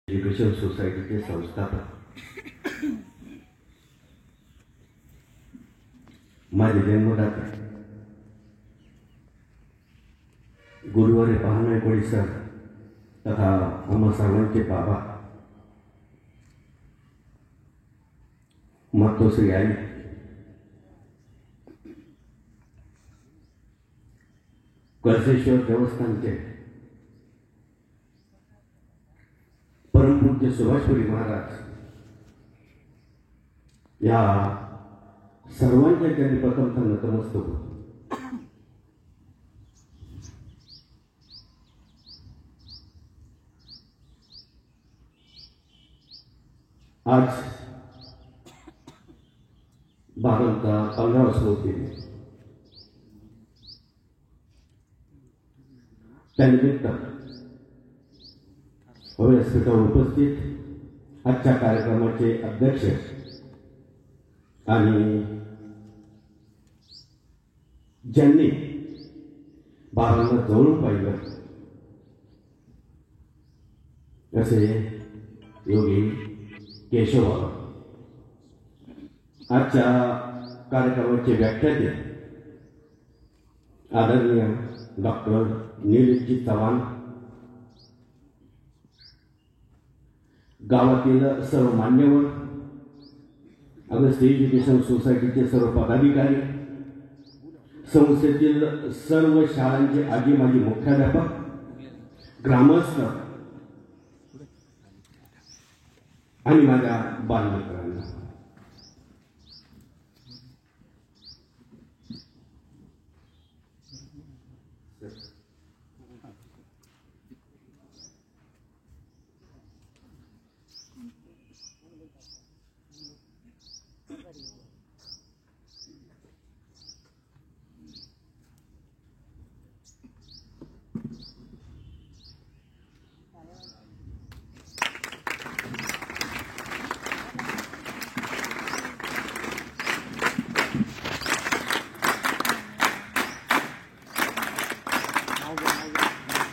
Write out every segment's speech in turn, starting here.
Education सोसायटीचे संस्थापक, माझे जन्मदाता गुरुवारी पाहणे कोळी सर तथा आम्हा सर्वांचे बाबा मातोश्री आई, कळसेश्वर देवस्थानचे परमपूज्य सुभाषपुरी महाराज या सर्वांच्या त्यांनी प्रथमतः नतमस्तक होतो. आज बाबांचा 15वा स्मृती त्यानिमित्त व्यासपीठावर उपस्थित आजच्या कार्यक्रमाचे अध्यक्ष आणि ज्यांनी बाबांना जवळून पाहिलं असे योगी केशव बाबा, आजच्या कार्यक्रमाचे व्याख्याते आदरणीय डॉक्टर नीलजी चव्हाण, गावातील सर्व मान्यवर, अगस्ती एज्युकेशन सोसायटीचे सर्व पदाधिकारी, संस्थेतील सर्व शाळांचे आजी माजी मुख्याध्यापक, ग्रामस्थ आणि माझ्या बालमित्रांना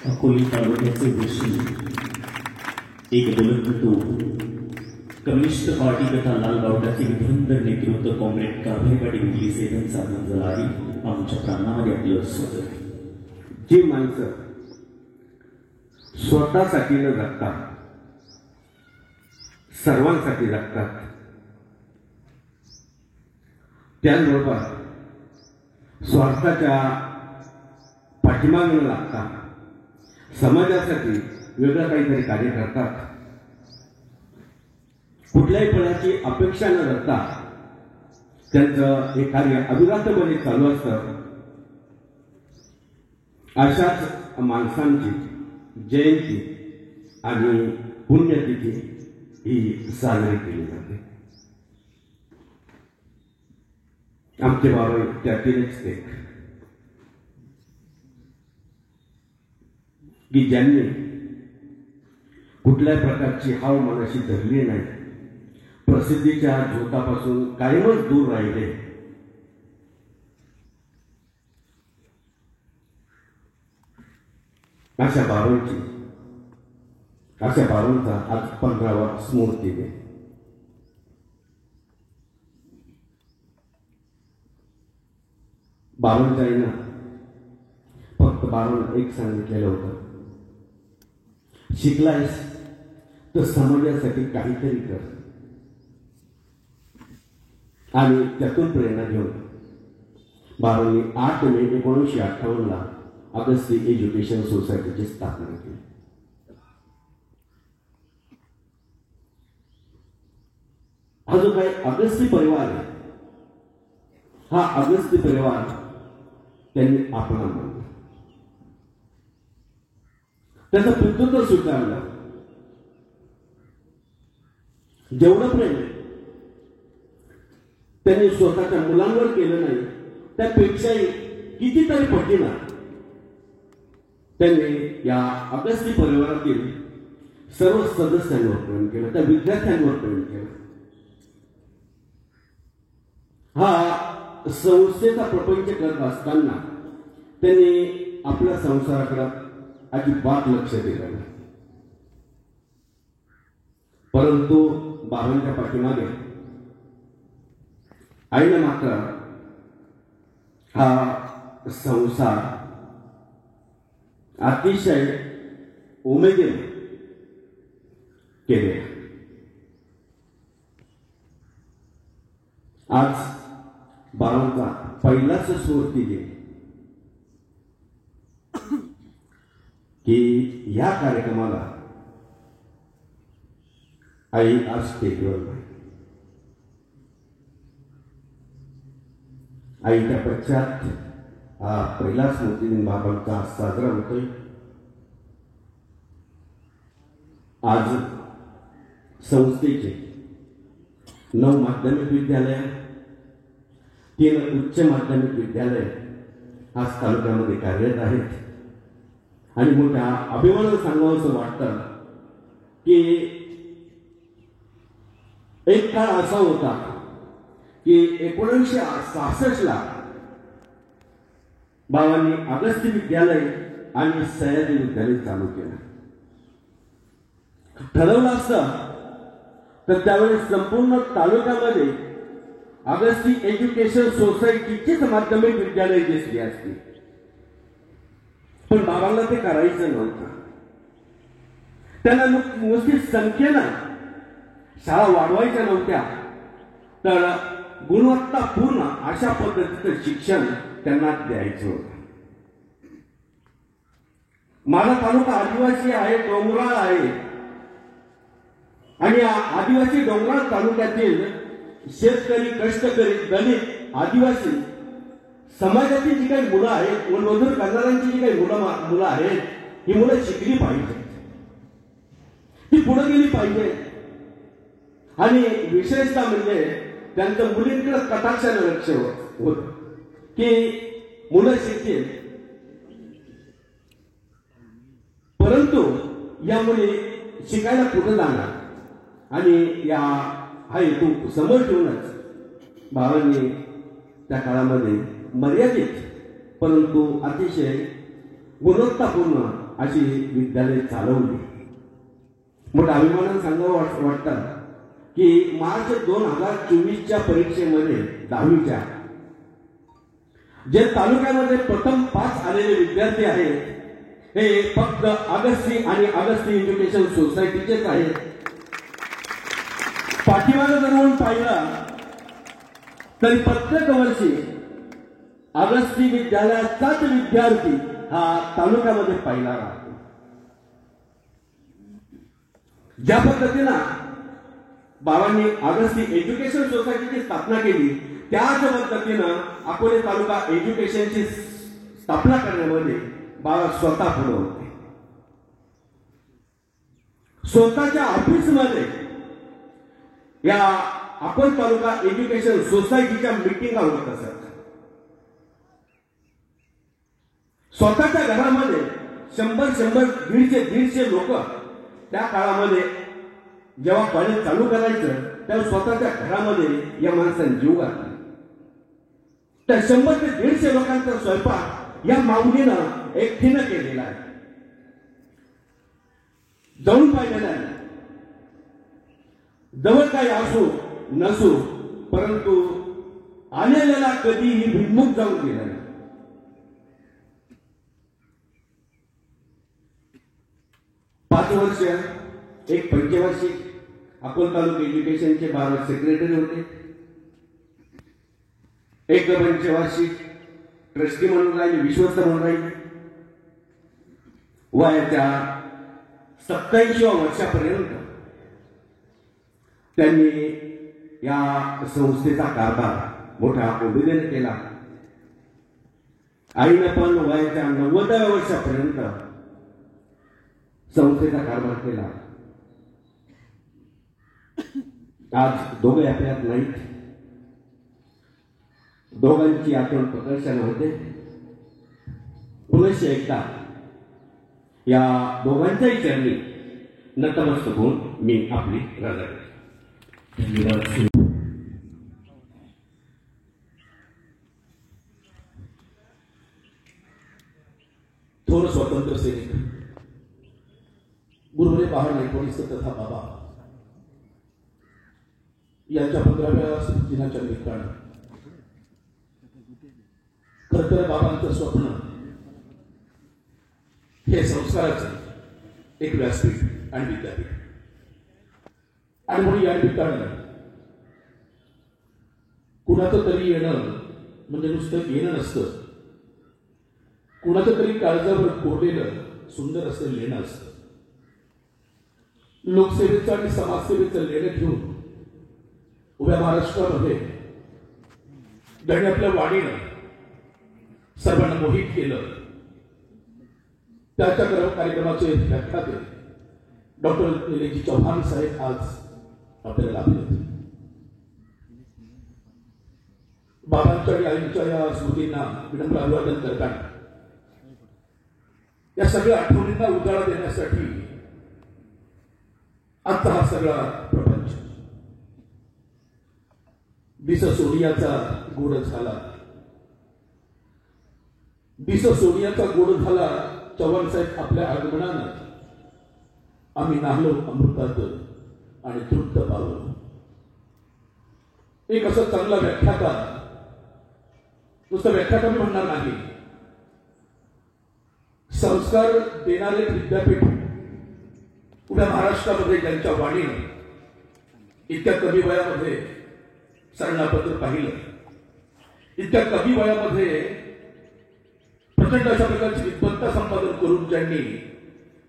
अकोले तालुक्याचे वृषी एक बोलतो कम्युनिस्ट पार्टी तथा लालबावटाचे विधुंदर नेतृत्व कॉम्रेड काभेवाडी मुली सेवन साधन झाली. आमच्या प्राणामध्ये आपलं स्वागत. जी माणसं स्वतःसाठी न जगता सर्वांसाठी जगतात, त्याचबरोबर स्वार्थाच्या पाठीमागे न लागता समाजासाठी वेगळं काहीतरी कार्य करतात, कुठल्याही फळाची अपेक्षा न धरता त्यांचं हे कार्य अविरतपणे चालू असतं. अशाच माणसांची जयंती आणि पुण्यतिथी ही साजरी केली जाते. आमचे बाबा त्यातीलच एक की ज्यांनी कुठल्याही प्रकारची हाव मनाशी धरली नाही, प्रसिद्धीच्या झोतापासून कायमच दूर राहिले, अशा बाबांचा आज 15वा स्मृती दिन. बाबांच्या आईनं फक्त बाबांना एक सांगितलेलं होतं, शिकलायस तर समाजासाठी काहीतरी कर. आणि त्यातून प्रेरणा घेऊन बाबांनी 8 मे 1958 अगस्ती एज्युकेशन सोसायटीची स्थापना केली. हा जो काही अगस्ती परिवार आहे, हा अगस्ती परिवार त्यांनी आपला मानला, त्याचं पितृत्व स्वीकारलं. जेवढं प्रेम त्यांनी स्वतःच्या मुलांवर केलं नाही, त्यापेक्षाही कितीतरी पटीनं त्यांनी या अगस्ती परिवारातील सर्व सदस्यांवर प्रेम केलं, त्या विद्यार्थ्यांवर प्रेम केलं. हा संस्थेचा प्रपंच करत असताना त्यांनी आपल्या संसाराकडे अजिबात लक्ष दिलं नाही. परंतु बाबांच्या पाठीमागे आईने मात्र हा संसार अतिशय उमेदीने केले. आज बाबांचा पहिलाच स्फूर्ती दिली की या कार्यक्रमाला आई आज स्टेजवर नाही. आईच्या पश्चात हा पहिला स्मृतिदिन बाबांचा साजरा होतोय. आज संस्थेचे 9 माध्यमिक विद्यालय, 3 उच्च माध्यमिक विद्यालय आज तालुक्यामध्ये कार्यरत आहेत. आणि मोठ्या अभिमानानं सांगावं असं वाटतं की एक काळ असा होता की 1966 बाबांनी अगस्ती विद्यालय आणि सह्याद्री विद्यालय चालू केलं. ठरवलं असतं तर त्यावेळेस संपूर्ण तालुक्यामध्ये अगस्ती एज्युकेशन सोसायटीचीच माध्यमिक विद्यालय दिसली असती. पण बाबांना ते करायचं नव्हतं. त्यांना नुसती संख्येनं शाळा वाढवायच्या नव्हत्या, तर गुणवत्तापूर्ण अशा पद्धतीचं शिक्षण त्यांना द्यायचं होतं. माझा तालुका आदिवासी आहे, डोंगराळ आहे. आणि आदिवासी डोंगराळ तालुक्यातील शेतकरी, कष्टकरी, दलित, आदिवासी समाजातील जी काही मुलं आहेत, मोलमजूर करणाऱ्यांची जी काही मुलं आहेत, ही मुलं शिकली पाहिजे, ती पुढे गेली पाहिजे. आणि विशेषतः म्हणजे त्यांचं मुलींकडे कटाक्षानं लक्ष होत की मुलं शिकतील. परंतु या मुली शिकायला पुढे जाणार आणि या हा हेतू समोर ठेवूनच बाबांनी त्या काळामध्ये मर्यादित परंतु अतिशय गुणवत्तापूर्ण अशी विद्यालय चालवली. मोठ्या अभिमानानं सांगावं वाटतं की मार्च 2024च्या परीक्षेमध्ये 10वीच्या जे तालुक्यामध्ये प्रथम पास आलेले विद्यार्थी आहेत हे फक्त अगस्ती आणि अगस्ती एज्युकेशन सोसायटीचेच आहेत. पाठीमागे जर म्हणून पाहिलं तरी प्रत्येक वर्षी अगस्ती विद्यालयाचाच विद्यार्थी हा तालुक्यामध्ये पहिला राहतो. ज्या पद्धतीनं बाबांनी अगस्ती एज्युकेशन सोसायटीची स्थापना केली, त्याच पद्धतीनं अकोले तालुका एज्युकेशनची स्थापना करण्यामध्ये बाबा स्वतः पुढे होते. स्वतःच्या ऑफिसमध्ये या अकोले तालुका एज्युकेशन सोसायटीच्या मिटिंगा होत असत. स्वतःच्या घरामध्ये 100 150 लोक त्या काळामध्ये जेव्हा कॉलेज चालू करायचं तेव्हा स्वतःच्या घरामध्ये या माणसाने जीव घातला. त्या 100 ते 150 लोकांचा स्वयंपाक या माऊलीनं एकटीनं केलेला आहे. जाऊन पाहिलेला आहे. जवळ काही असो नसो परंतु आलेल्याला कधीही भिन्मुख जाऊन गेला नाही. पाच वर्ष एक पंचवार्षिक अकोला तालुका एज्युकेशनचे 12 सेक्रेटरी होते. एक पंचवार्षिक ट्रस्टी म्हणून राहिले, विश्वस्त म्हणून राहिले. वयाच्या 87व्या वर्षापर्यंत त्यांनी या संस्थेचा कारभार मोठ्या उमेदीने केला. आईने पण वयाच्या 90व्या वर्षापर्यंत संस्थेचा कारभार केला. आज दोघे आपल्यात नाहीत. दोघांची आठवण प्रकर्षाने होते. पुनश्च एकदा या दोघांच्याही चरणी नतमस्तक होऊन मी आपली रजा करतो. धन्यवाद. थोर स्वातंत्र्य सैनिक गुरुवरे पहाड 19 तथा बाबा यांच्या 15व्या दिनाच्या निमित्तानं खरं तर बाबांचं स्वप्न हे संस्काराचं एक व्यासपीठ आणि विद्यापीठ, आणि म्हणून या निमित्तानं कुणाचं तरी येणं म्हणजे नुसतं येणं नसतं, कुणाचं तरी काळजावर कोरलेलं सुंदर असं लेणं असतं. लोकसेवेचं आणि समाजसेवेचं लेणं घेऊन उभ्या महाराष्ट्रामध्ये ज्यांनी आपल्या वाणीनं सर्वांना मोहित केलं, त्याच्या कार्यक्रमाचे व्याख्याते डॉक्टर निलेशजी चव्हाण साहेब आज आपल्याला लाभले. बाबांच्या आणि आईंच्या या स्मृतींना विनम्र अभिवादन करताना या सगळ्या आठवणींना उजाळा देण्यासाठी आजचा हा सगळा प्रपंच. दिस सोनियाचा गोड झाला, दिस सोनियाचा गोड झाला, चव्हाण साहेब आपल्या आगमनानं आम्ही नाहलो अमृतात आणि तृप्त पावलो. एक असं चांगला व्याख्याता, नुसतं व्याख्याता मी म्हणणार नाही, संस्कार देणारे विद्यापीठ उभ्या महाराष्ट्रामध्ये ज्यांच्या वाणीनं इतक्या कमी वयामध्ये सरणापत्र पाहिलं, इतक्या कमी वयामध्ये प्रचंड अशा प्रकारची विद्वत्ता संपादन करून ज्यांनी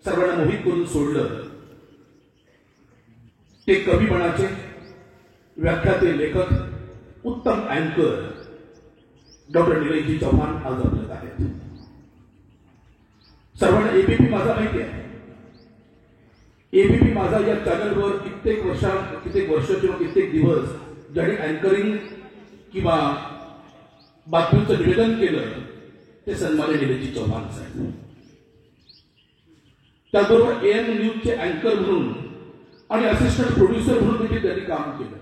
सर्वांना मोहित करून सोडलं, ते कवीपणाचे व्याख्याते लेखक, उत्तम अँकर डॉक्टर निलेशजी चव्हाण आज आपल्यात आहेत. सर्वांना एबीपी माझा माहिती आहे. एबीपी माझा या चॅनलवर कित्येक वर्ष किंवा कित्येक दिवस ज्यांनी अँकरिंग किंवा बातमीचं निवेदन केलं ते सन्माननीय निलेशजी चव्हाण साहेब. त्याचबरोबर एएन न्यूजचे अँकर म्हणून आणि असिस्टंट प्रोड्युसर म्हणून देखील त्यांनी काम केलं.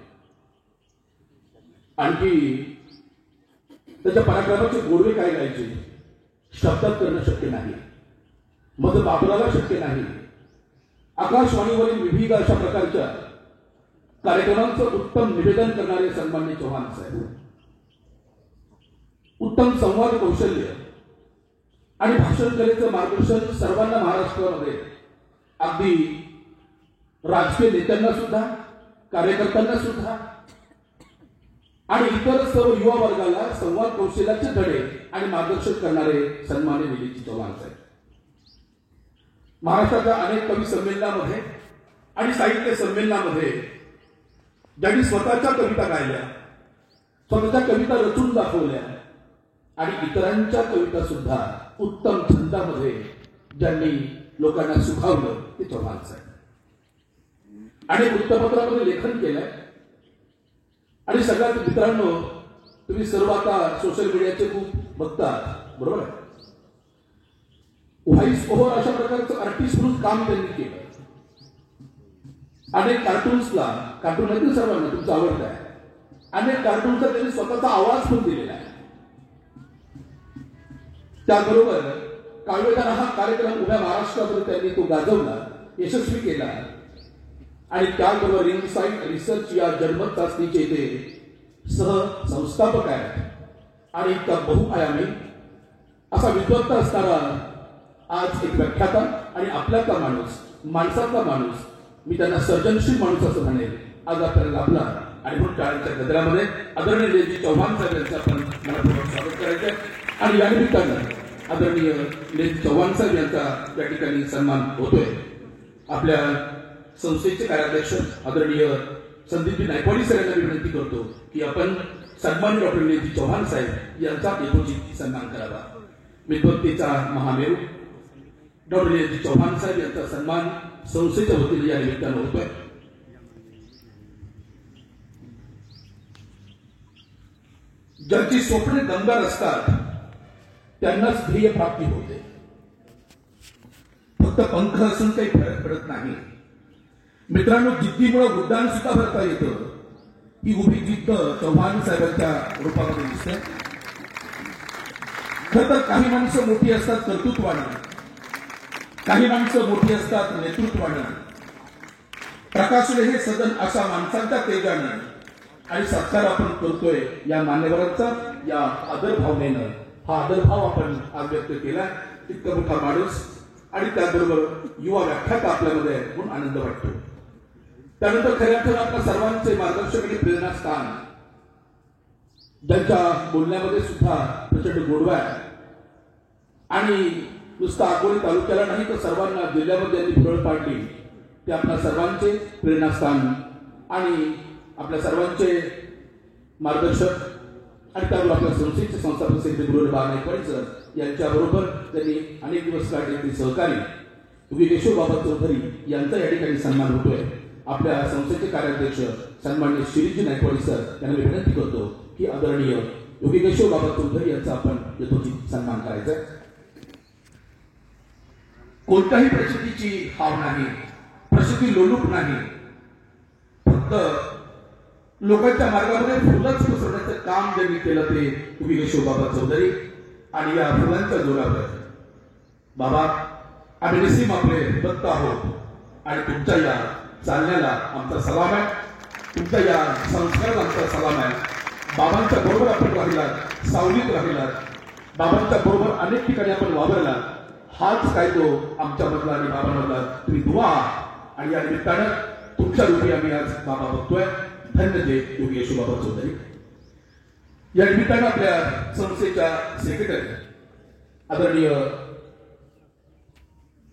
आणखी त्याच्या पराक्रमाचे गोडवे काय गायचे शब्दात करणं शक्य नाही, मग वापरायला शक्य नाही. आकाशवाणीवरील विविध अशा प्रकारच्या कार्यक्रमांचं उत्तम निवेदन करणारे सन्माननीय चव्हाण साहेब. उत्तम संवाद कौशल्य आणि भाषण कलेचं मार्गदर्शन सर्वांना महाराष्ट्रामध्ये, अगदी राजकीय नेत्यांना सुद्धा, कार्यकर्त्यांना सुद्धा आणि इतर सर्व युवा वर्गाला संवाद कौशल्याचे धडे आणि मार्गदर्शन करणारे सन्माननीय निलेशजी चव्हाण साहेब. महाराष्ट्राच्या अनेक कवी संमेलनामध्ये आणि साहित्य संमेलनामध्ये ज्यांनी स्वतःच्या कविता गायल्या, स्वतःच्या कविता रचून दाखवल्या आणि इतरांच्या कविता सुद्धा उत्तम छंदामध्ये ज्यांनी लोकांना सुखावलं ते चव्हाण साहेब. अनेक वृत्तपत्रामध्ये लेखन केलंय. आणि सगळ्यात मित्रांनो, तुम्ही सर्व आता सोशल मीडियाचे खूप बघतात, बरोबर आहे. व्हॉइस ओव्हर अशा प्रकारचं आर्टिस्ट म्हणून काम त्यांनी केलं. अनेक कार्टून्सला, कार्टून नाही सर्वांना तुमचं आवडत आहे, अनेक कार्टूनचा त्यांनी स्वतःचा आवाज पण दिलेला आहे. त्याबरोबर काव्यधारा हा कार्यक्रम उभ्या महाराष्ट्रामध्ये त्यांनी तो गाजवला, यशस्वी केला. आणि त्याबरोबर इनसाइट रिसर्च या जनमत चाचणीचे ते सह संस्थापक आहेत. आणि त्या बहुआयामी असा विद्वत्ता असणारा आज एक व्याख्याता आणि आपल्याचा माणूस, माणसाचा माणूस, मी त्यांना सर्जनशील माणूस असं म्हणेल, आज आपल्याला लाभला. आणि म्हणून टाळ्यांच्या गजरामध्ये आदरणीय निलेशजी चव्हाण साहेब यांचं आपण मनापूर्वक स्वागत करायचं आहे. आणि या निमित्तानं आदरणीय निलेशजी चव्हाण साहेब यांचा या ठिकाणी सन्मान होतोय. आपल्या संस्थेचे कार्याध्यक्ष आदरणीय संदीपजी नायकवाडी सर यांना विनंती करतो की आपण सन्माननीय डॉक्टर निलेशजी चव्हाण साहेब यांचा यथोचित सन्मान करावा. विद्वत्तेचा महामेरू डॉक्टर निलेशजी चव्हाण साहेब यांचा सन्मान संस्थेच्या वतीने या निमित्तानं होतोय. ज्यांची स्वप्ने दमदार असतात त्यांनाच ध्येय प्राप्ती होते. फक्त पंख असून काही फरक पडत नाही. मित्रांनो, जिद्दीमुळे उड्डाण सुद्धा भरता येतं. ही उभी जिद्द चव्हाण साहेबांच्या रूपामध्ये दिसते. खरं तर काही माणसं मोठी असतात कर्तृत्वानं, काही माणसं मोठी असतात नेतृत्वानं. प्रकाशले हे सदन अशा माणसांच्या तेजानं आणि सत्कार आपण करतोय या मान्यवरांचा या आदर भावनेनं हा आदरभाव आपण आज व्यक्त केला. इतका मोठा माणूस आणि त्याचबरोबर युवा व्याख्याता आपल्यामध्ये आहे म्हणून आनंद वाटतो. त्यानंतर खऱ्या अर्थानं आपल्या सर्वांचे मार्गदर्शक आणि प्रेरणास्थान ज्यांच्या बोलण्यामध्ये सुद्धा प्रचंड गोडवा आहे आणि नुसता अकोले तालुक्याला नाही तर सर्वांना जिल्ह्यामध्ये यांनी फुरळ पाडली ते आपल्या सर्वांचे प्रेरणास्थान आणि आपल्या सर्वांचे मार्गदर्शक आणि त्याबरोबर आपल्या संस्थेचे संस्थापक श्री गुरुदेव नाईकवाडी सर यांच्याबरोबर त्यांनी अनेक दिवस काढलेले सहकारी योगी केशव बाबा चौधरी यांचा या ठिकाणी सन्मान होतोय. आपल्या संस्थेचे कार्याध्यक्ष सन्माननीय श्रीजी नाईकवाडी सर यांना मी विनंती करतो की आदरणीय योगी केशव बाबा चौधरी यांचा आपण यथोचित सन्मान करायचा. कोणत्याही प्रसिद्धीची हाव नाही, प्रसिद्धी लोलूप नाही, फक्त लोकांच्या मार्गामध्ये फुलंच पसरवण्याचं काम ज्यांनी केलं ते योगी केशव बाबा चौधरी आणि या फुलांच्या जोरावर बाबा आम्ही निस्सीम आपले दत्त आहोत आणि तुमच्या या चालण्याला आमचा सलाम आहे, तुमच्या या संस्काराला आमचा सलाम आहे. बाबांच्या बरोबर आपण राहिलात, सावलीत राहिलात, बाबांच्या बरोबर अनेक ठिकाणी आपण वावरला. हाच काय तो आमच्यामधला आणि बाबांमधला तुम्ही दुवा आणि या निमित्तानं तुमच्या रूपी आम्ही आज बाबा बघतोय. धन्य जे योगी केशव बाबा चौधरी. या निमित्तानं आपल्या संस्थेच्या सेक्रेटरी आदरणीय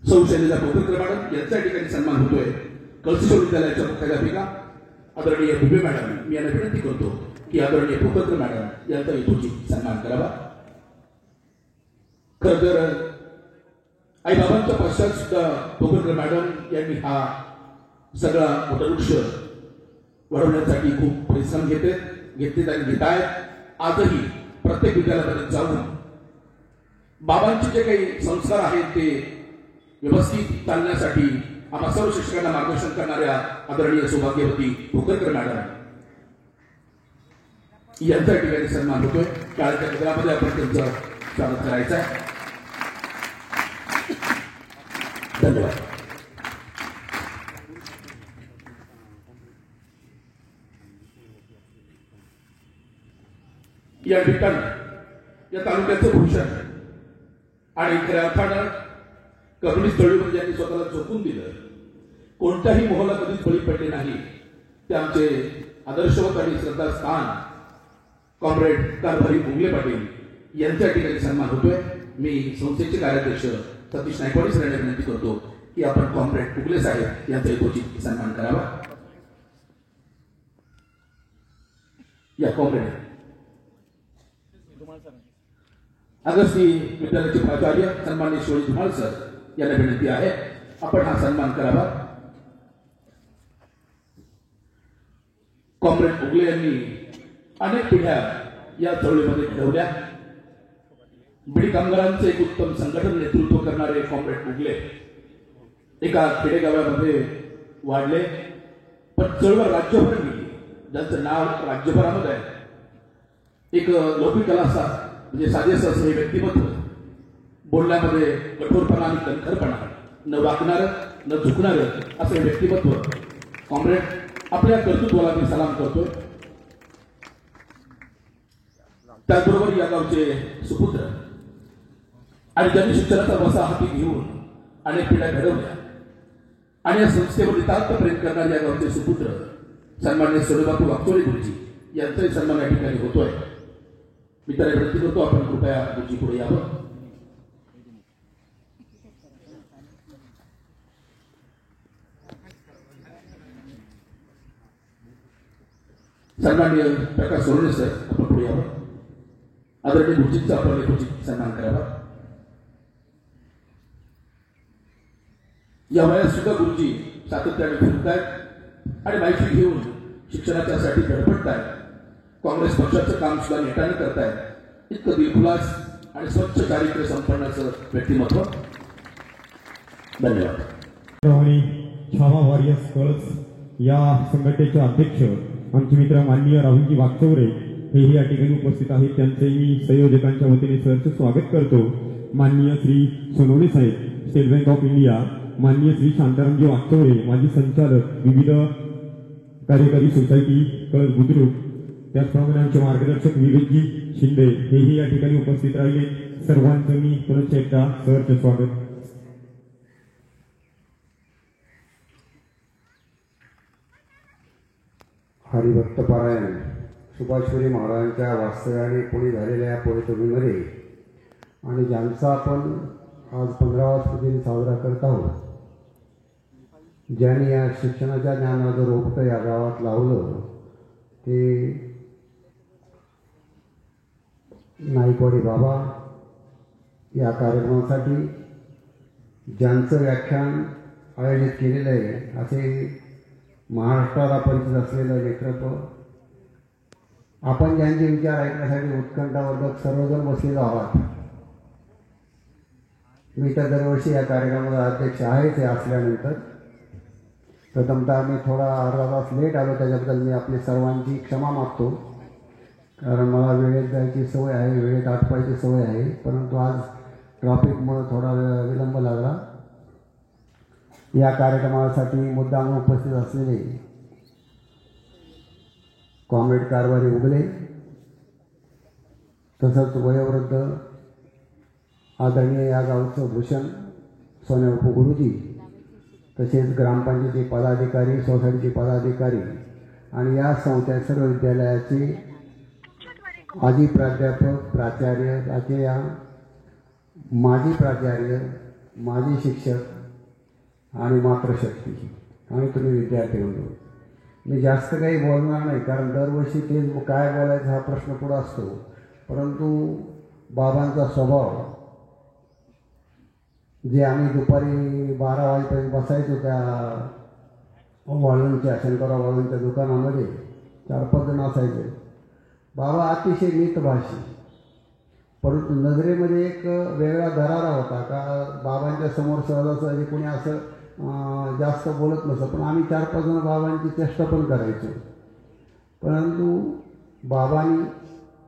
सौ शैलजा पोतकर मॅडम यांच्या ठिकाणी सन्मान होतोय. कळसेश्वर विद्यालयाच्या मुख्याध्यापिका आदरणीय दुबे मॅडम मी यांना विनंती करतो की आदरणीय पोतकर मॅडम यांचा यथोचित सन्मान करावा. खरं तर आई बाबांच्या पश्चात सुद्धा पोतकर मॅडम यांनी हा सगळा वटवृक्ष वाढवण्यासाठी खूप परिश्रम घेतले आणि घेत आहेत. आजही प्रत्येक विद्यालयामध्ये जाऊन बाबांचे जे काही संस्कार आहेत ते व्यवस्थित चालण्यासाठी आम्हा सर्व शिक्षकांना मार्गदर्शन करणाऱ्या आदरणीय सौभाग्यवती भोकरकर मॅडम यांच्या ठिकाणी सन्मान होतोय. शाळेच्या केंद्रामध्ये आपण त्यांचं स्वागत करायचं आहे. धन्यवाद. या ठिकाणी या तालुक्याचं भूषण आणि खऱ्या अर्थानं कम्युनिस्ट चळवळीमध्ये ज्यांनी स्वतःला झोकून दिलं, कोणत्याही मोहाला कधीच बळी पडले नाही, ते आमचे आदर्शवत आणि श्रद्धास्थान कॉम्रेड कारभारी मुंगले पाटील यांच्या ठिकाणी सन्मान होतोय. मी संस्थेचे कार्याध्यक्ष सतीश नाईकवाडी सर यांना विनंती करतो की आपण कॉम्रेड मुंगले साहेब यांचा यथोचित सन्मान करावा. या कॉम्रेड अगस्ती विद्यालयाचे प्राचार्य सन्माननीय शिवाजी धुमाळ सर यांना विनंती आहे आपण हा सन्मान करावा. कॉम्रेड उगले यांनी अनेक पिढ्या या चळवळीमध्ये घडवल्या. बिडी कामगारांचे एक उत्तम संघटन नेतृत्व करणारे कॉम्रेड उगले एका खेडेगावामध्ये वाढले, पण चळवळ राज्यभर गेली. ज्यांचं नाव राज्यभरामध्ये आहे. एक लौकिक असा म्हणजे साजेसं असं हे व्यक्तिमत्व, बोलण्यामध्ये कठोरपणा आणि कणखरपणा, न वाकणारं न झुकणारं असं हे व्यक्तिमत्व. कॉम्रेड आपल्या कर्तृत्वाला मी सलाम करतोय. त्याचबरोबर या गावचे सुपुत्र आणि ज्यांनी शिक्षणाचा वसा हाती घेऊन अनेक पिढ्या घडवल्या आणि या संस्थेवर नितांत प्रेम करणारे या गावचे सुपुत्र सन्माननीय सोनेबापू वागचोळे गुरुजी यांचाही सन्मान या ठिकाणी होतोय. मी त्याला विनंती करतो आपण कृपया गुरुजी पुढे यावं. सन्माननीय प्रकाश सोनवणे सर आपण पुढे यावं. आदरणीय गुरुजींचा आपण यथोचित सन्मान करावा. या वयात सुद्धा गुरुजी सातत्याने फिरतायत आणि माहिती घेऊन शिक्षणाच्यासाठी धडपडतायत. काँग्रेस पक्षाचं काम सुद्धा नेटाने करतायत. इतकं दिलखुलास आणि स्वच्छ चारित्र्य संपन्नाचं व्यक्तिमत्व. धन्यवाद. छावा वॉरियर्स गर्ल्स या संघटनेचे अध्यक्ष आमचे मित्र माननीय राहुलजी वागचौरे हेही या ठिकाणी उपस्थित आहेत. त्यांचे मी संयोजकांच्या वतीने सरचे स्वागत करतो. माननीय श्री सोनवणे साहेब स्टेट बँक ऑफ इंडिया, माननीय श्री शांतारामजी वागचौरे माजी संचालक विविध कार्यकारी सोसायटी कळस बुद्रुक, त्याचप्रमाणे आमचे मार्गदर्शक विवेकजी शिंदे हेही या ठिकाणी उपस्थित राहिले. सर्वांचं मी पुनश्च एकदा सहर्ष स्वागत. हरिभक्तपारायण सुभाषगिरी महाराजांच्या वास्तव्याने पुढे झालेल्या या पोळीतोडीमध्ये आणि ज्यांचा आपण आज 15वा स्मृतिदिन साजरा करत आहोत, ज्यांनी या शिक्षणाच्या ज्ञानाचं रोपटं या गावात लावलं ते नाईकवाडी बाबा. या कार्यक्रमासाठी ज्यांचं व्याख्यान आयोजित केलेलं आहे असे महाराष्ट्राला परिचित असलेलं नेतृत्व, आपण ज्यांचे विचार ऐकण्यासाठी उत्कंठावर्धक सर्वजण बसलेलो आहात. मी तर दरवर्षी या कार्यक्रमाचा अध्यक्ष आहे. ते असल्यानंतर प्रथमतः मी थोडा अर्धा तास लेट आलो, त्याच्याबद्दल मी आपली सर्वांची क्षमा मागतो. कारण मला वेळेत जायची सवय आहे, वेळेत आटपायची सवय आहे, परंतु आज ट्रॅफिकमुळे थोडा विलंब लागला. या कार्यक्रमासाठी मुद्दाम उपस्थित असलेले कॉम्रेड कारभारी उगले, तसंच वयोवृद्ध आदरणीय या गावचं भूषण सोन्याबापू गुरुजी, तसेच ग्रामपंचायतीचे पदाधिकारी, सोसायटीचे पदाधिकारी आणि या संस्थेच्या सर्व विद्यालयाचे आजी प्राध्यापक, प्राचार्य, त्याचे माजी प्राचार्य, माजी शिक्षक आणि मातृशक्ती आणि तुम्ही विद्यार्थी म्हणून. मी जास्त काही बोलणार नाही, कारण दरवर्षी तेच काय बोलायचं हा प्रश्न पुढं असतो. परंतु बाबांचा स्वभाव, जे आम्ही दुपारी 12 वाजेपर्यंत बसायचो त्या वाळूंच्या, शंकरराव वाळूंच्या दुकानामध्ये 4-5 जण असायचे. बाबा अतिशय मितभाषी, परंतु नजरेमध्ये एक वेगळा दरारा होता का बाबांच्या समोर सहजासहजी कोणी असं जास्त बोलत नसतं, पण आम्ही 4-5 जण बाबांची चेष्टा पण करायचो. परंतु बाबांनी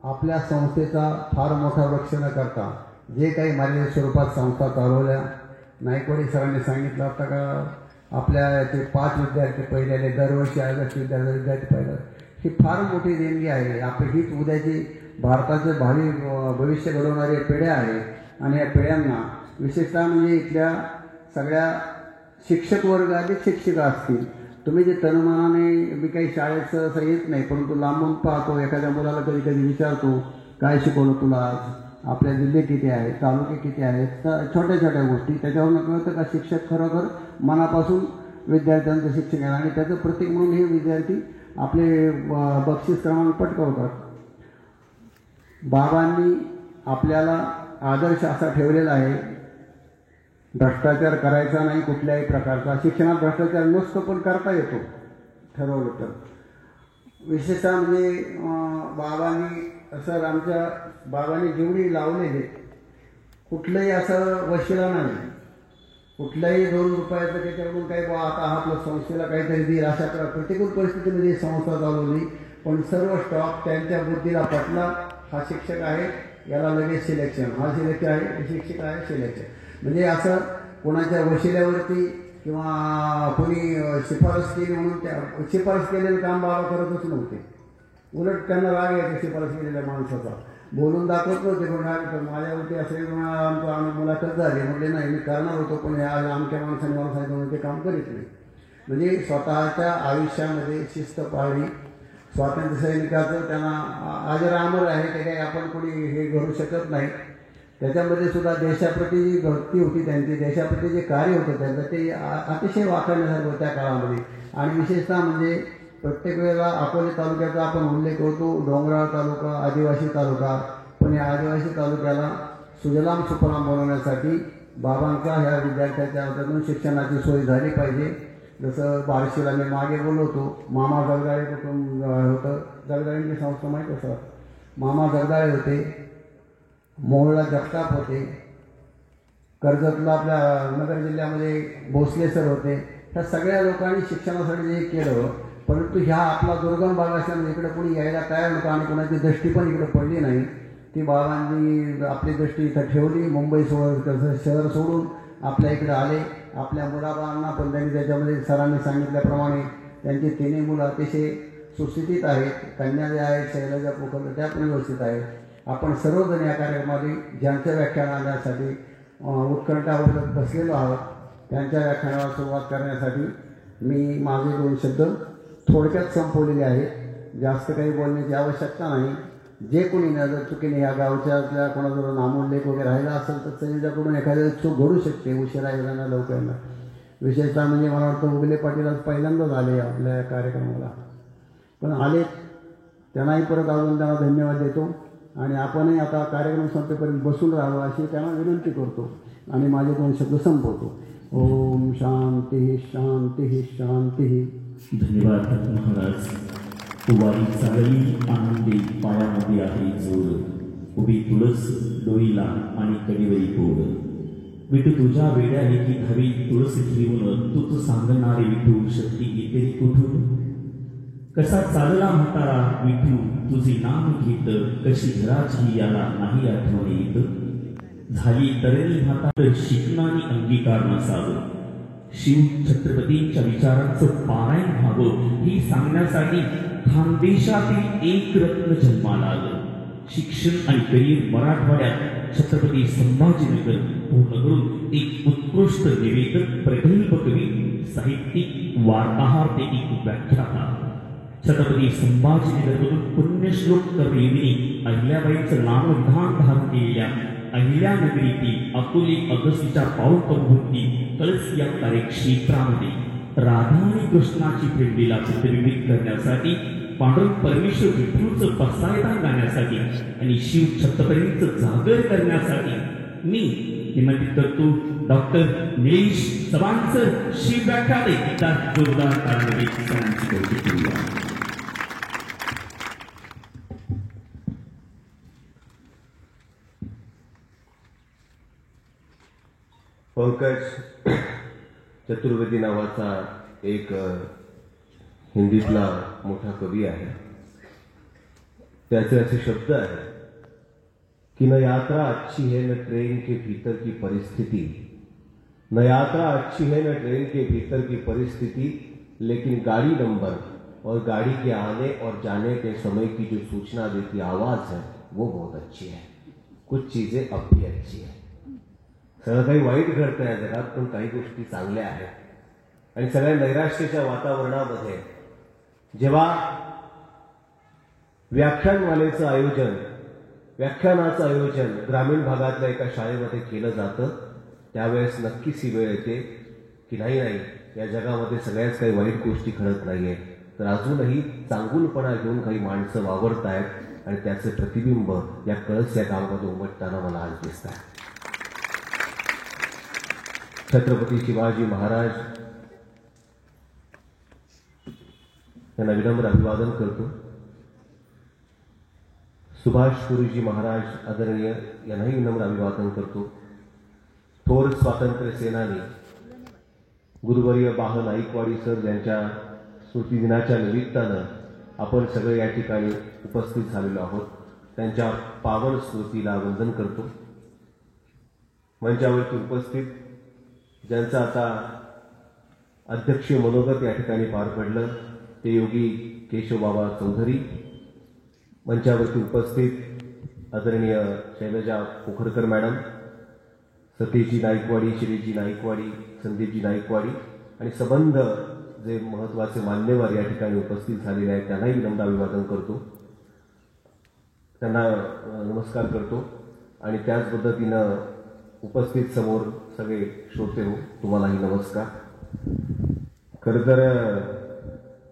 आपल्या संस्थेचा फार मोठा वृक्ष न करता जे काही मर्यादित स्वरूपात संस्था चालवल्या, नाईकवाडी सरांनी सांगितलं होतं का आपल्या ते 5 विद्यार्थी पहिलेले, दरवर्षी आदर्श विद्यार्थी पहिलं, ही फार मोठी देणगी आहे. आपली हीच उद्याची भारताचं भावी भविष्य घडवणारे पिढ्या आहे. आणि या पिढ्यांना विशेषतः म्हणजे इथल्या सगळ्या शिक्षक वर्ग आणि शिक्षिका असतील, तुम्ही जे तनमनाने, मी काही शाळेत सहसा येत नाही, परंतु लांबून पाहतो, एखाद्या मुलाला कधी कधी विचारतो काय शिकवलं तुला आज, आपल्या जिल्हे किती आहेत, तालुके किती आहेत, तर छोट्या छोट्या गोष्टी त्याच्यावरून कळतं का शिक्षक खरोखर मनापासून विद्यार्थ्यांचं शिक्षण आहे. आणि त्याचं प्रतीक म्हणून हे विद्यार्थी आपले बक्षीस क्रमांक पटकावतात. बाबांनी आपल्याला आदर्श असा ठेवलेला आहे, भ्रष्टाचार करायचा नाही कुठल्याही प्रकारचा. शिक्षणात भ्रष्टाचार नसतो पण करता येतो ठरवलं तर. विशेषतः म्हणजे बाबांनी सर, आमच्या बाबांनी जेवढी लावलेले कुठलंही असं वशिला नाही, कुठल्याही 2 रुपयाचं त्याच्याकडून काही आता आपल्या संस्थेला काहीतरी देईल अशा प्रतिकूल परिस्थितीमध्ये संस्था चालवली. पण सर्व स्टॉक त्यांच्या बुद्धीला पटला. हा शिक्षक आहे, याला लगेच सिलेक्शन, हा शिक्षक आहे, शिक्षक आहे, सिलेक्शन. म्हणजे असं कोणाच्या वशिल्यावरती किंवा कोणी शिफारस केली म्हणून त्या शिफारस केलेलं काम बाबा करतच नव्हते. उलट त्यांना राग यायचा शिफारस केलेल्या माणसाचा, बोलून दाखवत नव्हते. पण राग माझ्यावरती असे आमच्या मुलाखत झाली, म्हणजे नाही मी करणार होतो, पण हे आज आमच्या माणसाने मला सांगितलं ते काम करीत नाही. म्हणजे स्वतःच्या आयुष्यामध्ये शिस्त पाळली. स्वातंत्र्य सैनिकाचं त्यांना अजरामर आहे, ते काही आपण कोणी हे करू शकत नाही. त्याच्यामध्ये सुद्धा देशाप्रती जी भक्ती होती त्यांची, देशाप्रती जे कार्य होतं त्यांचं, ते अतिशय वाखाणण्यासारखं त्या काळामध्ये. आणि विशेषतः म्हणजे प्रत्येक वेळेला अकोले तालुक्याचा आपण उल्लेख होतो, डोंगराळ तालुका, आदिवासी तालुका, पण या आदिवासी तालुक्याला सुजलाम सुफलाम बनवण्यासाठी बाबांचा ह्या विद्यार्थ्याच्या हातातून शिक्षणाची सोय झाली पाहिजे. जसं बार्शीला मी मागे बोललो होतो, मामा जगदाळे कुटुंब होतं, जगदाळेंची संस्था माहीत असं, मामा जगदाळे होते, मोहोळला जगताप होते, कर्जतला आपल्या नगर जिल्ह्यामध्ये भोसले सर होते. ह्या सगळ्या लोकांनी शिक्षणासाठी जे केलं, परंतु ह्या आपला दुर्गम भाग असल्यामुळे इकडे कोणी यायला तयार नव्हतं आणि कोणाची दृष्टी पण इकडे पडली नाही. ती बाबांनी आपली दृष्टी इथं ठेवली. मुंबई शहर सोडून आपल्या इकडे आले. आपल्या मुलाबाळांना पण त्यांनी त्याच्यामध्ये सरांनी सांगितल्याप्रमाणे त्यांची 3 मुलं अतिशय सुस्थितीत आहेत. कन्या ज्या आहेत शैलजा पोखरकर त्या पण व्यवस्थित आहेत. आपण सर्वजण या कार्यक्रमामध्ये ज्यांच्या व्याख्यानासाठी उत्कंठावर बसलेलो आहोत त्यांच्या व्याख्यानाला सुरुवात करण्यासाठी मी माझे 2 शब्द थोडक्यात संपवलेले आहेत. जास्त काही बोलण्याची आवश्यकता नाही. जे कोणी नजर चुकीने या गावच्या कोणाजवळ नामोल्लेख वगैरे राहिला असेल तर त्यांच्याकडून एखाद्या चूक घडू शकते उशिरा येताना लवकर येणार. विशेषतः म्हणजे मला वाटतं उगले पाटील आज पहिल्यांदाच आले आपल्या या कार्यक्रमाला, पण आले त्यांनाही परत अजून त्यांना धन्यवाद देतो. आणि आपणही आता कार्यक्रम संपेपर्यंत बसून राहावं अशी त्यांना विनंती करतो आणि माझे 2 शब्द संपवतो. ओम शांती शांती शांती. धन्यवाद महाराज. वारी चालली आनंदी पायामध्ये आहे जोर, उभी तुळस डोईला आणि कडेवरी पोर. विठू तुझ्या वेड्याने की हवी तुळस घेऊन तूच सांगणारे विठू शक्ती इतरी कुठून. कसा चालला म्हातारा विठू तुझे नाम घेत, कशी घराची याला नाही आठवण येत. झाली तरुणी म्हातार शिकणारी अंगीकार नसावं, शिव छत्रपतींच्या विचारांचं पारायण व्हावं हे सांगण्यासाठी खानदेशातील एक रत्न जन्माला आलं. शिक्षण आणि करिअर मराठवाड्यात छत्रपती संभाजीनगर पूर्ण करून एक उत्कृष्ट निवेदक, प्रगल्भ कवी, साहित्यिक, वार्ताहर ते एक व्याख्याता. छत्रपती संभाजीनगरमधून पुण्यश्लोक कर्मयोगिनी अहिल्याबाईंचं नामविधान धारण केलेल्या अहिल्यानगरीतील अकोले अगस्तीच्या पावलपंभूंनी कळस या कार्यक्षेत्रामध्ये राधा आणि कृष्णाची प्रेमलीला प्रतिबिंबित करण्यासाठी, पांडुरंग परमेश्वर विठूचं पसायदान गाण्यासाठी आणि शिव छत्रपतींचं जागर करण्यासाठी मी निमंत्रित करतो डॉक्टर निलेश चव्हाण सर. शिव व्याख्याते एकदा जोरदार तालीमध्ये सरांची कौतुक करूया. पंकज चतुर्वेदी नावाचा एक हिंदीतला मोठा कवी आहे. त्याचे असे शब्द आहेत कि न यात्रा अच्छी है न ट्रेन के भीतर की परिस्थिति, न यात्रा अच्छी है न ट्रेन के भीतर की परिस्थिति, लेकिन गाड़ी नंबर और गाड़ी के आने और जाने के समय की जो सूचना देती आवाज़ है वो बहुत अच्छी है. कुछ चीज़ें अब भी अच्छी है. सगळं काही वाईट घडतं या जगात, पण काही गोष्टी चांगल्या आहेत. आणि सगळ्या नैराश्याच्या वातावरणामध्ये जेव्हा व्याख्यानमालेचं आयोजन, व्याख्यानाचं आयोजन ग्रामीण भागातल्या एका शाळेमध्ये केलं जातं त्यावेळेस नक्कीच ही वेळ येते की नाही या जगामध्ये सगळ्याच काही वाईट गोष्टी घडत नाहीये, तर अजूनही चांगुलपणा घेऊन काही माणसं वावरत आहेत आणि त्याचे प्रतिबिंब या कळस या गावामध्ये उमटताना मला आज दिसत आहे. छत्रपती शिवाजी महाराज यांना विनम्र अभिवादन करतो. सुभाष गुरुजी महाराज आदरणीय यांनाही विनम्र अभिवादन करतो. थोर स्वातंत्र्य सेनानी गुरुवर्य बाह नाईकवाडी सर यांच्या स्मृती दिनाच्या निमित्तानं आपण सगळे या ठिकाणी उपस्थित झालेलो आहोत. त्यांच्या पावन स्मृतीला वंदन करतो. मंचावरती उपस्थित ज्यांचं आता अध्यक्षीय मनोगत या ठिकाणी पार पडलं ते योगी केशवबाबा चौधरी. मंचावरती उपस्थित आदरणीय शैलजा पोखरकर मॅडम, सतीशजी नाईकवाडी, श्रीजी नाईकवाडी, संदीपजी नाईकवाडी आणि संबंध जे महत्त्वाचे मान्यवर या ठिकाणी उपस्थित झालेले आहेत त्यांनाही विनम्र अभिवादन करतो, त्यांना नमस्कार करतो. आणि त्याच पद्धतीनं उपस्थित समोर सगळे श्रोते हो, तुम्हालाही नमस्कार. खरं तर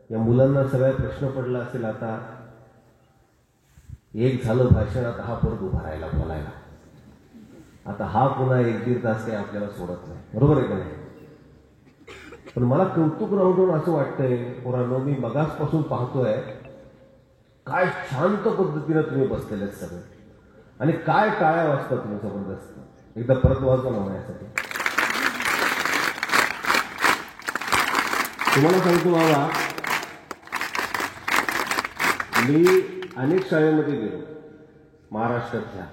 या मुलांना सगळ्या प्रश्न पडला असेल, आता एक झालं भाषण, आता हा परत उभा राहिला बोलायला, आता हा पुन्हा 1-1.5 तास काही आपल्याला सोडत नाही, बरोबर आहे का नाही? पण मला कौतुक राहून असं वाटतंय पोरांनो, मी मगासपासून पाहतोय काय शांत पद्धतीनं तुम्ही बसलेले आहेत सगळे आणि काय टाळ्या वाजता तुम्ही जबरदस्त. एकदा परत वाजवा ना माझ्यासाठी. तुम्हाला सांगतो बाबा, मी अनेक शाळेमध्ये गेलो महाराष्ट्रातल्या,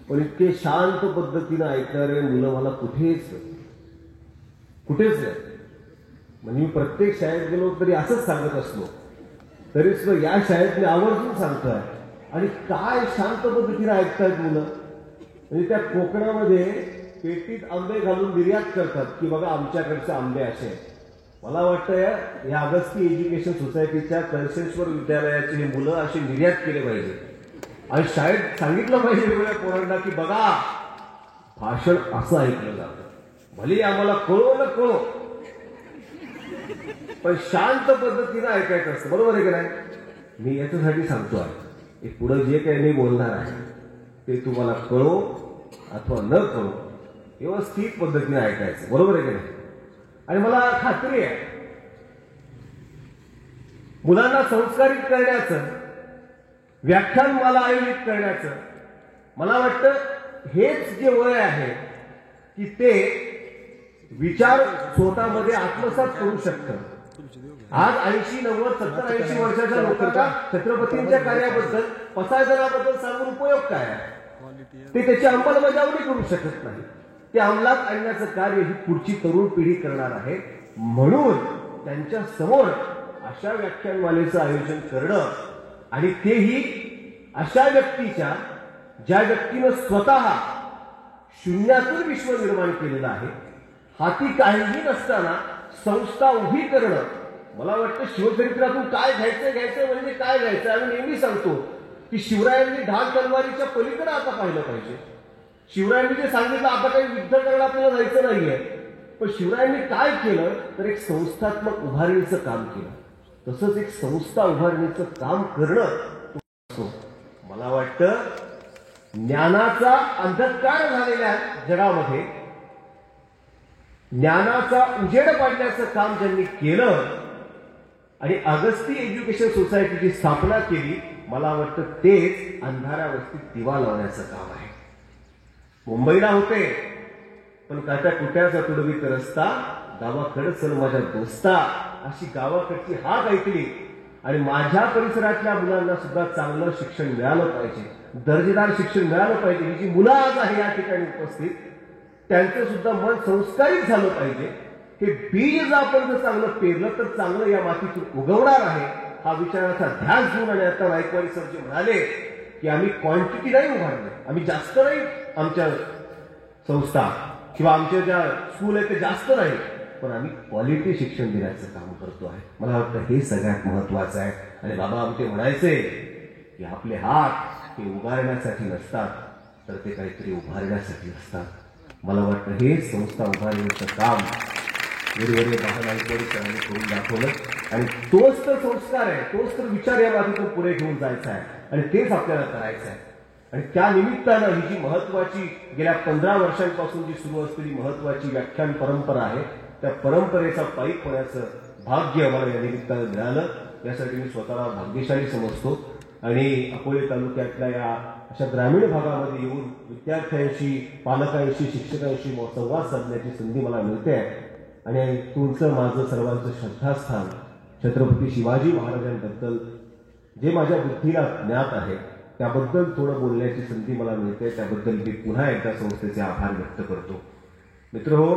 पण इतके शांत पद्धतीनं ऐकणारे मुलं मला कुठेच नाही. म्हणजे मी प्रत्येक शाळेत गेलो तरी असंच सांगत असलो तरी सुद्धा या शाळेत मी आवर्जून सांगतोय. आणि काय शांत पद्धतीने ऐकतायत मुलं. म्हणजे त्या कोकणामध्ये पेटीत आंबे घालून निर्यात करतात की बघा आमच्याकडचे आंबे असे आहेत. मला वाटतं या अगस्ती एज्युकेशन सोसायटीच्या कळसेश्वर विद्यालयाची ही मुलं अशी निर्यात केले पाहिजे आणि शाळेत सांगितलं पाहिजे वेगवेगळ्या पोरांना की बघा भाषण असं ऐकलं जातं. भले आम्हाला कळो न कळो पण शांत पद्धतीनं ऐकायचं असतं. बरोबर आहे की नाही. मी याच्यासाठी सांगतो आहे की पुढे जे काही मी बोलणार आहे ते तुम्हाला कळो अथवा न कळो व्यवस्थित पद्धतीने ऐकायचं. बरोबर आहे की नाही. आणि मला खात्री आहे मुलांना संस्कारित करण्याचं व्याख्यानमाला आयोजित करण्याचं मला वाटतं हेच जे वय आहे की ते विचार स्वतःमध्ये आत्मसात करू शकतं. आज 80, 90, 70, 80 वर्षाच्या लोकांना छत्रपतींच्या कार्याबद्दल पसायदानाबद्दल सांगून उपयोग काय आहे. ते त्याची अंमलबजावणी करू शकत नाही. ते अंमलात आणण्याचं कार्य ही पुढची तरुण पिढी करणार आहे. म्हणून त्यांच्या समोर अशा व्याख्यानमालेचं आयोजन करणं आणि तेही अशा व्यक्तीच्या ज्या व्यक्तीनं स्वतः शून्यातून विश्व निर्माण केलेलं आहे. हाती काहीही नसताना संस्था उभी करणं. मला वाटतं शिवचरित्रातून काय घ्यायचं म्हणजे काय घ्यायचं. आम्ही नेहमी सांगतो की शिवरायांनी ढाल तलवारीच्या पलीकडे आता पाहिलं पाहिजे. शिवरायांनी जे सांगितलं आता काही युद्ध करायला आपल्याला जायचं नाहीये. पण शिवरायांनी काय केलं तर एक संस्थात्मक उभारणीचं काम केलं. तसंच एक संस्था उभारणीचं काम करणं. मला वाटतं ज्ञानाचा अंधकार झालेल्या जगामध्ये ज्ञानाचा उजेड पाडण्याचं काम ज्यांनी केलं आणि अगस्ती एज्युकेशन सोसायटीची स्थापना केली मला वाटतं तेच अंधारावरती दिवा लावण्याचं काम आहे. मुंबईला होते पण काट्या कुट्याचा तुडवीत रस्ता गावाकडे चल माझ्या दोस्ता अशी गावाकडची हाक ऐकली. आणि माझ्या परिसरातल्या मुलांना सुद्धा चांगलं शिक्षण मिळालं पाहिजे. दर्जेदार शिक्षण मिळालं पाहिजे. ही जी मुलं आज आहे या ठिकाणी उपस्थित त्यांचं सुद्धा मन संस्कारित झालं पाहिजे. हे बीज जर आपण जर चांगलं पेरलं तर चांगलं या मातीतून उगवणार आहे. हा विचाराचा ध्यास घेऊन आणि आता नायकवाडी सर जे म्हणाले की आम्ही क्वांटिटी नाही उभारले. आम्ही जास्त नाही आमच्या संस्था किंवा आमच्या ज्या स्कूल आहेत ते जास्त नाही पण आम्ही क्वालिटी शिक्षण देण्याचं काम करतो आहे. मला वाटतं हे सगळ्यात महत्वाचं आहे. आणि बाबा आमचे म्हणायचे की आपले हात हे उभारण्यासाठी नसतात तर ते काहीतरी उभारण्यासाठी असतात. मला वाटतं हे संस्था उभारण्याचं काम वेगवेगळे नायकवाडी सरांनी करून दाखवलं आणि तोच तर संस्कार आहे. तोच तर विचार या मातीतून पुढे घेऊन जायचा आहे आणि तेच आपल्याला करायचं आहे. आणि त्या निमित्तानं ही जी महत्वाची गेल्या 15 वर्षांपासून जी सुरू असलेली महत्वाची व्याख्यान परंपरा आहे त्या परंपरेचा पाईक होण्याचं भाग्य मला या निमित्तानं मिळालं. यासाठी मी स्वतःला भाग्यशाली समजतो. आणि अकोले तालुक्यातल्या या अशा ग्रामीण भागामध्ये येऊन विद्यार्थ्यांशी पालकांशी शिक्षकांशी संवाद साधण्याची संधी मला मिळते आहे. आणि तुमचं माझं सर्वांचं श्रद्धास्थान छत्रपती शिवाजी महाराजांबद्दल जे माझ्या बुद्धीला ज्ञात आहे त्याबद्दल थोडं बोलण्याची संधी मला मिळते. त्याबद्दल मी पुन्हा एकदा संस्थेचे आभार व्यक्त करतो. मित्रहो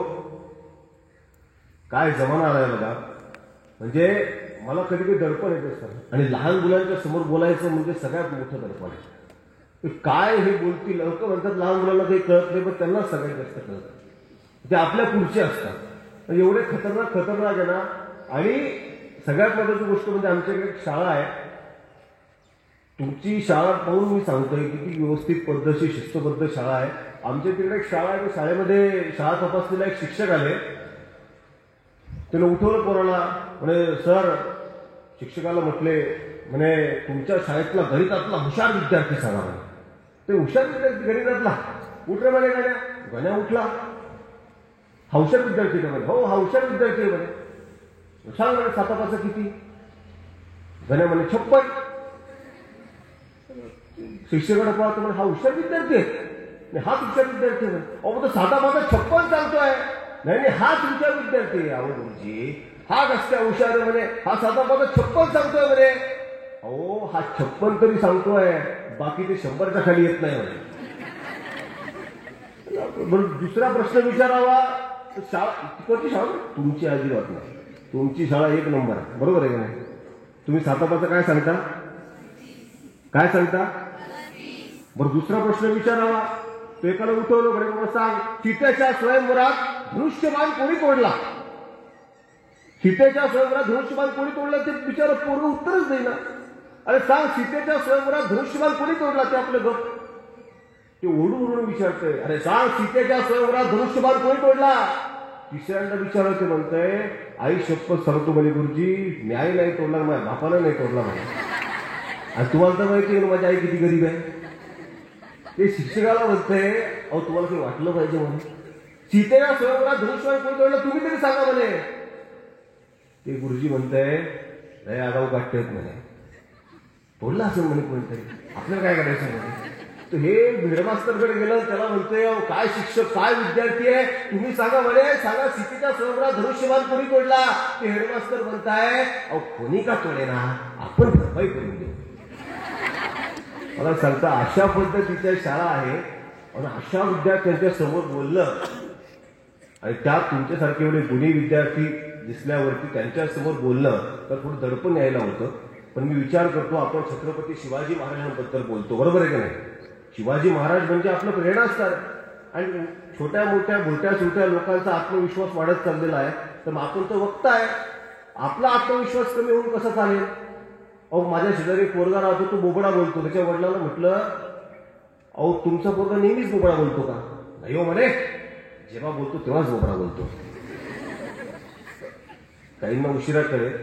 काय जमाना आलाय बघा. म्हणजे मला कधी कधी दडपण येत असतं आणि लहान मुलांच्या समोर बोलायचं म्हणजे सगळ्यात मोठं दडपण आहे. काय हे बोलतील लोक म्हणतात लहान मुलांना काही कळत नाही पण त्यांनाच सगळ्यात जास्त कळतं. ते आपल्या पुढचे असतात. एवढे खतरनाक आहे ना. आणि सगळ्यात महत्वाची गोष्ट म्हणजे आमच्याकडे एक शाळा आहे. तुमची शाळा पाहून मी सांगतोय किती व्यवस्थित पद्धतशीर शिस्तबद्ध शाळा आहे. आमच्या तिकडे एक शाळा आहे. शाळेमध्ये शाळा तपासलेला एक शिक्षक आले. त्याला उठवलं पोराला म्हणे सर शिक्षकाला म्हटले म्हणे तुमच्या शाळेतला गणितातला हुशार विद्यार्थी सांगा म्हणे. ते हुशार विद्यार्थी गणितातला उठ रे म्हणे गण्या. गण्या उठला. हा हुशार विद्यार्थी का म्हणे. हो हा हुशार विद्यार्थी म्हणे. सांग म्हणे 7 किती. गण्या म्हणे 56. शिक्षकाला पाहतो म्हणे हा हुशार विद्यार्थी आहे. हा हुशार विद्यार्थी म्हणे. अहो तो 7 56 सांगतोय. नाही हा तुमच्या विद्यार्थी आहे. अहो गुरुजी हा कसल्या हुशार म्हणे. हा 7 56 सांगतोय म्हणे. अहो हा 56 तरी सांगतोय बाकी ते 100च्या खाली येत नाही म्हणे. दुसरा प्रश्न विचारावा शाळा तिकडची शाळा तुमची अजिबात नाही. तुमची शाळा 1 नंबर आहे. बरोबर आहे का नाही. तुम्ही सातापाचं काय सांगता? काय सांगता? बरं, दुसरा प्रश्न विचारावा. तो एकाला उठवलं, बरे बाबा सांग, सीतेच्या स्वयंवरात धनुष्यबाण कोणी तोडला? सीतेच्या स्वयंवरात धनुष्यबाण कोणी तोडला? ते बिचारा पूर्ण उत्तरच देईना. अरे सांग, सीतेच्या स्वयंवरात धनुष्यबाण कोणी तोडला? ते आपलं गप ते ओढून विचारतंय. अरे सांग, सीतेच्या स्वयंवरात धनुष्यबाण कोणी तोडला? तिसऱ्यांदा विचारलं. ते म्हणतंय, आई शपथ सांगतो म्हणे गुरुजी, न्याय नाही तोडला, माझ्या बापानं नाही तोडला म्हणे. आणि तुम्हाला तर माहिती आहे माझी आई किती गरीब आहे. ते शिक्षकाला म्हणतंय, अहो तुम्हाला काही वाटलं पाहिजे म्हणून, सीतेच्या स्वयंवरात धनुष्यबाण कोणी तोडला तुम्ही तरी सांगा म्हणे. ते गुरुजी म्हणतंय, नाही आगाऊ काढतेत म्हणे, तोडला असं म्हणे कोणतरी, आपल्याला काय करायचं म्हणे. तर हे हेडमास्टरकडे गेलं, त्याला म्हणतोय, अहो काय शिक्षक काय विद्यार्थी आहे, तुम्ही सांगा म्हणे, सांगा सीतेच्या स्वयंवरात धनुष्यबाण कोणी तोडला? ते हेडमास्टर म्हणताय, अहो कोणी का तोडे ना, आपण भरपाई करून देऊ. मला सांगता, अशा पद्धतीच्या शाळा आहे आणि अशा विद्यार्थ्यांच्या समोर बोललं आणि त्यात तुमच्यासारखे एवढे गुणी विद्यार्थी दिसल्यावरती त्यांच्या समोर बोलणं तर थोडं दडपण यायला होतं. पण मी विचार करतो, आपण छत्रपती शिवाजी महाराजांबद्दल बोलतो, बरोबर आहे का नाही? शिवाजी महाराज म्हणजे आपलं प्रेरणास्थान आणि छोट्या मोठ्या भोट्या छोट्या लोकांचा आत्मविश्वास वाढत चाललेला आहे. तर मग आपण तर वक्ता आहे, आपला आत्मविश्वास कमी होऊन कसा चालेल? अहो माझ्या शेजारी पोरगा राहतो, तो बोबडा बोलतो. त्याच्या वडिलांना म्हटलं, अहो तुमचा पोरगा नेहमीच बोबडा बोलतो का? नाही हो म्हणे, जेव्हा बोलतो तेव्हाच बोबडा बोलतो. काहींना उशिरा कळेल.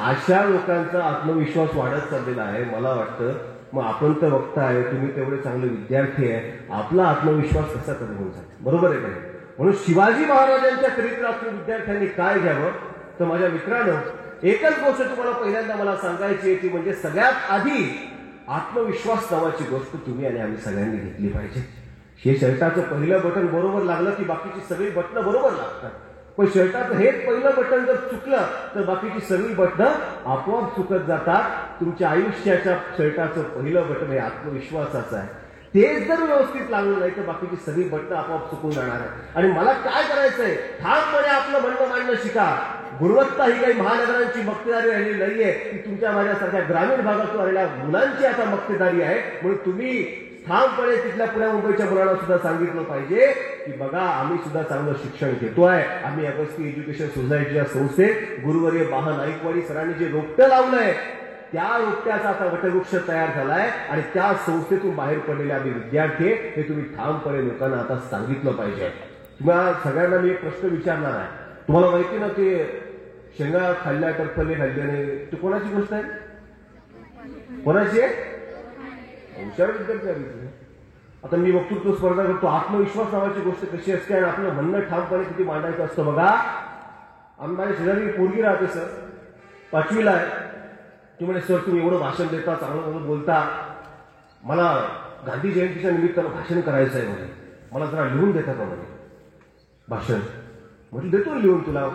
अशा लोकांचा आत्मविश्वास वाढत चाललेला आहे. मला वाटतं मग आपण तर वक्ता आहे, तुम्ही तेवढे चांगले विद्यार्थी आहे, आपला आत्मविश्वास कसा कमी होऊन जातो, बरोबर आहे का नाही? म्हणून शिवाजी महाराजांच्या चरित्रातून विद्यार्थ्यांनी काय घ्यावं? तर माझ्या मित्रांनो, एकच गोष्ट तुम्हाला पहिल्यांदा मला सांगायची आहे, ती म्हणजे सगळ्यात आधी आत्मविश्वास नावाची गोष्ट तुम्ही आणि आम्ही सगळ्यांनी घेतली पाहिजे. हे शर्टाचं पहिलं बटन बरोबर लागलं की बाकीची सगळी बटणं बरोबर लागतात. पण शर्टाचं हेच पहिलं बटन जर चुकलं तर बाकीची सगळी बटणं आपोआप चुकत जातात. तुमच्या आयुष्याच्या शर्टाचं पहिलं बटन हे आत्मविश्वासाचं आहे. तेच जर व्यवस्थित लागलं नाही तर बाकीची सगळी बटणं आपोआप चुकून जाणार आहे. आणि मला काय करायचंय, ठामपणे आपलं म्हणणं मांडणं शिका. गुणवत्ता ही काही महानगरांची मक्तेदारी राहिली नाहीये, ती तुमच्या माझ्यासारख्या ग्रामीण भागातून आलेल्या मुलांची आता मक्तेदारी आहे. म्हणून तुम्ही ठामपणे तिथल्या पुण्या मुंबईच्या मुलांना सुद्धा सांगितलं पाहिजे की बघा, आम्ही सुद्धा चांगलं शिक्षण घेतोय. आम्ही अगस्ती एज्युकेशन सोसायटीच्या संस्थेत गुरुवर्य बाहा नाईकवाडी सरांनी जे रोपटं लावलंय त्या रोपट्याचा आता वटवृक्ष तयार झालाय आणि त्या संस्थेतून बाहेर पडलेले आम्ही विद्यार्थी हे तुम्ही ठामपणे लोकांना आता सांगितलं पाहिजे. तुम्हाला सगळ्यांना मी एक प्रश्न विचारणार आहे. तुम्हाला माहिती ना ते शेंगा खाल्ल्या टरफले खाल्ल्याने, ते कोणाची गोष्ट आहे? कोणाची आहे? हुशार विद्यार्थी. आता मी वक्तृत्व स्पर्धा करतो. आत्मविश्वास नावाची गोष्ट कशी असते आणि आपलं म्हणणं ठामपणे किती मांडायचं असतं बघा. आम्ही माझ्या शेजारी पोरगी राहते सर, 5वीला आहे. ती म्हणे, सर तुम्ही एवढं भाषण देता, चांगलं बोलता, मला गांधी जयंतीच्या निमित्तानं भाषण करायचं आहे म्हणे, मला जरा लिहून देता का म्हणे भाषण. म्हटलं देतो लिहून तुला,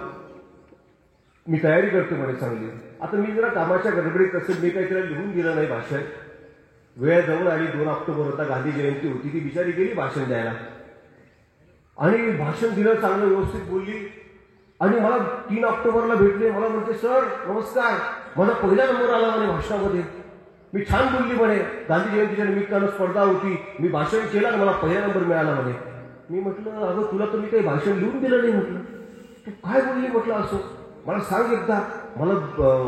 मी तयारी करते म्हणे चांगली. आता मी जरा कामाच्या गडबडीत असेल, मी काही तिला लिहून दिलं नाही भाषण. वेळ जवळ आली, 2 ऑक्टोबर होता, गांधी जयंती होती. ती बिचारी गेली भाषण द्यायला आणि भाषण दिलं, चांगलं व्यवस्थित बोलली. आणि मला 3 ऑक्टोबरला भेटले. मला म्हणते, सर नमस्कार, माझा पहिला नंबर आला म्हणे भाषणामध्ये, मी छान बोलली म्हणे, गांधी जयंतीच्या निमित्तानं स्पर्धा होती, मी भाषण केलं आणि मला पहिला नंबर मिळाला म्हणे. मी म्हटलं, अगं तुला तर मी काही भाषण लिहून दिलं नाही. म्हटलं तू काय बोलली म्हटलं असं, मला सांग एकदा, मला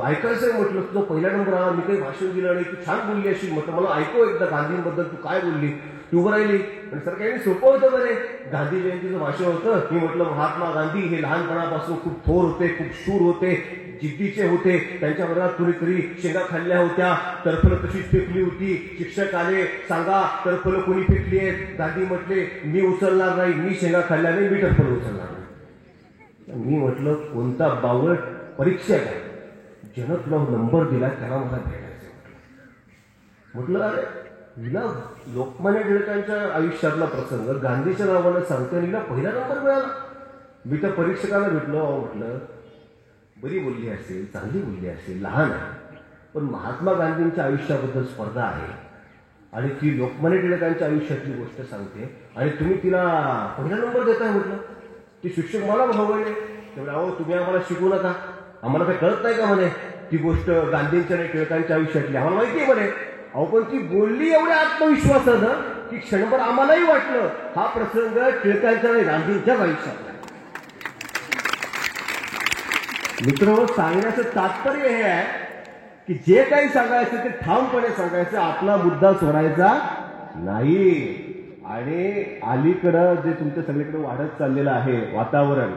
ऐकायचं आहे म्हटलं, तुझा पहिला नंबर आला, मी काही भाषण दिलं नाही, तू छान बोलली अशी. म्हटलं मला ऐकू एकदा गांधींबद्दल तू काय बोलली. ती उभं राहिली आणि सर काही सोपं होतं बरे, गांधी जयंतीचं भाषण होतं. मी म्हटलं, महात्मा गांधी हे लहानपणापासून खूप थोर होते, खूप शूर होते, जिद्दीचे होते. त्यांच्या वर्गात कुणीतरी शेंगा खाल्ल्या होत्या, टरफलं तशीच फेकली होती. शिक्षक आले, सांगा टरफलं कोणी फेकली आहेत. गांधी म्हटले, मी उचलणार नाही, मी शेंगा खाल्ल्या नाही, मी टरफलं उचलणार नाही. मी म्हटलं, कोणता बावळट परीक्षक आहे ज्यानं तुला नंबर दिला त्याला मला भेटायचं. म्हटलं अरे हिला लोकमान्य टिळकांच्या आयुष्यातला प्रसंग गांधीच्या नावानं सांगतो, हिला पहिला नंबर मिळाला. मी त्या परीक्षकाला भेटलो. म्हटलं बरी बोलली असेल, चांगली बोलली असेल, लहान आहे, पण महात्मा गांधींच्या आयुष्याबद्दल स्पर्धा आहे आणि ती लोकमान्य टिळकांच्या आयुष्यातली गोष्ट सांगते आणि तुम्ही तिला पहिला नंबर देताय. म्हटलं ते शिक्षक मला भावले, तेवढे अहो तुम्ही आम्हाला शिकवू नका, आम्हाला काही कळत नाही का म्हणे. ती गोष्ट गांधींच्या आणि टिळकांच्या आयुष्यातली आम्हाला माहिती आहे म्हणे. अहो पण ती बोलली एवढ्या आत्मविश्वासानं की क्षणभर आम्हालाही वाटलं हा प्रसंग टिळकांच्या आणि गांधींच्याच आयुष्यातला. मित्र, सांगण्याचं तात्पर्य हे आहे की जे काही सांगायचं ते ठामपणे सांगायचं, आपला मुद्दा सोडायचा नाही. आणि अलीकडं जे तुमच्या सगळीकडे वाढत चाललेलं आहे वातावरण,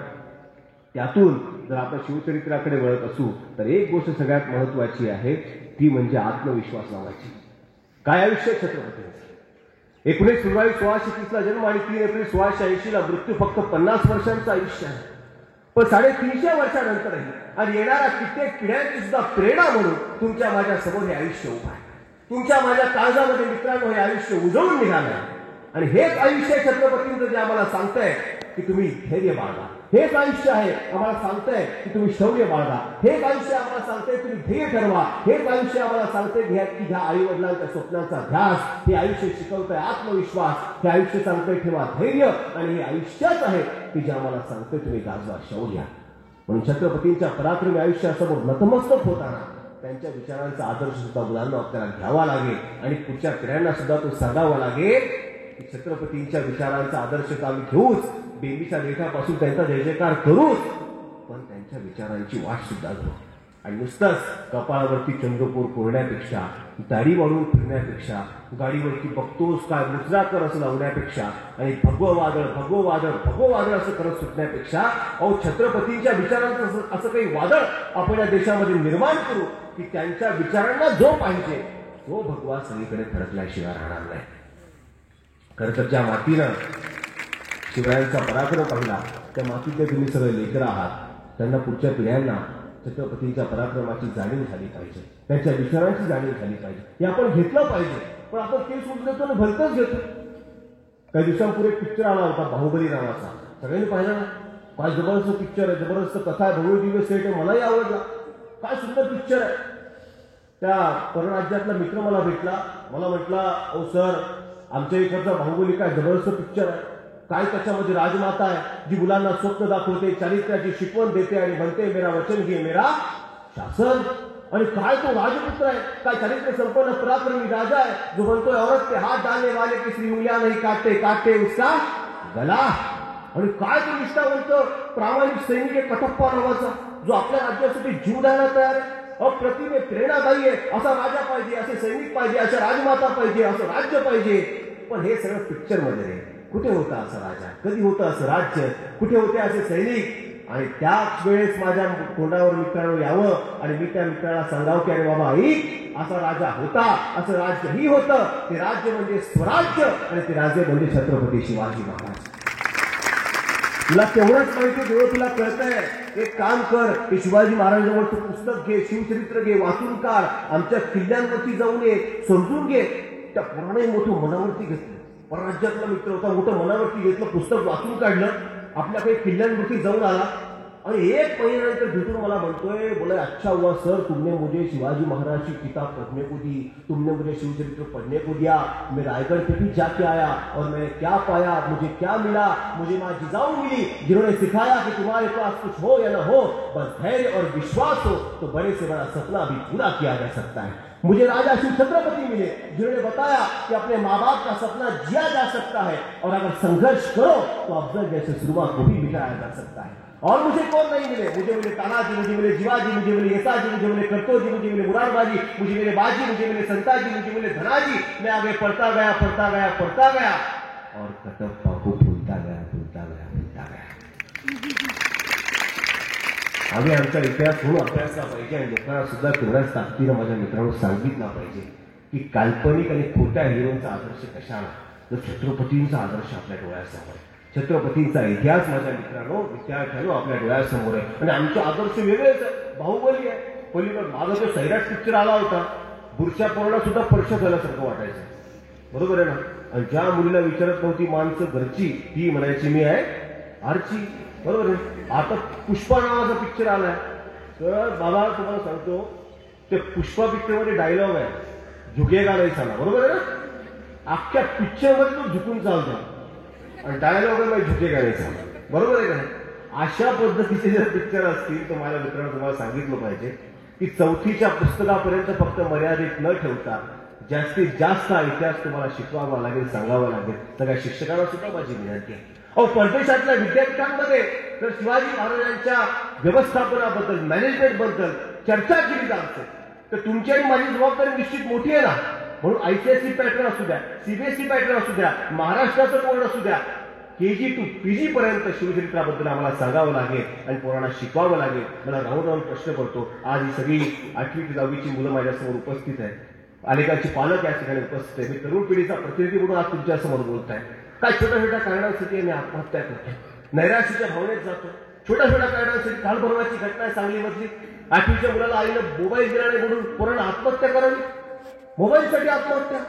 त्यातून जर आपण शिवचरित्राकडे वळत असू तर एक गोष्ट सगळ्यात महत्वाची आहे, ती म्हणजे आत्मविश्वास नावाची. काय आयुष्य छत्रपतींचं. 19 फेब्रुवारी 1630 जन्म आणि 3 एप्रिल 1680 मृत्यू. फक्त 50 वर्षांचं आयुष्य आहे. पण 350 वर्षानंतरही आणि येणाऱ्या कित्येक पिढ्यांची सुद्धा प्रेरणा म्हणून तुमच्या माझ्या समोर हे आयुष्य उभं आहे. तुमच्या माझ्या काळजामध्ये मित्रांनो हे आयुष्य उजळून निघालं आहे. आणि हेच आयुष्य छत्रपतींचं जे आम्हाला सांगतंय की तुम्ही धैर्य बाळगा. हेच आयुष्य आहे आम्हाला सांगतंय की तुम्ही शौर्य बाळगा. हेच आयुष्य आम्हाला सांगतंय तुम्ही ध्येय ठरवा. हेच आयुष्य आम्हाला सांगतंय की ह्या आई वडिलांच्या स्वप्नांचा ध्यास. हे आयुष्य शिकवतंय आत्मविश्वास. हे आयुष्य सांगतंय ठेवा धैर्य. आणि हे आयुष्यच आहे की जे आम्हाला सांगतंय तुम्ही गाजवा शौर्य. म्हणून छत्रपतींच्या पराक्रमी आयुष्यासमोर नतमस्तक होताना त्यांच्या विचारांचा आदर्श सुद्धा मुलांना आपल्याला घ्यावा लागेल आणि पुढच्या पिढ्यांना सुद्धा तो सांगावा लागेल की छत्रपतींच्या विचारांचा आदर्श आम्ही घेऊच, बेबीच्या लेखापासून त्यांचा जय जयकार करूच, पण त्यांच्या विचारांची वाट सुद्धा घेऊ. आणि नुसतंच कपाळावरती चंद्रपूर कोरण्यापेक्षा, दाढी वाढून फिरण्यापेक्षा, गाडीवरती बघतोस काय मुजरा कर असं लावण्यापेक्षा आणि भगवं वादळ भगवं वादळ भगवं वादळ असं करत सुटण्यापेक्षा अहो छत्रपतींच्या विचारांचं असं काही वादळ आपण या देशामध्ये निर्माण करू की त्यांच्या विचारांना जो पाहिजे तो भगवा सगळीकडे फडकल्याशिवाय राहणार नाही. खरं तर ज्या मातीनं शिवरायांचा पराक्रम पाहिला त्या मातीचे तुम्ही सगळे लेकरं आहात. त्यांना पुढच्या पिढ्यांना छत्रपतींच्या पराक्रमाची जाणीव झाली पाहिजे, त्यांच्या विचारांची जाणीव झाली पाहिजे. हे आपण घेतलं पाहिजे. पण आपण ते सोडून देतो आणि भलतंच घेतो. काही दिवसांपूर्वी एक पिक्चर आला होता बाहुबली नावाचा. सगळ्यांनी पाहिला ना. काय जबरदस्त पिक्चर आहे, जबरदस्त कथा आहे, भव्य दिवस सेट आहे. मलाही आवडला. काय सुंदर पिक्चर आहे. त्या परराज्यातला मित्र मला भेटला. मला म्हटला ओ सर, आमच्या इकडचा बाहुबली काय जबरदस्त पिक्चर आहे. काय त्याच्यामध्ये राजमाता आहे जी मुलांना स्वप्न दाखवते, चारित्र्याची शिकवण देते आणि म्हणते मेरा वचन घे मेरा शासन. आणि काय तो राजपुत्र आहे, काय चारित्र्य संपन्न पराक्रमी राजा आहे जो म्हणतोय औरत के हाथ डालने वाले की श्री उंगलियां नहीं काटते काटते उसका गला. आणि काय तो निष्ठावंत प्रामाणिक सैनिक आहे कटप्पा नावाचा जो आपल्या राज्यासाठी जीव द्यायला तयार आहे. अप्रतिम प्रेरणादायी आहे. असा राजा पाहिजे, असे सैनिक पाहिजे, अशा राजमाता पाहिजे, असं राज्य पाहिजे. पण हे सगळं पिक्चर मध्ये आहे. कुठे होता असा राजा, कधी होतं असं राज्य, कुठे होते असे सैनिक. आणि त्याच वेळेस माझ्या तोंडावर मित्रांनो यावं आणि मी त्या मित्राला सांगावं की अरे बाबा ऐक, असा राजा होता, असं राज्यही होतं. ते राज्य म्हणजे स्वराज्य आणि ते राज्य म्हणजे छत्रपती शिवाजी महाराज. तुला तेवढंच माहिती जेव्हा तुला कळतंय एक काम कर, की शिवाजी महाराजांवर तू पुस्तक घे, शिवचरित्र घे, वाचून काढ, आमच्या किल्ल्यांवरती जाऊन ये, समजून घे. त्या पुराणे मोठं मनावरती घेतलं. परराज्यातला मित्र होता, मोठं मनावरती घेतलं, पुस्तक वाचून काढलं, आपल्या काही किल्ल्यांवरती जाऊन आला आणि 1 महिन्यानंतर भेटून मला म्हणतोय बोले अच्छा हुआ सर, तुमने मुझे शिवाजी महाराज की किताब पढ़ने को दी, तुमने मुझे शिवचरित्र पढ़ने को दिया. मैं रायगढ़ पे भी जाके आया और मैंने क्या पाया, मुझे क्या मिला. मुझे माँ जिजाऊ मिली जिन्होंने सिखाया कि तुम्हारे पास कुछ हो या न हो, बस धैर्य और विश्वास हो तो बड़े से बड़ा सपना भी पूरा किया जा सकता है. मुझे राजा शिव छत्रपति मिले जिन्होंने बताया कि अपने माँ बाप का सपना जिया जा सकता है और अगर संघर्ष करो तो अफजल जैसे शुरुआत को भी मिटाया जा सकता है. और मुझे कौन नहीं मिले, मुझे मिले तानाजी, मुझे मिले जिवाजी, मुझे मिले येसाजी, मुझे मिले कर्तोजी, मुझे मिले मुरारबाजी, मुझे मिले बाजी, मुझे मिले संताजी, मुझे मिले धनाजी. मैं आगे पढ़ता गया पढ़ता गया पढ़ता गया और कटप्पा को भूलता गया भूलता गया भूलता गया. आम्ही आमचा इतिहास म्हणून अभ्यासला पाहिजे आणि लोकांना सुद्धा तेवढ्याच ताकदीनं माझ्या मित्रांनो सांगितलं पाहिजे की काल्पनिक आणि खोट्या हिरोंचा आदर्श कशाला, तर छत्रपतींचा आदर्श आपल्या डोळ्यासमोर आहे. छत्रपतींचा इतिहास माझ्या मित्रांनो विद्यार्थ्यांनो आपल्या डोळ्यासमोर आहे आणि आमचे आदर्श वेगळेच आहे. बाहुबली आहे, पलीकडे माझा जो सैराट पिक्चर आला होता, बुरशा पोराला सुद्धा स्पर्श झाल्यासारखं वाटायचं. बरोबर आहे ना. आणि ज्या मुलीला विचारत नव्हती माणसं घरची, ती म्हणायची मी आहे आरची. बरोबर आहे. आता पुष्पा नावाचा पिक्चर आलाय, तर बाबा तुम्हाला सांगतो ते पुष्पा पिक्चर मध्ये डायलॉग आहे झुकेगा नाही साला. बरोबर आहे ना. अख्ख्या पिक्चर मध्ये तो झुकून चालतो आणि डायलॉग आहे झुकेगा नाही साला. बरोबर आहे का. अशा पद्धतीचे जर पिक्चर असतील तर माझ्या मित्रांनो तुम्हाला सांगितलं पाहिजे की 4थीच्या पुस्तकापर्यंत फक्त मर्यादित न ठेवता जास्तीत जास्त हा इतिहास तुम्हाला शिकवावा लागेल, सांगावा लागेल. सगळ्या शिक्षकांना सुद्धा माझी विनंती आहे. परदेशातल्या विद्यापीठांमध्ये तर शिवाजी महाराजांच्या व्यवस्थापनाबद्दल, मॅनेजमेंटबद्दल चर्चा केली जात असेल तर तुमची आणि माझी जबाबदारी निश्चित मोठी आहे ना. म्हणून ICSE पॅटर्न असू द्या, CBSE पॅटर्न असू द्या, महाराष्ट्राचं बोर्ड असू द्या, KG to PG पर्यंत शिवचरित्राबद्दल आम्हाला सांगावं लागेल आणि पोरांना शिकवावं लागेल. मला राहून राहून प्रश्न पडतो. आज ही सगळी 8वी ते 10वीची मुलं माझ्यासमोर उपस्थित आहेत, अनेकांची पालक या ठिकाणी उपस्थित आहे. मी तरुण पिढीचा प्रतिनिधी म्हणून आज तुमच्यासमोर बोलत आहे. काय छोट्या छोट्या कारणांसाठी आम्ही आत्महत्या करतो, नैराश्याच्या भावनेत जातो. छोट्या छोट्या कारणांसाठी कालभरवाची घटना आहे सांगलीमधली. 8वीच्या मुलाला आईनं मोबाईल दिला नाही म्हणून पोरांना आत्महत्या करावी, मोबाईलसाठी आत्महत्या.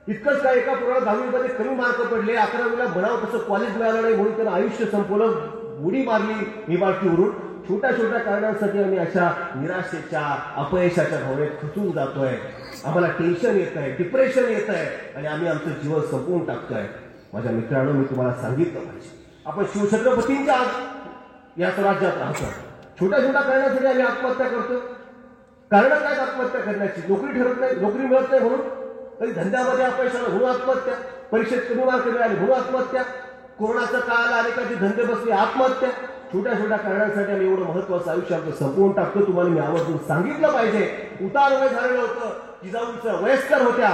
इतकंच काय, एका पोराला 10वीमध्ये कमी मार्क पडले, 11वीला म्हणावं तसं कॉलेज मिळालं नाही म्हणून त्यानं आयुष्य संपवलं, उडी मारली इमारतीवरून. छोट्या छोट्या कारणांसाठी आम्ही अशा निराशेच्या, अपयशाच्या भावनेत खचून जातोय. आम्हाला टेन्शन येत आहे, डिप्रेशन येत आहे आणि आम्ही आमचं जीवन संपवून टाकतोय. माझ्या मित्रांनो, मी तुम्हाला सांगितलं पाहिजे, आपण शिवछत्रपतींच्या या स्वराज्यात राहतो. छोट्या छोट्या कारणासाठी आम्ही आत्महत्या करतो. कारण काय आत्महत्या करण्याची? नोकरी ठरत नाही, नोकरी मिळत नाही म्हणून, कधी धंद्यामध्ये अपयश आलं म्हणून आत्महत्या, परीक्षेत कमी मार्क मिळाले म्हणून आत्महत्या, कोरोनाचा काळ आला अनेकांचे धंदे बसले आत्महत्या. छोट्या छोट्या कारणांसाठी आम्ही एवढं महत्वाचं आयुष्य आपलं संपवून टाकतो. तुम्हाला मी आवर्जून सांगितलं पाहिजे. उतार वय झालेलं होतं, जिजाऊंचं वयस्कर होत्या,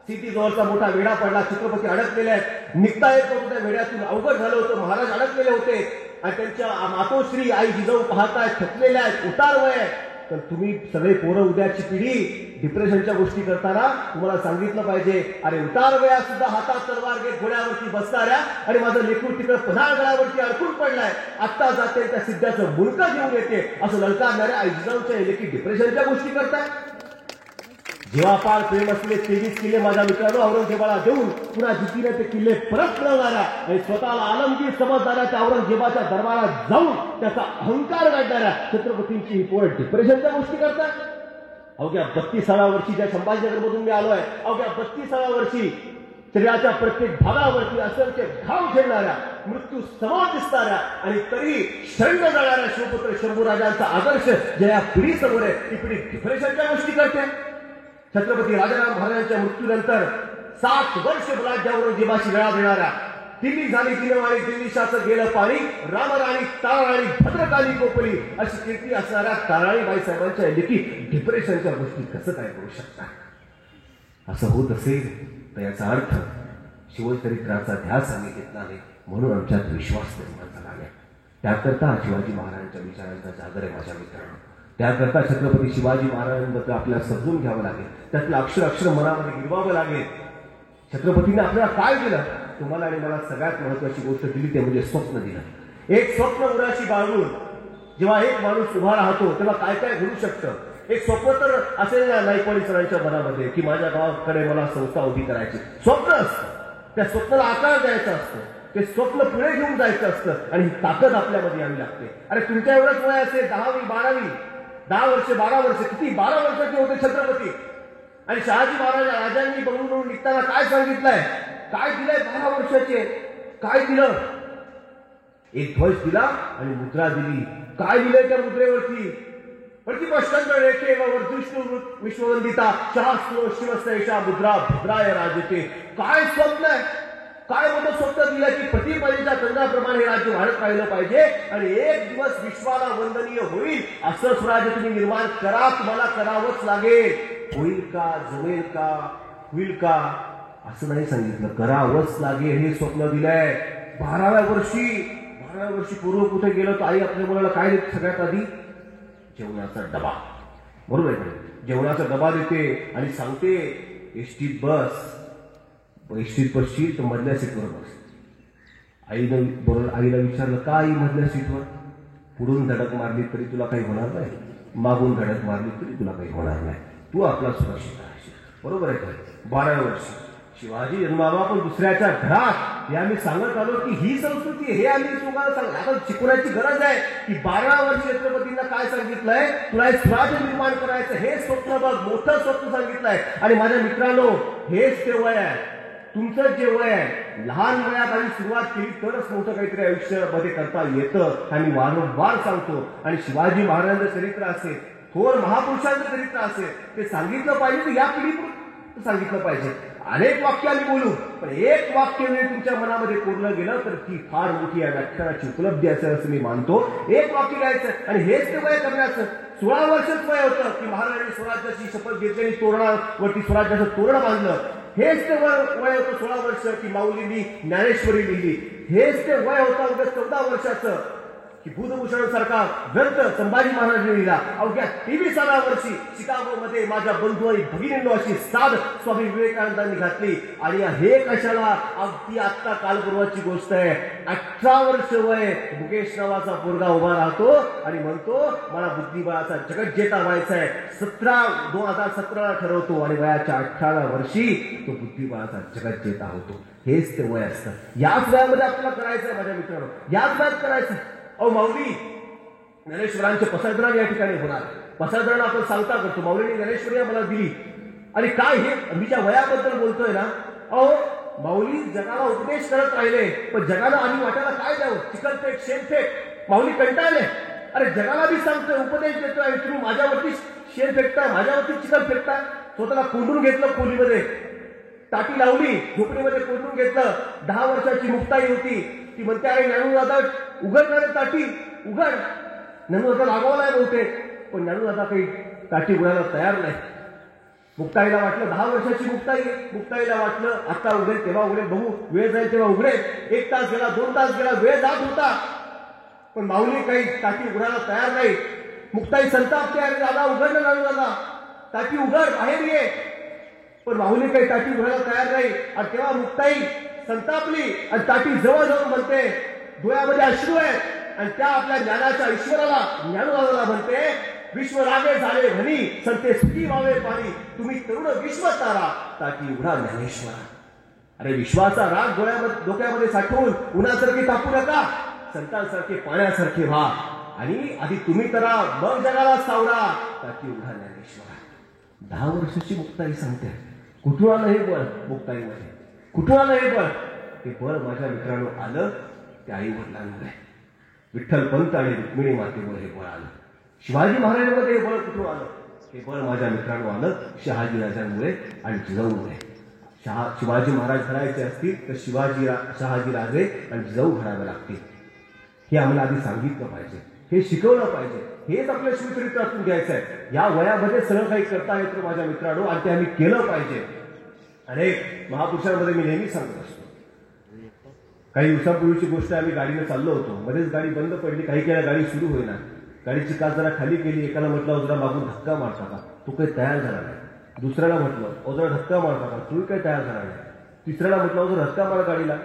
सिटी जवळचा मोठा वेढा पडला, छत्रपती अडकलेले आहेत, निघता येत होतं त्या वेड्यातून, अवघड झालं होतं, महाराज अडकलेले होते आणि त्यांच्या मातोश्री आई जिजाऊ पाहतायत, थकलेल्या आहेत, उतार वय आहे. तर तुम्ही सगळे पोरं, उद्याची पिढी डिप्रेशनच्या गोष्टी करताना तुम्हाला सांगितलं पाहिजे, अरे उतार वया सुद्धा हातात तलवार घेत घोड्यावरती बसणाऱ्या आणि माझं लेकरू तिकडे पन्हाळ गडावरती अडकून पडलाय, आत्ता जाते त्या सिद्धाचं मुलकं घेऊन येते असं ललकारणाऱ्या आई जिजाऊच्या लेखी डिप्रेशनच्या गोष्टी करताय. जीवापाळ प्रेम असलेले 23 किल्ले माझ्या मित्रांनो औरंगजेबाला देऊन पुन्हा जितीने ते किल्ले परत मिळवणाऱ्या आणि स्वतःला आलमगीर समजणाऱ्या त्या औरंगजेबाच्या दरबारात जाऊन त्याचा अहंकार काढणाऱ्या छत्रपतींची ही पोरं डिप्रेशनच्या गोष्टी करतात. अवघ्या 32व्या वर्षी ज्या संभाजीनगरमधून मी आलोय, अवघ्या 32व्या वर्षी शरीराच्या प्रत्येक भागावरती असंख्य घाव खेळणाऱ्या, मृत्यू समोर दिसणाऱ्या आणि तरी शरण जाणाऱ्या शिवपुत्र शंभूराजांचा आदर्श ज्या या पिढीसमोर आहे, ती पिढी डिप्रेशनच्या गोष्टी करते. छत्रपती राजाराम महाराजांच्या मृत्यूनंतर 7 वर्ष बलाढ्य औरंगजेबाशी लढा देणाऱ्या, दिल्ली झाली दिनवाणी, दिल्लीशाचं गेलं पाणी, रामराणी ताराराणी भद्रकाली कोपली अशी कीर्ती असणाऱ्या ताराळीबाई साहेबांच्या लेखी डिप्रेशनच्या गोष्टी कसं काय करू शकतात? असं होत असेल तर याचा अर्थ शिवचरित्राचा ध्यास आम्ही घेतला नाही म्हणून आमच्यात विश्वास निर्माण झाला नाही. त्याकरता शिवाजी महाराजांच्या विचारांचा जागर आहे माझ्या मित्रांनो. त्याकरता छत्रपती शिवाजी महाराजांबद्दल आपल्याला समजून घ्यावं लागेल, त्यातलं अक्षर अक्षर मनामध्ये गिरवावं लागेल. छत्रपतींनी आपल्याला काय दिलं? तुम्हाला आणि मला सगळ्यात महत्वाची गोष्ट दिली ते म्हणजे स्वप्न दिलं. एक स्वप्न उराशी बाळगून जेव्हा एक माणूस उभा राहतो तेव्हा काय काय घडू शकतं. एक स्वप्न तर असेल ना नाईकवाडी सरांच्या मनामध्ये की माझ्या गावाकडे मला संस्था उभी करायची, स्वप्न असतं. त्या स्वप्नाला आकार द्यायचा असतो, ते स्वप्न पुढे घेऊन जायचं असतं आणि ही ताकद आपल्यामध्ये यावी लागते. अरे तुमच्या एवढंच वय असेल 10वी 12वी, 10 वर्ष 12 वर्ष, किती 12 वर्षाचे होते छत्रपती आणि शहाजी महाराज राजांनी बंगळूरून निघताना काय सांगितलंय, काय दिलंय 12 वर्षाचे, काय दिलं? एक ध्वज दिला आणि मुद्रा दिली. काय दिलंय त्या मुद्रेवरती? प्रतिपष्टंग रेखे व वर्धिष्णु विश्ववंदिता शास्त्रो शिवस्येषा मुद्रा भद्राय राजते. काय स्वप्न आहे, काय मोठं स्वप्न दिलं की प्रतिपदेच्या चंद्राप्रमाणे हे राज्य वाढत राहिलं पाहिजे आणि एक दिवस विश्वाला वंदनीय होईल असं स्वराज्य तुम्ही निर्माण करा, तुम्हाला करावंच लागेल. होईल का, जमेल का, होईल का असं नाही सांगितलं, करावंच लागेल हे स्वप्न दिलंय. 12व्या वर्षी पूर्व कुठे गेलं तर आई आपल्या मुलाला काय देते? सगळ्यात आधी जेवणाचा डबा. बरोबर आहे, जेवणाचा डबा देते आणि सांगते एसटीत बस, एसटीत बसशील तर मधल्या सीटवर बस. आईला विचारलं का आई मधल्या सीटवर? पुढून धडक मारली तरी तुला काही होणार नाही, मागून धडक मारली तरी तुला काही होणार नाही, तू आपला सुरक्षित राहशील. बरोबर आहे का? 12व्या वर्षी शिवाजी जन्मावा पण दुसऱ्याच्या घरात हे आम्ही सांगत आलो की ही संस्कृती, हे आम्ही तुम्हाला सांग आता शिकवण्याची गरज आहे की 12 वर्ष छत्रपतींना काय सांगितलंय, तुला एक स्वराज्य निर्माण करायचं हे स्वप्न बघ, मोठं स्वप्न सांगितलंय. आणि माझ्या मित्रांनो हेच ते वय आहे, तुमचं जे वय आहे, लहान वयात आम्ही सुरुवात केली तरच मोठं काहीतरी आयुष्यामध्ये करता येतं आणि वारंवार सांगतो. आणि शिवाजी महाराजांचं चरित्र असेल, थोर महापुरुषांचं चरित्र असेल ते सांगितलं पाहिजे, तर या पिढीपुढे सांगितलं पाहिजे. अनेक वाक्य आम्ही बोलू, पण एक वाक्य जरी तुमच्या मनामध्ये कोरलं गेलं तर ती फार मोठी या व्याख्यानाची उपलब्धी असेल असं मी मानतो. एक वाक्य घ्यायचं आणि हेच ते वय करण्याचं. 16 वर्षच वय होतं की महाराजांनी स्वराज्याची शपथ घेतली आणि तोरणावरती स्वराज्याचं तोरण बांधलं. हेच ते वय होतं 16 वर्ष की माऊलींनी ज्ञानेश्वरी लिहिली. हेच ते वय होतं अवघ्या 14 वर्षाचं की बुधभूषण सारखा ग्रंथ संभाजी महाराजांनी लिहिला. अवघ्या 23व्या वर्षी शिकागोमध्ये माझ्या बंधू आणि भगिनींनो अशी साध स्वामी विवेकानंदांनी घातली. आणि हे कशाला, अगदी आत्ता कालपूर्वाची गोष्ट आहे. 18 वर्ष वय मुकेश नावाचा पोरगा उभा राहतो आणि म्हणतो मला बुद्धिबळाचा जगज्जेता व्हायचा आहे. 2017 ठरवतो आणि वयाच्या 18व्या वर्षी तो बुद्धिबळाचा जगज्जेता होतो. हेच ते वय असतं. याच वयामध्ये आपल्याला करायचं आहे माझ्या मित्रांनो, याच वयात करायचं. अहो माऊली ज्ञानेश्वरांचे पसायदान या ठिकाणी होणार. पसायदान आपण सांगता करतो, माऊलीने ज्ञानेश्वरी मला दिली. आणि काय हे मी ज्या वयाबद्दल बोलतोय ना, अहो माऊली जगाला उपदेश करत राहिले, पण जगाला आम्ही वाटायला काय द्यावं, चिकलफेक शेणफेक. माऊली कंटाळले. अरे जगाला बी सांगतोय, उपदेश देतोय, तुम्ही माझ्यावरती शेण फेकताय, माझ्यावरती चिकल फेकताय. स्वतःला कोंडून घेतलं खोलीमध्ये, टाटी लावली, झोपडीमध्ये कोंडून घेतलं. 10 वर्षाची मुक्ताई होती. ती म्हणते अरे ज्ञानूदादा उघडणारे टाटी उघड. ज्ञानूदादा लागावलाय नव्हते, पण ज्ञानूदादा काही टाटी उघडायला तयार नाही. मुक्ताईला वाटलं 10 वर्षाची मुक्ताई, मुक्ताईला वाटलं आता उघडेल तेव्हा उघडेल, बघू वेळ जाईल तेव्हा उघडेल. 1 तास गेला, 2 तास गेला, वेळ जात होता, पण माऊली काही टाटी उघडायला तयार नाही. मुक्ताई संतापते, अरे दादा उघड ना ज्ञानूदादा, टाटी उघड, बाहेर ये. पण माऊली काही टाटी उघडायला तयार नाही. आणि तेव्हा मुक्ताई संतापली आणि टाटी जवळ जाऊन म्हणते, डोळ्यामध्ये अश्रू आहेत, आणि त्या आपल्या ज्ञानाच्या ईश्वराला ज्ञानोदाला म्हणते विश्व रागे झाले म्हणी संते सुखी व्हावे पाणी, तुम्ही तरुण विश्व तारा टाटी उघडा ज्ञानेश्वरा. अरे विश्वाचा राग डोक्यामध्ये साठवून उन्हासारखे तापू नका, संतांसारखे पाण्यासारखे व्हा. आणि आधी तुम्ही करा, मग जगाला सावरा, टाटी उघडा ज्ञानेश्वरा. 10 वर्षाची मुक्ताई सांगते. कुठून आलं हे बळ मुक्ताईमध्ये, कुठून आलं हे बळ? ते बळ माझ्या मित्रांनो आलं त्या आई वडिलांमुळे. विठ्ठल पंत आणि रुक्मिणी मातेमुळे हे बळ आलं. शिवाजी महाराजांमध्ये हे बळ कुठून आलं? हे बळ माझ्या मित्रांनो आलं शहाजी राजांमुळे आणि जिजाऊमुळे. शिवाजी महाराज घडायचे असतील तर शहाजी राजे आणि जिजाऊ घडावे लागतील. हे आम्हाला आधी सांगितलं पाहिजे, हे शिकवलं पाहिजे. हेच आपल्या शिवचरित्रातून घ्यायचं आहे. या वयामध्ये सगळं काही करता येतं माझ्या मित्रांनो, आणि ते आम्ही केलं पाहिजे. अनेक महापुरुषांमध्ये मी नेहमी सांगत असतो. काही दिवसापूर्वीची गोष्ट, आम्ही गाडीने चाललो होतो, मध्येच गाडी बंद पडली, काही केल्या गाडी सुरू होईना. गाडीची काच जरा खाली गेली. एकाला म्हटलं जरा मागून धक्का मारता का, तो काही तयार झाला नाही. दुसऱ्याला म्हटलं जरा धक्का मारता का, तोही काही तयार झाला नाही. तिसऱ्याला म्हटलं जर धक्का मारा गाडीला,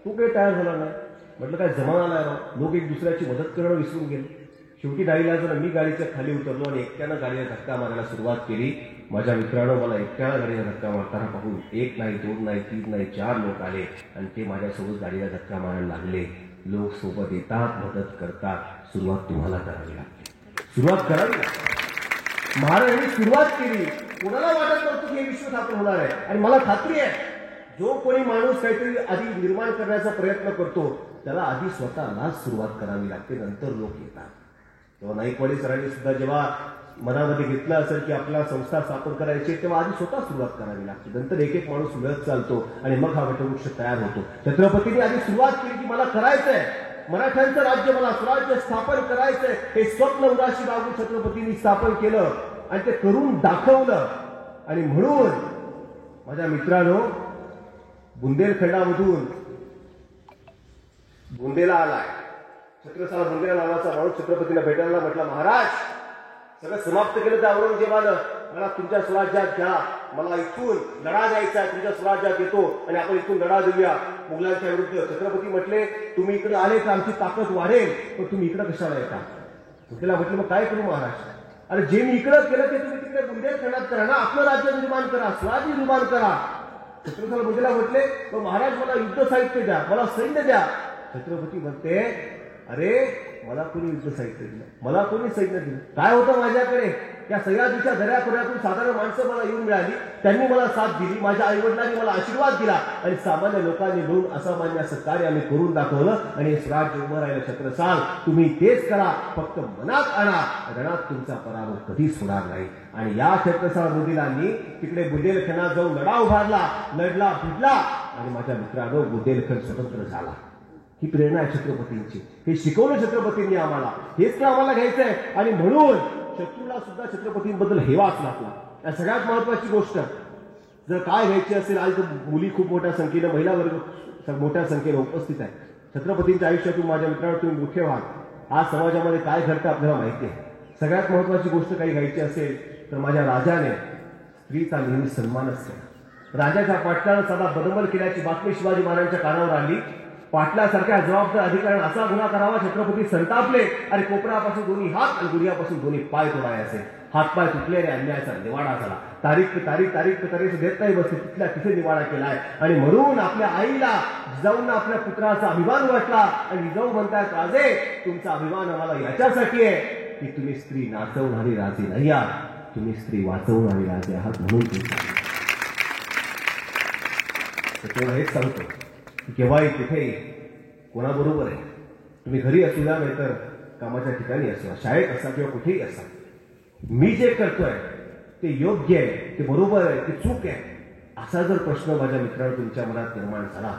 तो काही तयार झाला नाही. म्हटलं काय जमाना नाही राव, लोक एक दुसऱ्याची मदत करणं विसरून गेले. शेवटी गाडीला जर मी गाडीच्या खाली उतरलो आणि एकट्यानं गाडीला धक्का मारायला सुरुवात केली. माझ्या मित्रांनो मला एकट्याला गाडीला धक्का मारताना पाहून 1 नाही 2 नाही 3 नाही 4 लोक आले आणि ते माझ्यासोबत गाडीला धक्का मारायला लागले. लोक सोबत येतात, मदत करतात. सुरुवात तुम्हाला करावी लागते, सुरुवात करावी लागते. महाराजांनी सुरुवात केली. कोणाला वाटत नव्हतं की हे विश्व स्थापन होणार आहे. आणि मला खात्री आहे जो कोणी माणूस काहीतरी आधी निर्माण करण्याचा प्रयत्न करतो त्याला आधी स्वतःलाच सुरुवात करावी लागते, नंतर लोक येतात. तेव्हा नाईकवाडी सरांनी सुद्धा जेव्हा मनामध्ये घेतलं असेल की आपला संस्था स्थापन करायची, तेव्हा आधी स्वतः सुरुवात करावी लागते, नंतर एक एक माणूस मिळत चालतो आणि मग हा वटवृक्ष तयार होतो. छत्रपतींनी आधी सुरुवात केली की मला करायचंय, मराठ्यांचं राज्य, मला स्वराज्य स्थापन करायचंय. हे स्वप्न उदाशी बाबू छत्रपतींनी स्थापन केलं आणि ते करून दाखवलं. आणि म्हणून माझ्या मित्रांनो, बुंदेलखंडामधून बुंदेला आलाय छत्रसाल बुंदेला नावाचा माणूस छत्रपतीला भेटायला म्हटला, महाराज सगळं समाप्त केलं त्या औरंगजेबानं, मला तुमच्या स्वराज्यात घ्या, मला इथून लढा द्यायचा आहे, तुमच्या स्वराज्यात येतो आणि आपण इथून लढा देऊया मुघलांच्या विरुद्ध. छत्रपती म्हटले तुम्ही इकडे आले तर आमची ताकद वाढेल, पण तुम्ही इकडे कशाला येता? त्याला म्हटलं मग काय करू महाराज? अरे जे मी इकडं केलं ते तुम्ही तिकडे बुंदेलखंडात करा ना, आपलं राज्य निर्माण करा, स्वराज्य निर्माण करा. छत्रसाल बुंदेला म्हटले मग महाराज मला युद्ध साहित्य द्या, मला सैन्य द्या. छत्रपती म्हणते अरे मला कोणी युद्ध साहित्य दिलं, मला कोणी सैन्य दिलं, काय होतं माझ्याकडे? या सह्याद्रीच्या दऱ्याखोऱ्यातून साधारण माणसं मला येऊन मिळाली, त्यांनी मला साथ दिली, माझ्या आई वडिलांनी मला आशीर्वाद दिला आणि सामान्य लोकांनी मिळून असामान्य असं कार्य आम्ही करून दाखवलं आणि हे स्वराज्य उभं राहिलं. छत्रसाल तुम्ही तेच करा, फक्त मनात आणा, रणात तुमचा पराभव कधीच होणार नाही. आणि या छत्रसाल बुंदेलांनी तिकडे बुंदेलखंडात जाऊन लढा उभारला, लढला, भिडला आणि माझ्या मित्रांनो बुंदेलखंड स्वतंत्र झाला. ही प्रेरणा आहे छत्रपतींची. हे शिकवलं छत्रपतींनी आम्हाला, हेच तर आम्हाला घ्यायचंय. आणि म्हणून शत्रूला सुद्धा छत्रपतींबद्दल हेवाच लागला. या सगळ्यात महत्वाची गोष्ट जर काय घ्यायची असेल, आज मुली खूप मोठ्या संख्येनं, महिला वर्ग मोठ्या संख्येनं उपस्थित आहे. छत्रपतींच्या आयुष्यातून माझ्या मित्रांनो तुम्ही मुख्य व्हाल. आज समाजामध्ये काय घडतं आपल्याला माहिती आहे. सगळ्यात महत्वाची गोष्ट काही घ्यायची असेल तर माझ्या राजाने स्त्रीचा नेहमी सन्मानच केला. राजाच्या पाटलानं सदा बदंबल केल्याची बातमी शिवाजी महाराजांच्या कानावर आली. पाटलासारख्या जबाबदार अधिकाऱ्याने असा गुन्हा करावा, छत्रपती संतापले आणि कोपरापासून दोन्ही हात आणि गुडघ्यापासून दोन्ही पाय तोडायचे. हातपाय तुटले आणि अन्यायाचा निवाडा झाला. तारीख देत नाही बसते, तिथल्या तिथे निवाडा केलाय. आणि म्हणून आपल्या आईला जिजाऊंना आपल्या पुत्राचा अभिमान वाटला आणि जिजाऊ म्हणतात, राजे तुमचा अभिमान आम्हाला याच्यासाठी आहे की तुम्ही स्त्री नाचवणारी राजे नाही आहात, तुम्ही स्त्री वाचवणारी राजे आहात. म्हणून तुम्ही हेच सांगतो की केव्हाही कुठेही कोणाबरोबर आहे, तुम्ही घरी असू द्या नाहीतर कामाच्या ठिकाणी असू, शाळेत असा किंवा कुठेही असा, मी जे करतोय ते योग्य आहे, ते बरोबर आहे, ते चूक आहे, असा जर प्रश्न माझ्या मित्रांनो तुमच्या मनात निर्माण झाला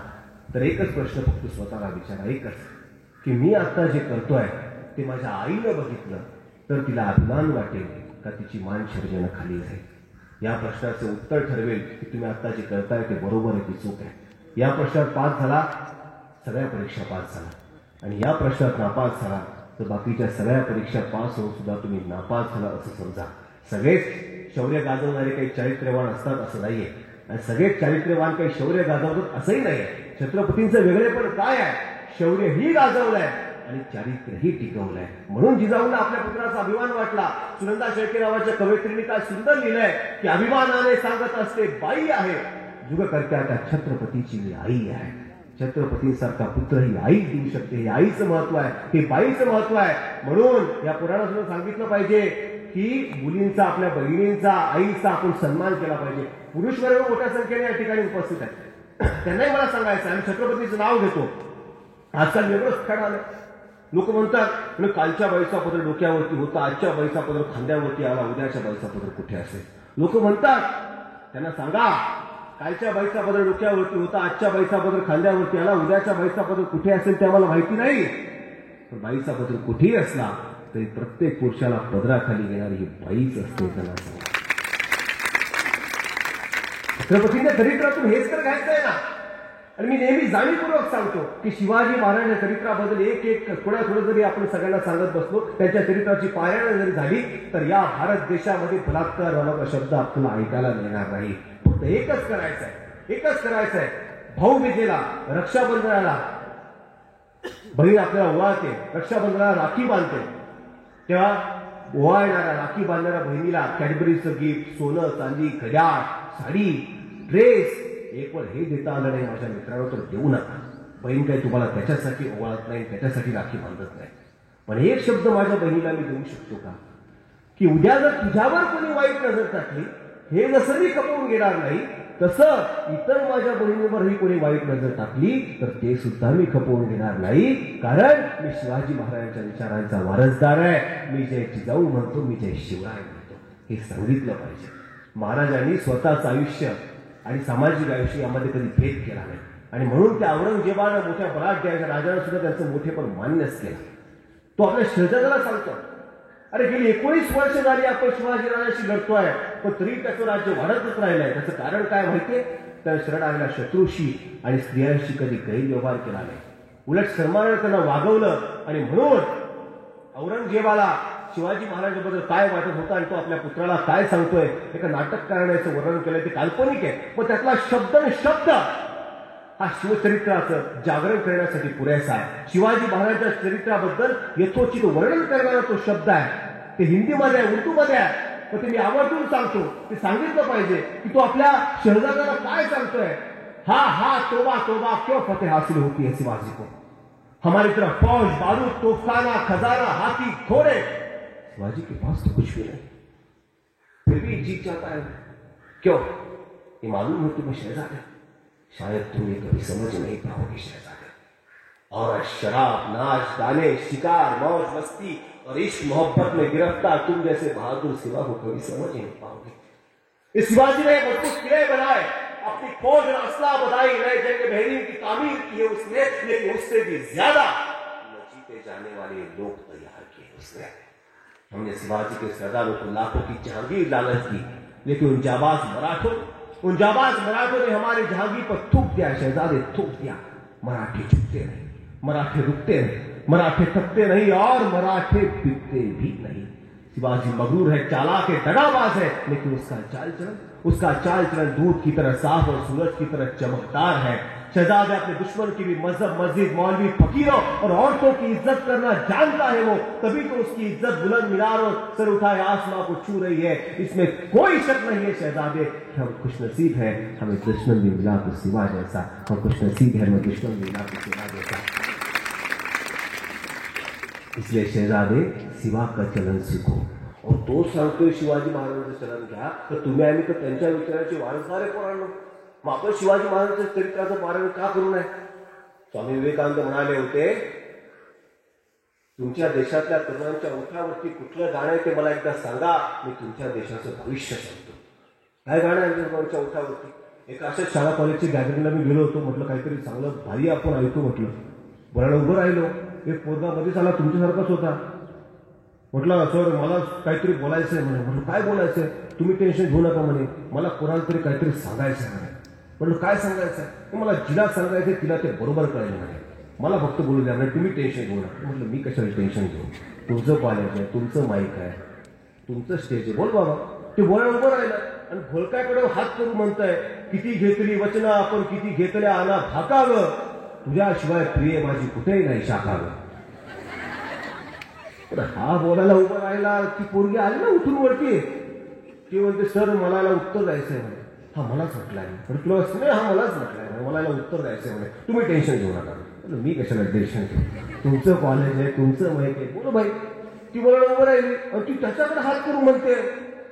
तर एकच प्रश्न फक्त स्वतःला विचारा, एकच की मी आता जे करतोय ते माझ्या आईनं बघितलं तर तिला अभिमान वाटेल का तिची मान शर्जेनं खाली जाईल. या प्रश्नाचं उत्तर ठरवेल की तुम्ही आता जे करताय ते बरोबर आहे की चूक आहे. या प्रश्नात पास झाला, सगळ्या परीक्षा पास झाला. आणि या प्रश्नात नापास झाला तर बाकीच्या सगळ्या परीक्षा पास होऊन सुद्धा तुम्ही नापास झाला असं समजा. सगळेच शौर्य गाजवणारे काही चारित्र्यवान असतात असं नाहीये आणि सगळेच चारित्र्यवान काही शौर्य गाजवतात असंही नाहीये. छत्रपतींचं वेगळेपण काय आहे, शौर्यही गाजवलंय आणि चारित्र्यही टिकवलंय. म्हणून जिजाऊंना आपल्या पुत्राचा अभिमान वाटला. सुनंदा शेळके नावाच्या कवयित्रीने काय सुंदर लिहिलंय की अभिमानाने सांगत असते बाई आहे, जुगकर्त्या त्या छत्रपतीची मी आई आहे. छत्रपतींसारखा पुत्र ही आई देऊ शकते, हे आईचं महत्व आहे, हे बाईचं महत्व आहे. म्हणून या पुराणातून सांगितलं पाहिजे की मुलींचा, आपल्या बहिणींचा, आईचा आपण सन्मान केला पाहिजे. पुरुष वर्ग मोठ्या संख्येने या ठिकाणी उपस्थित आहे, त्यांनाही मला सांगायचं आम्ही छत्रपतीचं नाव घेतो. आजकाल वेगळंच खेळ आलं. लोक म्हणतात कालच्या बाईचा पदर डोक्यावरती होता, आजच्या बाईचा पदर खांद्यावरती आला, उद्याच्या बाईचा पदर कुठे असेल. लोक म्हणतात, त्यांना सांगा कालच्या बाईचा पदर डोक्यावरती होता, आजच्या बाईचा पदर खांद्यावरती आला, उद्याच्या बाईचा पदर कुठे असेल ते आम्हाला माहिती नाही, पण बाईचा पदर कुठेही असला तरी प्रत्येक पुरुषाला पदराखाली घेणारी ही बाईच असते. त्यांना सांगा छत्रपतींच्या चरित्रातून हेच तर घ्यायचं आहे ना. आणि मी नेहमी जाणीवपूर्वक सांगतो की शिवाजी महाराजांच्या चरित्राबद्दल एक थोडं जरी आपण सगळ्यांना सांगत बसलो, त्यांच्या चरित्राची पारायण जरी झाली तर या भारत देशामध्ये बलात्कार नावाचा शब्द आपल्याला ऐकायला मिळणार नाही. फक्त एकच करायचंय, भाऊबीजेला, रक्षाबंधनाला बहीण आपल्याला ओवाळते, रक्षाबंधनाला राखी बांधते, तेव्हा ओवाळणाऱ्या, राखी बांधणाऱ्या बहिणीला कॅडबरीचं गिफ्ट, सोनं, चांदी, घड्याळ, साडी, ड्रेस, एक वर हे देता आलं नाही माझ्या मित्रांनो तर देऊ नका. बहीण काही तुम्हाला त्याच्यासाठी ओवाळत नाही, त्याच्यासाठी राखी बांधत नाही. पण एक शब्द माझ्या बहिणीला मी देऊ शकतो का की उद्या जर तुझ्यावर कोणी वाईट नजर टाकली, हे जसं मी खपवून घेणार नाही तसं इतर माझ्या बहिणीवरही कोणी वाईट नजर टाकली तर ते सुद्धा मी खपवून घेणार नाही. कारण मी शिवाजी महाराजांच्या विचारांचा वारसदार आहे. मी जय जिजाऊ म्हणतो, मी जय शिवराय म्हणतो. हे सांगितलं पाहिजे. महाराजांनी स्वतःचं आयुष्य आणि सामाजिक आयुष्य यामध्ये कधी भेद केला नाही आणि म्हणून त्या औरंगजेबानं मोठ्या बलाढ्याच्या राजानं सुद्धा त्यांचं मोठेपण मान्यच केलं. तो आपल्या शहजादाला सांगतो, अरे गेली 19 वर्ष झाली आपण शिवाजी राजाशी लढतोय पण तरी त्याचं राज्य वाढतच राहिलंय. त्याचं कारण काय माहितीये, तर शरण आलेल्या शत्रूशी आणि स्त्रियांशी कधी गैरव्यवहार केला नाही, उलट सन्मानाने त्यांना वागवलं. आणि म्हणून औरंगजेबाला शिवाजी महाराजांबद्दल काय वाटत होतं आणि तो आपल्या पुत्राला काय सांगतोय, एका नाटककारण्याचं वर्णन केलंय ते काल्पनिक आहे, पण त्यातला शब्द हा शिवचरित्राचं जागरण करण्यासाठी पुरेसा आहे. शिवाजी महाराजांच्या चरित्राबद्दल यथोचित वर्णन करणारा तो शब्द आहे, ते हिंदीमध्ये आहे, उर्दूमध्ये आहे, पण ते मी आवर्जून सांगतो, ते सांगितलं पाहिजे की तो आपल्या शहजादाला काय सांगतोय. हा तोबा तोबा क्यों फतेह हासिल होती है शिवाजी को, हमारी तरफ फौज, बारूद, तोफखाना, खजाना, हाथी, घोड़े, शिवाजी के पास तो कुछ भी नहीं. फिर भी जी चाहता है। क्यों? ये मालूम हो तुम्हें शहजादा, शायद तुम ये कभी समझ नहीं पाओगे शहजादा। और शराब, नाच, गाने, शिकार, मौज मस्ती और इश्क मोहब्बत में गिरफ्तार तुम जैसे बहादुर सिवा को कभी समझ नहीं पाओगे। इस शिवाजी ने मजबूत किले बनाए, अपनी फौज और असला बताई, नए जंग बहरीन की तामीर की है उसने, लेकिन उससे भी ज्यादा जीते जाने वाले लोग तैयार किए उसने। हमने शिवाजी के सरदारों को लाखों की जहांगीर लालच की, लेकिन उन जाबाज मराठों ने हमारी जहांगीर पर थूक दिया शहजादे, थूक दिया। मराठे झुकते नहीं, मराठे रुकते नहीं, मराठे थकते नहीं और मराठे बिकते भी नहीं। शिवाजी मगरूर है, चालाक है, दगाबाज है, लेकिन उसका चाल चलन दूध की तरह साफ और सूरज की तरह चमकदार है। शहजादे अपने दुश्मन की भी मजहब, मस्जिद, मौलवी, फकीरों और औरतों की इज्जत करना जानता है वो, तभी तो उसकी इज्जत बुलंद मीनार और सर उठाए आसमां को छू रही है। इसमें कोई शक नहीं है शहजादे, हम खुशनसीब है, हमें दुश्मन भी मिला तो सिवा जैसा, हम खुशनसीब है, हमें दुश्मन भी मिला तो सिवा जैसा। इसलिए शहजादे सिवा का चलन सीखो। और तो सांगतोय शिवाजी महाराजांचं चलन घ्या, तर तुम्ही आम्ही तर त्यांच्या विचाराचे वारसदार आहे पोरांनो। मग आपण शिवाजी महाराजांच्या चरित्राचं पारायण का करू नये? स्वामी विवेकानंद म्हणाले होते, तुमच्या देशातल्या तरुणांच्या ओठावरती कुठलं गाणं आहे ते मला एकदा सांगा, मी तुमच्या देशाचं भविष्य सांगतो। काय गाणं आहे तरुणांच्या ओठावरती? एका अशाच शाळा कॉलेजच्या गॅदरिंगला मी गेलो होतो, म्हटलं काहीतरी चांगलं भारी आपण ऐकू, म्हटलं बोलायला उभं राहिलो, एक पोरगा मध्येच आला, तुमच्यासारखाच होता। म्हटलं सर मला काहीतरी बोलायचं आहे म्हणे। म्हटलं काय बोलायचं आहे? तुम्ही टेन्शन घेऊ नका म्हणे, मला कोणाला तरी काहीतरी सांगायचं आहे म्हणे। म्हटलं काय सांगायचं आहे? मला जिला सांगायचं तिला ते बरोबर कळेल म्हणे, मला फक्त बोलू द्या म्हणे, तुम्ही टेन्शन घेऊ नका। म्हटलं मी कशाला टेन्शन घेऊ, तुमचं कॉलेज आहे, तुमचं माईक आहे, तुमचं स्टेज आहे, बोल बाबा। ते बोलायला उभं राहिलं आणि भोलकाकडे हात करून म्हणताय, किती घेतली वचनं आपण, किती घेतल्या आना भाकावं, तुझ्याशिवाय प्रिय माझी कुठेही नाही शाखावं। हा बोलायला उभं राहिला, ती पोरगी आली ना उठून वरती, ती म्हणते सर मला उत्तर द्यायचंय म्हणे। हा मलाच म्हटलंय, तुला नाही, हा मलाच म्हटलंय, मला उत्तर द्यायचंय म्हणे, तुम्ही टेन्शन घेऊ नका। मी कशाला टेन्शन घेऊ, तुमचं कॉलेज आहे, तुमचं माहित आहे, बोलो भाई। ती बोलायला उभं राहिली आणि ती त्याच्याकडे हात करून म्हणते,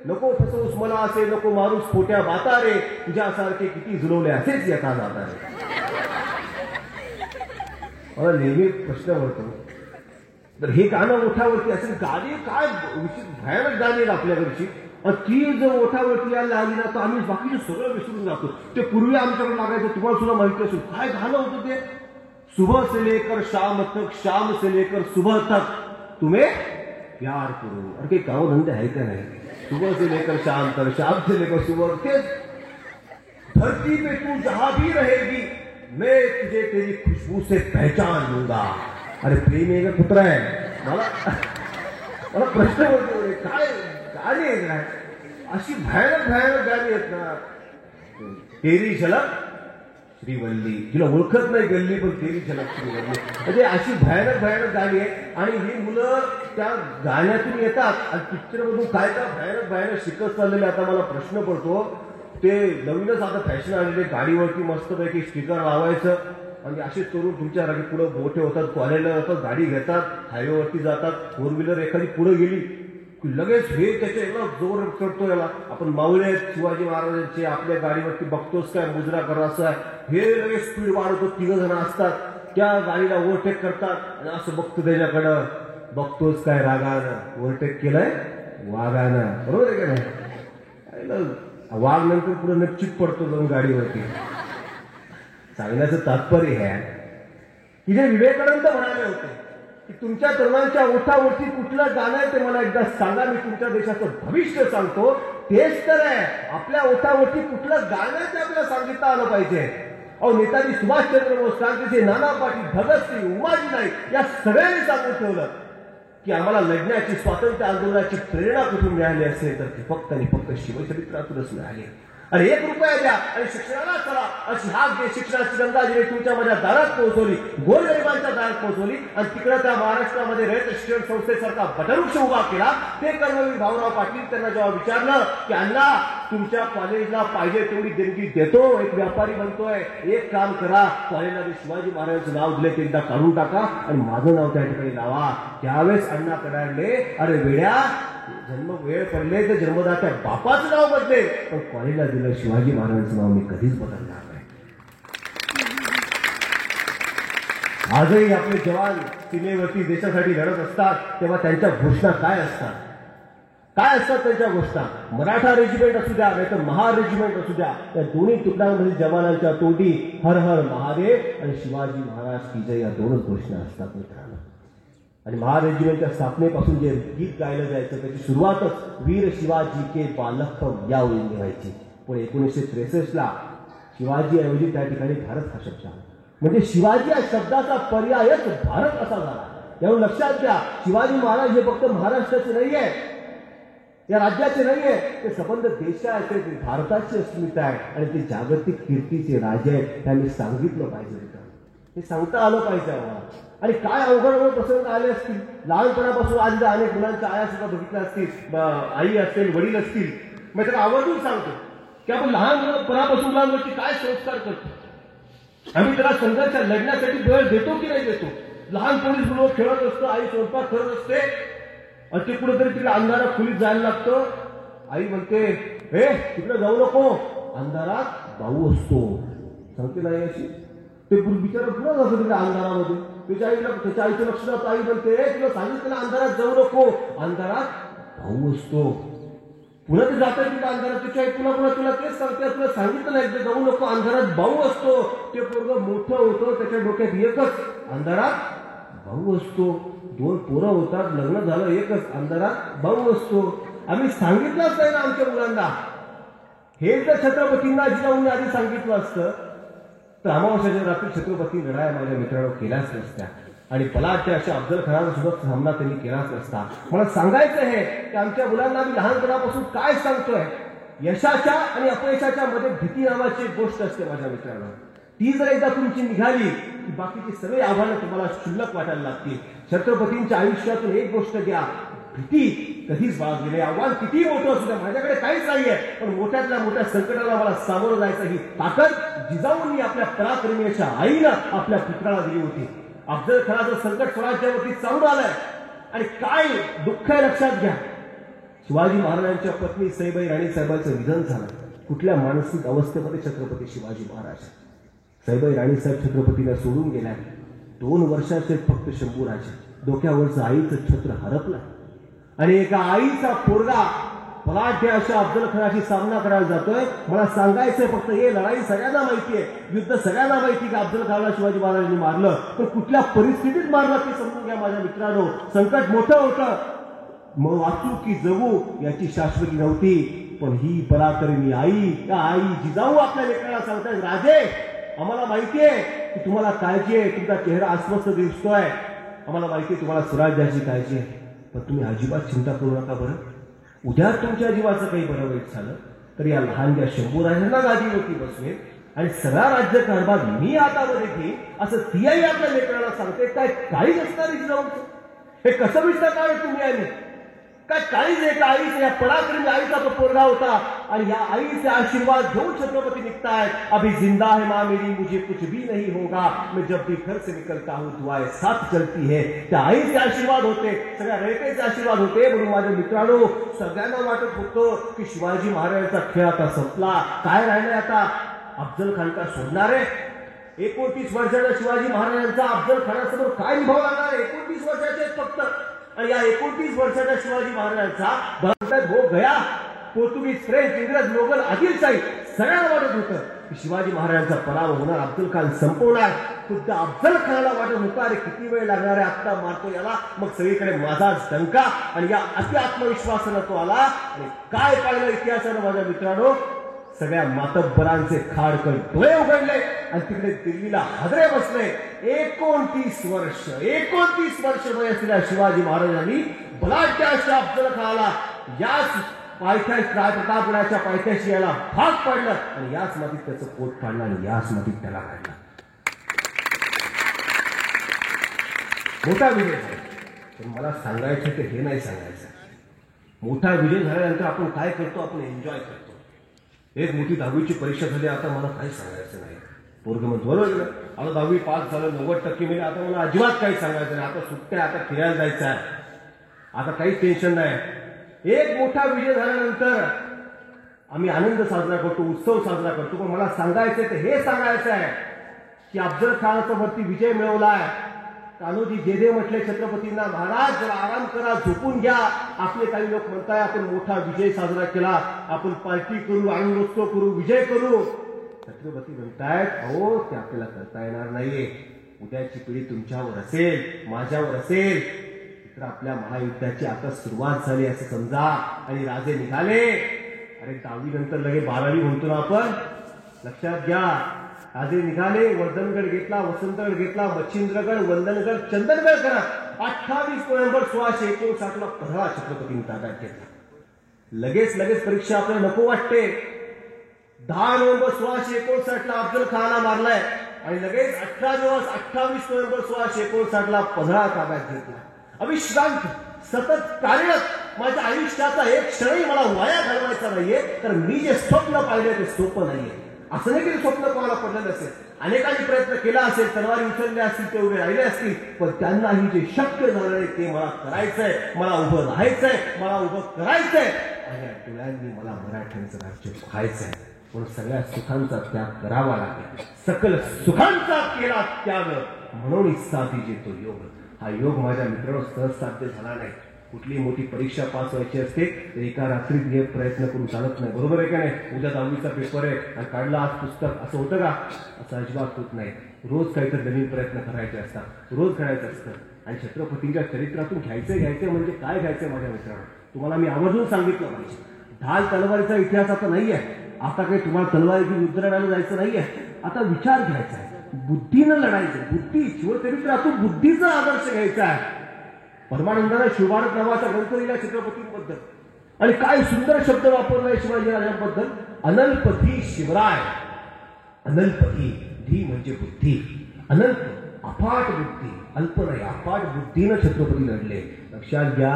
नको फसवूस मला असे, नको मारूस खोट्या बाता रे, तुझ्यासारखे किती जुलवले असेच येता जाता रे। मला नेहमी प्रश्न पडतो, तर हे गाणं ओठावरती असेल, गाणी काय भयानक गाणी आहेत आपल्याकडची, आणि ती जर ओठावरती यायला लागली ना तर आम्ही बाकीचं सगळं विसरून जातो। ते पूर्वी आमच्याकडे लागायचं, तुम्हाला सुद्धा माहिती असेल काय गाणं होतं ते, सुबह से लेकर शाम तक, शाम से लेकर सुबह तक तुम्हें प्यार करो। और काही काम धंदे आहे का नाही? सुबह से लेकर शाम तक, शाम से लेकर सुबह तक, धरती पे तू जहां भी रहेगी मैं तुझे तेरी खुशबू से पहचान लूंगा। अरे प्रेम आहे का कुत्रा आहे? मला प्रश्न होतो, काय गाणी आहेत काय अशी भयानक गाणी आहेत ना। तेरी झलक श्रीवल्ली, तिला ओळखत नाही गल्ली, पण तेरी झलक श्रीवल्ली, म्हणजे अशी भयानक गाणी आहे। आणि ही मुलं त्या गाण्यातून येतात आणि पिक्चर मधून काय भयानक शिकत चाललेले। आता मला प्रश्न पडतो, ते नवीनच आता फॅशन आलेले, गाडीवरती मस्तपैकी स्टिकर लावायचं आणि असे तरुण तुमच्या पुढे मोठे होतात, कॉलेजला जातात, गाडी घेतात, हायवेवरती जातात, फोर व्हीलर एखादी पुढे गेली की लगेच हे त्याच्या एवढा जोर चढतो याला। आपण मावळे आहेत शिवाजी महाराजांचे, आपल्या गाडीवरती बघतोच काय मुजरा करा असं आहे, हे लगेच स्पीड वाढवतो, 3 जण असतात, त्या गाडीला ओव्हरटेक करतात आणि असं बघतो त्याच्याकडं, बघतोच काय रागानं, ओव्हरटेक केलंय वाघानं, बरोबर आहे का नाही? वाघ नंतर पुढे नक्कीच पडतो जाऊन गाडीवरती। सांगण्याचं तात्पर्य आहे की जे विवेकानंद म्हणाले होते की तुमच्या तरुणांच्या ओठावरती कुठलं गाणं आहे ते मला एकदा सांगा, मी तुमच्या देशाचं भविष्य सांगतो। तेच तर आहे, आपल्या ओठावरती कुठलं गाणं आहे ते आपल्याला सांगितलं आलं पाहिजे। अहो नेताजी सुभाषचंद्र बोस, क्रांतीचे नाना पाटील, भगतसिंग, उमाजी नाईक या सगळ्यांनी सांगून ठेवलं की आम्हाला लढण्याची, स्वातंत्र्य आंदोलनाची प्रेरणा कुठून मिळाली असेल तर ती फक्त आणि फक्त शिवचरित्रातूनच मिळाली। आणि 1 रुपया द्या आणि शिक्षणाला चला अशी हाक दे शिक्षणाची गंगाजीने तुमच्या माझ्या दारात पोहोचवली, गोरगरिबांच्या दारात पोहोचवली। आणि तिकडे त्या महाराष्ट्रामध्ये रयत शिक्षण संस्थेसारखा बटवृक्ष उभा केला। ते कर्मवीर भाऊराव पाटील त्यांना जेव्हा विचारलं की अण्णा तुमच्या कॉलेजला पाहिजे तेवढी देणगी देतो, एक व्यापारी बनतोय, एक काम करा, कॉलेजला शिवाजी महाराजांचं नाव दिले ते एकदा काढून टाका आणि माझं नाव त्या ठिकाणी लावा। त्यावेळेस अण्णा कडाडले, अरे वेड्या जन्म वेळ पडले तर जन्मदात्या बापाचं नाव बदलेल, पण कॉलेजला दिलं शिवाजी महाराजांचं नाव मी कधीच बदलणार नाही. आजही आपले जवान सीमेवरती देशासाठी लढत असतात तेव्हा त्यांच्या घोषणा काय असतात त्यांच्या घोषणा? मराठा रेजिमेंट असू द्या नाही तर महार रेजिमेंट असू द्या, त्या दोन्ही तुकड्यांमध्ये जवानांच्या तोंडी हर हर महादेव आणि शिवाजी महाराज की जय या दोनच घोषणा असतात मित्रांनो. आणि महार रेजिमेंटच्या स्थापनेपासून जे गीत गायलं जायचं त्याची सुरुवातच वीर शिवाजी के बालखम या ओळीने व्हायची. पण 1963ला शिवाजी ऐवजी त्या ठिकाणी भारत हा शब्द आला. म्हणजे शिवाजी या शब्दाचा पर्यायच भारत असा झाला. यावरून लक्षात घ्या, शिवाजी महाराज हे फक्त महाराष्ट्राचे नाहीये, या राज्याचे नाहीये, ते संबंध देशाचे, ते भारताची अस्मिता आहे आणि ते जागतिक कीर्तीचे राजे आहेत. त्यांनी सांगितलं पाहिजे, हे सांगता आलं पाहिजे आम्हाला. आणि काय अवघड प्रसंग आले असतील लहानपणापासून. आज अनेक मुलांच्या आया सुद्धा बघितल्या असतील, आई असतील, वडील असतील. मी त्याला आवर्जून सांगतो की आपण लहानपणापासून मुलांवरती काय संस्कार करतो. आम्ही त्याला संघर्ष लढण्यासाठी वेळ देतो की नाही देतो. लहानपणीच मुलं खेळत असतो, आई स्वयंपाक करत असते आणि ते कुठेतरी तिकडे अंधारात खोलीत जायला लागतं. आई म्हणते हे तिकडे जाऊ नको, अंधारात भाऊ असतो. सांगते नाही अशी. ते बिचारा पुन्हा जातो तिकडे अंधारामध्ये. त्याच्या आईचं लक्ष जातं. आई म्हणते तुला सांगितलं अंधारात जाऊ नको, अंधारात भाऊ असतो. पुन्हा ते जातात तिकडे अंधारात. त्याच्या आई पुन्हा तुला तेच सांगते, तुला सांगितलं नाही जाऊ नको, अंधारात भाऊ असतो. ते पोरगं मोठं होतं, त्याच्या डोक्यात एकच, अंधारात भाऊ असतो. 2 पोरं होतात, लग्न झालं, एकच, अंधारात भाऊ असतो. आम्ही सांगितलंच नाही ना आमच्या मुलांना. हे जर छत्रपतींना जिजाऊंनी आधी सांगितलं असतं तर अमावस्याच्या रात्री छत्रपती लढाया माझ्या मित्रांनो केल्याच नसत्या. आणि पलाटच्या अशा अफजल खानाचा सुद्धा सामना त्यांनी केलाच नसता. मला सांगायचं आहे की आमच्या मुलांना आम्ही लहानपणापासून काय सांगतोय, यशाच्या आणि अपयशाच्या मध्ये भीती नावाची एक गोष्ट असते माझ्या मित्रांनो. ती जर एकदा तुमची निघाली की बाकीची सगळी आव्हानं तुम्हाला क्षुल्लक वाटायला लागतील. छत्रपतींच्या आयुष्यातून एक गोष्ट घ्या, भीती कधीच बाळगली नाही. आव्हान किती मोठं असू द्या, माझ्याकडे काहीच नाहीये पण मोठ्यातल्या मोठ्या संकटाला मला सामोरं जायचं ही ताकद जिजाऊंनी आपल्या पराक्रमेच्या आईनं आपल्या पुत्राला दिली होती. अफजल खानाचं संकट स्वराज्यावरती चालून आलंय आणि काय दुःख आहे लक्षात घ्या. शिवाजी महाराजांच्या पत्नी सईबाई राणी साहेबांचं निधन झालं. कुठल्या मानसिक अवस्थेमध्ये छत्रपती शिवाजी महाराज. सईबाई राणी साहेब छत्रपतीला सोडून गेल्या. 2 वर्षाचे फक्त शंभूराजे. डोक्यावरचं आईचं छत्र हरपलं आणि एका आईचा पोरगा पलाढ्य अशा अफजल खानाशी सामना करायला जातोय. मला सांगायचंय फक्त हे लढाई सगळ्यांना माहितीये, युद्ध सगळ्यांना माहिती की अफजल खानाला शिवाजी महाराजांनी मारलं, पण कुठल्या परिस्थितीत मारलं ते समजून घ्या माझ्या मित्रांनो. संकट मोठं होतं, मग वाचू की जगू याची शाश्वती नव्हती. पण ही पराक्रमी आई, त्या आई जिजाऊ आपल्या लेकराला सांगतायत राजे आम्हाला माहितीये की तुम्हाला काळजी आहे, तुमचा चेहरा अस्वस्थ दिसतोय, आम्हाला माहितीये तुम्हाला स्वराज्याची काळजी आहे, पण तुम्ही अजिबात चिंता करू नका. बरं उद्या तुमच्या जीवाचं काही बरं वाईट झालं तर या लहानग्या शंभूराजांना गादीवरती बसवेल आणि सगळा राज्यकारभार मी हातामध्ये घेईन असं ती आई आपल्या लेकराला सांगते. काय काळीच असणार जिजाऊचं? हे कसं विचार काय तुम्ही आली काय काळीच आहे का आईचं? या पराक्रमी आईचा तो पोरगा होता आणि या आईचे आशीर्वाद घेऊन छत्रपती निघतायत. अभी जिंदा है माँ मेरी, मुझे कुछ भी नहीं होगा, मैं जब भी घर से निकलता हूँ दुआएं साथ चलती है. त्या आईचे आशीर्वाद होते, सगळ्या रयतेचे आशीर्वाद होते. म्हणून माझ्या मित्रांनो सगळ्यांना वाटत होतं की शिवाजी महाराजांचा खेळ आता संपला. काय राहिलंय आता? अफजल खान का सोडणार आहे? 29 वर्षाचा शिवाजी महाराजांचा अफजल खानासमोर काय निभाव लागणार? 29 वर्षाचे फक्त. आणि या 29 वर्षाच्या शिवाजी महाराजांचा भारतात हो गया. पोर्तुगीज, फ्रेंच, इंग्रज, मोगल, आदिलशाही सगळ्यांना वाटत होतं की शिवाजी महाराजांचा पराभव होणार, अफजल खान संपवणार. खुद्द अफजल खानाला वाटत होतं अरे किती वेळ लागणार आहे, आत्ता मारतो याला. मग सगळीकडे माझाच डंका आणि या अति आत्मविश्वासानं तो आला. आणि काय पाहिलं इतिहासानं माझ्या मित्रांनो, सगळ्या मातब्बरांचे खाडकन डोळे उघडले आणि तिकडे दिल्लीला हादरे बसले. 29 वर्ष वय असलेल्या शिवाजी महाराजांनी बलाढ्य अशा अफजल खानाला याच प्रतापगडाच्या पायथ्याशी याला भाग पाडलं आणि याच मातीत त्याचं पोट पाडलं आणि याच मातीत त्याला काढलं. मोठा विजय झाला. पण मला सांगायचं ते हे नाही सांगायचं. मोठा विजय झाल्यानंतर आपण काय करतो? आपण एन्जॉय करतो. एक मोठी 10वीची परीक्षा झाली, आता मला काही सांगायचं नाही. पोरगं मग बरोबर आता 10वी पास झालं, 90% मिळाले, आता मला अजिबात काही सांगायचं नाही. आता सुट्ट्या, आता फिरायला जायचं आहे, आता काहीच टेन्शन नाही. एक मोठा विजय झाल्यानंतर आम्ही आनंद साजरा करतो, उत्सव साजरा करतो. पण मला सांगायचंय ते हे सांगायचं आहे की अफजल खानाचा वरती विजय मिळवलाय. कान्होजी जेदे म्हटले छत्रपतींना, महाराज जरा आराम करा, झोपून घ्या. आपले काही लोक म्हणताय आपण मोठा विजय साजरा केला, आपण पार्टी करू, आनंदोत्सव करू, विजय करू. छत्रपती म्हणतायत, अहो ते आपल्याला करता येणार नाहीये. उद्याची पिढी तुमच्यावर असेल, माझ्यावर असेल. तर आपल्या महायुद्धाची आता सुरुवात झाली असं समजा. आणि राजे निघाले. अरे 10वी नंतर लगे 12वी म्हणतो ना आपण, लक्षात घ्या. राजे निघाले, वर्धनगड घेतला, वसंतगड घेतला, मच्छिंद्रगड, वंदनगड, चंदनगड करा. 28 नोव्हेंबर 1659 ला पधळा छत्रपतींनी ताब्यात घेतला. लगेच परीक्षा आपल्याला नको वाटते. 10 नोव्हेंबर 1659 ला अफजल खानाला मारलाय आणि लगेच 28 नोव्हेंबर 1659 ला पधळा ताब्यात घेतला. अविश्रांत, सतत कार्यरत. माझ्या आयुष्याचा एक क्षणही मला वाया घालवायचा नाहीये. तर मी जे स्वप्न पाहिले ते सोपं नाहीये. असं नाही की स्वप्न कोणाला पडलेलं असेल. अनेकांनी प्रयत्न केला असेल, तलवारी उचलल्या असतील, ते उभे राहिले असतील, पण त्यांनाही जे शक्य झालं नाही ते मला करायचंय, मला उभं राहायचंय, मला उभं करायचंय. आणि या डोळ्यांनी मला मराठ्यांचं राज्य पाहायचंय. पण सगळ्या सुखांचा त्याग करावा लागेल. सकल सुखांचा केला त्याग, म्हणून साधी तो योग. हा योग माझ्या मित्रांनो सहज साध्य झाला नाही. कुठली मोठी परीक्षा पास व्हायची असते तर एका रात्रीत हे प्रयत्न करून चालत नाही. बरोबर आहे का नाही? उद्या 10वीचा पेपर आहे आणि काढला आज पुस्तक, असं होतं का? असं अजिबात होत नाही. रोज काहीतरी नवीन प्रयत्न करायचे असतात, रोज करायचं असतं. आणि छत्रपतींच्या चरित्रातून घ्यायचं म्हणजे काय घ्यायचं माझ्या मित्रांनो, तुम्हाला मी आवर्जून सांगितलं पाहिजे. ढाल तलवारीचा इतिहास आता नाहीये. आता काही तुम्हाला तलवारीची युद्ध लढायला जायचं नाहीये. आता विचार घ्यायचा आहे, बुद्धीनं लढायचं. बुद्धी, शिवचरित्रातून बुद्धीचा आदर्श घ्यायचा आहे. परमानंदाने शिवभारत नावाचा ग्रंथ लिहिला छत्रपतींबद्दल. आणि काय सुंदर शब्द वापरलाय शिवाजी राजांबद्दल. अनल्पधी शिवराय. अनल्पधी, धी म्हणजे बुद्धी. अनल्प, अफाट बुद्धी. अल्प नाही, अफाट बुद्धीनं छत्रपती लढले. लक्षात घ्या,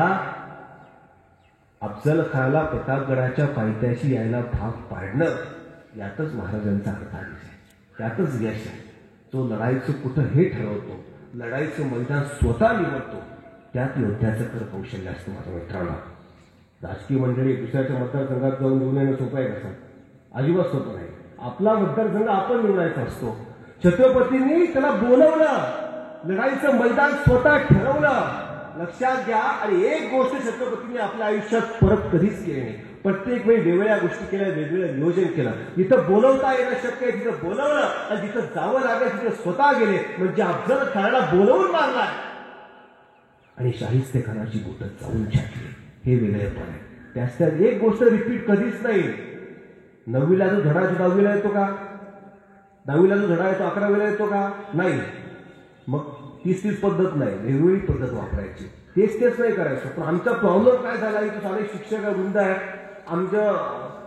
अफजल खानाला प्रतापगडाच्या पायथ्याशी यायला भाग पाडणं, यातच महाराजांचा अर्थादेश आहे, त्यातच यश आहे. तो लढाईचं कुठं हे ठरवतो, लढाईचं मैदान स्वतः निवडतो, त्यात योद्ध्याचं खरं कौशल्य असतं माझ्या मित्रांना. राजकीय मंडळी दुसऱ्याच्या मतदारसंघात जाऊन निवडून येणं सोपं आहे कसं? अजिबात सोपं नाही. आपला मतदारसंघ आपण निवडायचा असतो. छत्रपतींनी त्याला बोलवलं, लढाईचं मैदान स्वतः ठरवलं. लक्षात घ्या. आणि एक गोष्ट छत्रपतींनी आपल्या आयुष्यात परत कधीच केली नाही. प्रत्येक वेळी वेगवेगळ्या गोष्टी केल्या, वेगवेगळं नियोजन केलं. जिथं बोलवता येणं शक्य आहे तिथं बोलवलं, आणि जिथं जावं लागेल तिथं स्वतः गेले. म्हणजे अफजल खानाला बोलवून मारलाय आणि शाहिस्तेखानाची बोटं जाऊन छाटली. हे वेगळेपण आहे. त्यात एक गोष्ट रिपीट कधीच नाही. 9वीला जो धडा 10वीला येतो का? 10वीला जो धडा येतो 11वीला येतो का? नाही. मग 30 पद्धत नाही, वेगवेगळी पद्धत वापरायची. तेच नाही करायचं. पण आमचा प्रॉब्लेम काय झाला, इथे सारे शिक्षक वृंद आहे, आमच्या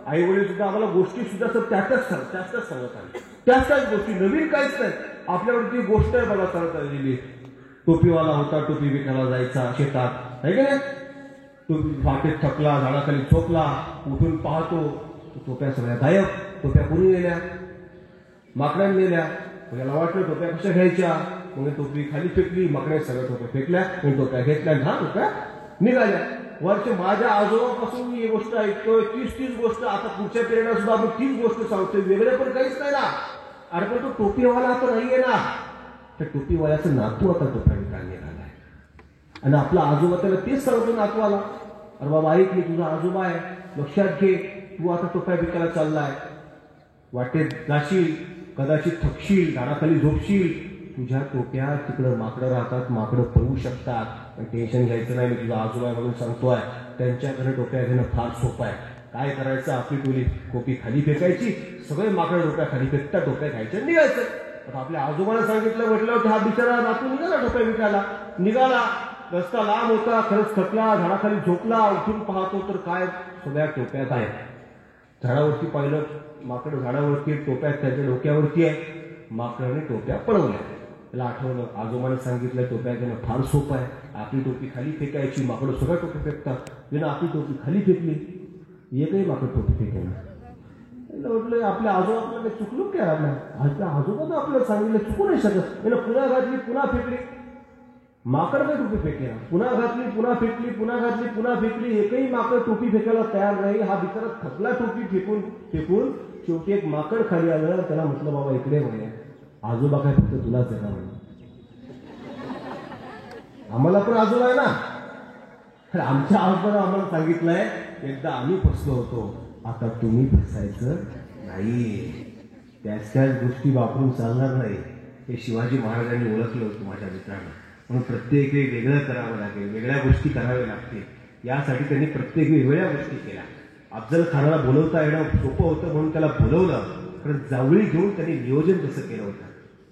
आई वडील सुद्धा आम्हाला गोष्टी सुद्धा त्याच सांगत आले. त्याच गोष्टी, नवीन काहीच नाही. आपल्यावरती गोष्ट आहे बघा सांगत आलेली. टोपीवाला होता, टोपी विकायला जायचा शेतात, आहे का नाही? टोपी फाटेत थकला, झाडाखाली झोपला, उठून पाहतो टोप्या सगळ्या गायब. टोप्या कोणी नेल्या? माकडांनी नेल्या. याला वाटलं टोप्या कशा घ्यायच्या, मग टोपी खाली फेकली, माकड्या सगळ्या टोप्या फेकल्या, मग टोप्या घेतल्या, टोप्या निघाल्या. वर्ष माझ्या आजोबापासून मी ही गोष्ट ऐकतोय. 30 गोष्ट. आता पुढच्या पिरियडला सुद्धा आपण 30 गोष्ट सांगतोय. वेगळे पण काहीच नाही ना. अरे पण तो टोपीवाला आता नाहीये ना. त्या टोपीवाल्याचं नातू आता टोप्या विकायला निघालाय. आणि आपला आजोबा त्याला तेच सांगतो नातवाला, अरे बाबा ऐक, मी तुझा आजोबा आहे, लक्षात घे, तू आता टोप्या विकायला चाललाय. वाटेत जाशील, कदाचित थकशील, झाडाखाली झोपशील, तुझ्या टोप्या तिकडं माकडं राहतात, माकडं पळवू शकतात. पण टेन्शन घ्यायचं नाही, मी तुझा आजोबा म्हणून सांगतोय. त्यांच्याकडे टोप्या घेणं फार सोपं आहे. काय करायचं, आपली टोली टोपी खाली फेकायची, सगळे माकडं टोप्या खाली फेकतात, टोप्या घ्यायच्या, निघायचं. आता आपल्या आजोबाने सांगितलं म्हटलं, हा बिचारा नातू निघाला टोप्या विकायला. निघाला, रस्ता लांब होता, खरंच थकला, झाडाखाली झोपला. उठून पाहतो तर काय, सगळ्या टोप्यात आहेत. झाडावरती पाहिलं, माकड झाडावरती, टोप्या त्याच्या डोक्यावरती आहे. माकडाने टोप्या पळवल्या. त्याला आठवलं, आजोबाने सांगितलं टोप्या घेणं फार सोपं आहे. आपली टोपी खाली फेकायची, माकडं सगळ्या टोपी फेकतात. त्यानं आपली टोपी खाली फेकली, एकही माकड टोपी फेकेना. म्हटलं आपल्या आजोबा काही चुकलो काय? आपल्या आजोबा तर आपल्याला सांगितलं, चुकू नाही शकत. पुन्हा घातली, पुन्हा फेकली. माकडं टोपी फेकली, पुन्हा घातली, पुन्हा फेकली, पुन्हा घातली, पुन्हा फेकली. एकही माकड टोपी फेकायला तयार नाही. हा बिचारा थकला टोपी फेकून फेकून. शेवटी एक माकड खाली आलं. त्याला म्हटलं बाबा इकडे म्हणे, आजोबा काय फक्त तुलाच येणार म्हणे, आम्हाला पण आजोबा आहे ना. आमच्या आजोबाला आम्हाला सांगितलंय, एकदा आम्ही फसलो होतो, आता तुम्ही फसायचं नाही. त्याच गोष्टी वापरून चालणार नाही. हे शिवाजी महाराजांनी ओळखलं होतं माझ्या मित्रांना. म्हणून प्रत्येक वेळी वेगळं करावं लागेल, वेगळ्या गोष्टी कराव्या लागतील. यासाठी त्यांनी प्रत्येक वेगवेगळ्या गोष्टी केल्या. अफजल खानाला बोलवता येणं सोपं होतं म्हणून त्याला बोलवलं, कारण जावळी घेऊन त्यांनी नियोजन तसं केलं होतं.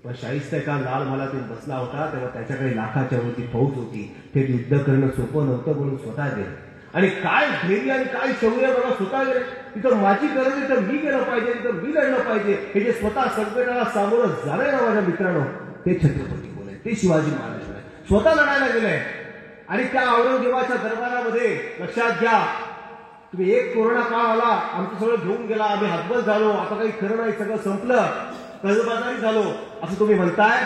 पण शाहिस्ता खान लाल महालातून बसला होता तेव्हा त्याच्याकडे लाखाच्या वरती फौज होती. ते युद्ध करणं सोपं नव्हतं म्हणून स्वतः गेले. आणि काय धैर्य आणि काय शौर्य बघा, स्वतः गेले. तिथं माझी गरज आहे तर मी गेलं पाहिजे, तिथं मी लढलं पाहिजे. हे जे स्वतः संकटाला सामोरं जाणं ना माझ्या मित्रांनो, ते छत्रपती बोलाय, ते शिवाजी महाराज आहे. स्वतः लढायला गेले. आणि त्या औरंगजेबाच्या दरबारामध्ये लक्षात घ्या, तुम्ही एक कोरोना काळ आला, आमचं सगळं घेऊन गेला, आम्ही हातबल झालो, आता काही खरं नाही, सगळं संपलं, कर्जबाजारी झालो असं तुम्ही म्हणताय.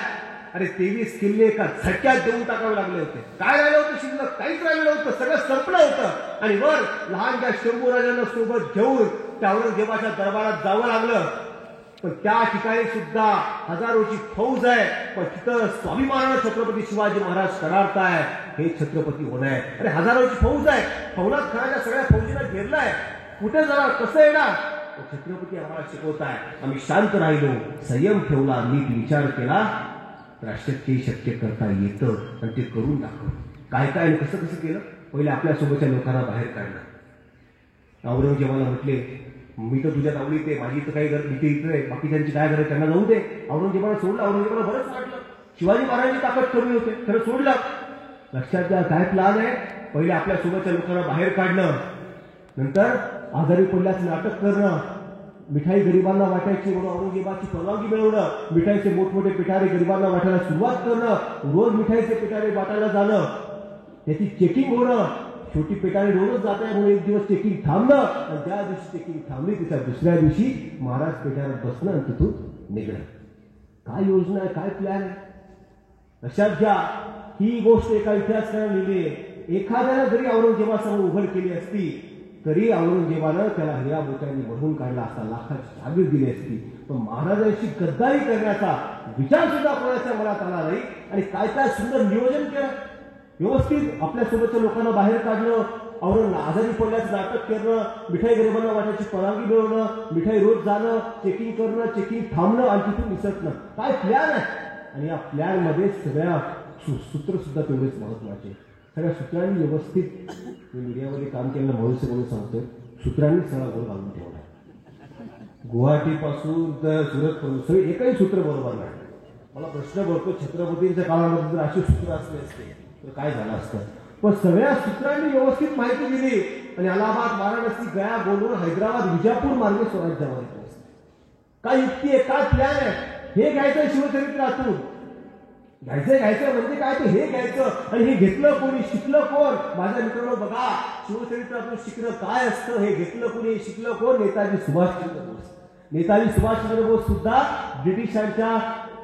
अरे 23 किल्ले एका झटक्यात देऊन टाकावे लागले होते. काय राहिलं होतं शिल्लक? काहीच राहिलं होतं, सगळं संपलं होतं. आणि वर लहानच्या शंभूराजांना सोबत घेऊन त्या औरंगजेबाच्या दरबारात जावं लागलं. पण त्या ठिकाणी सुद्धा हजारोची फौज आहे, पण तिथं स्वाभिमानानं छत्रपती शिवाजी महाराज कडाडताय, हे छत्रपती होणं आहे. अरे हजारोची फौज आहे, फौलाद खानाच्या सगळ्या फौजीला घेरलाय, कुठे जाणार, कसं येणार? छत्रपती आम्हाला शिकवताय. आम्ही शांत राहिलो, संयम ठेवला, नीट विचार केला, तर अशक्य शक्य करता येतं आणि ते करून दाखवलं. काय काय आणि कसं कसं केलं? पहिले आपल्यासोबतच्या लोकांना बाहेर काढलं. औरंगजेबाला म्हटले, मी तर तुझ्या तावडीत आहे, माझी तर काही गरज, मी इथे आहे, बाकीच्यांची काय गरज, त्यांना जाऊ दे. औरंगजेबाला सोडलं. औरंगजेबाला बरंच वाटलं, शिवाजी महाराजांची ताकद कमी होते, खरं सोडलं. लक्षात घ्या काय प्लान आहे. पहिले आपल्यासोबतच्या लोकांना बाहेर काढणं, नंतर आजारी पडल्याचं नाटक करणं, मिठाई गरिबांना वाटायची म्हणून औरंगजेबाची परवानगी मिळवणं, मिठाईचे मोठमोठे पिटारे गरिबांना वाटायला सुरुवात करणं, रोज मिठाईचे पिटारे वाटायला जाणं, त्याची चेकिंग होणं. छोटी पिटारे रोजच जात आहे म्हणून एक दिवस चेकिंग थांबणं, आणि ज्या दिवशी चेकिंग थांबली त्याच्या दुसऱ्या दिवशी महाराज पेटाऱ्यात बसणं आणि तिथून निघणं. काय योजना आहे, काय प्लॅन आहे? लक्षात घ्या, ही गोष्ट एका इतिहासकाराने लिहिली आहे. एखाद्यानं जरी औरंगजेबासमोर उघड केली असती तरी औरंगजेबानं त्याला हिरा बोटांनी मधून काढला असता, लाखाची जागीर दिली असती. पण महाराजांची गद्दारी करण्याचा विचार सुद्धा कोणाच्या मनात आला नाही. आणि काय काय सुंदर नियोजन केलं, व्यवस्थित आपल्यासोबतच्या लोकांना बाहेर काढणं, आजारी पडल्याचं नाटक करणं, मिठाई गरिबांना वाटायची परवानगी मिळवणं, मिठाई रोज जाणं, चेकिंग करणं, चेकिंग थांबणं आणि तिथून निसटणं. काय प्लॅन आहे. आणि या प्लॅन मध्ये सगळ्या सूत्र सुद्धा तेवढेच महत्वाचे. सगळ्या सूत्रांनी व्यवस्थित, मी मीडियामध्ये काम केलेलं भविष्य म्हणून सांगतोय, सूत्रांनी सगळा गोल घालून ठेवला. गुवाहाटीपासून तर सुरतपर्यंत सगळे एकही सूत्र बरोबर नाही. मला प्रश्न पडतो, छत्रपतींच्या काळामध्ये जर अशी सूत्र असले असते तर काय झालं असतं. पण सगळ्या सूत्रांनी व्यवस्थित माहिती दिली आणि अलाहाबाद, वाराणसी, गया, गोंडूर, हैदराबाद, विजापूर मार्गे स्वराज्यामध्ये पोहोचले. काय युक्ती आहे, काय प्लॅन आहे, हे घ्यायचं शिवचरित्रातून. घ्यायचं म्हणजे काय, ते हे घ्यायचं. आणि हे घेतलं कोणी, शिकलं कोण? माझ्या मित्रांनो बघा, शिवचरित्रातून शिकणं काय असतं, हे घेतलं कोणी, शिकलं कोण? नेताजी सुभाषचंद्र बोस. नेताजी सुभाषचंद्र बोस सुद्धा ब्रिटिशांच्या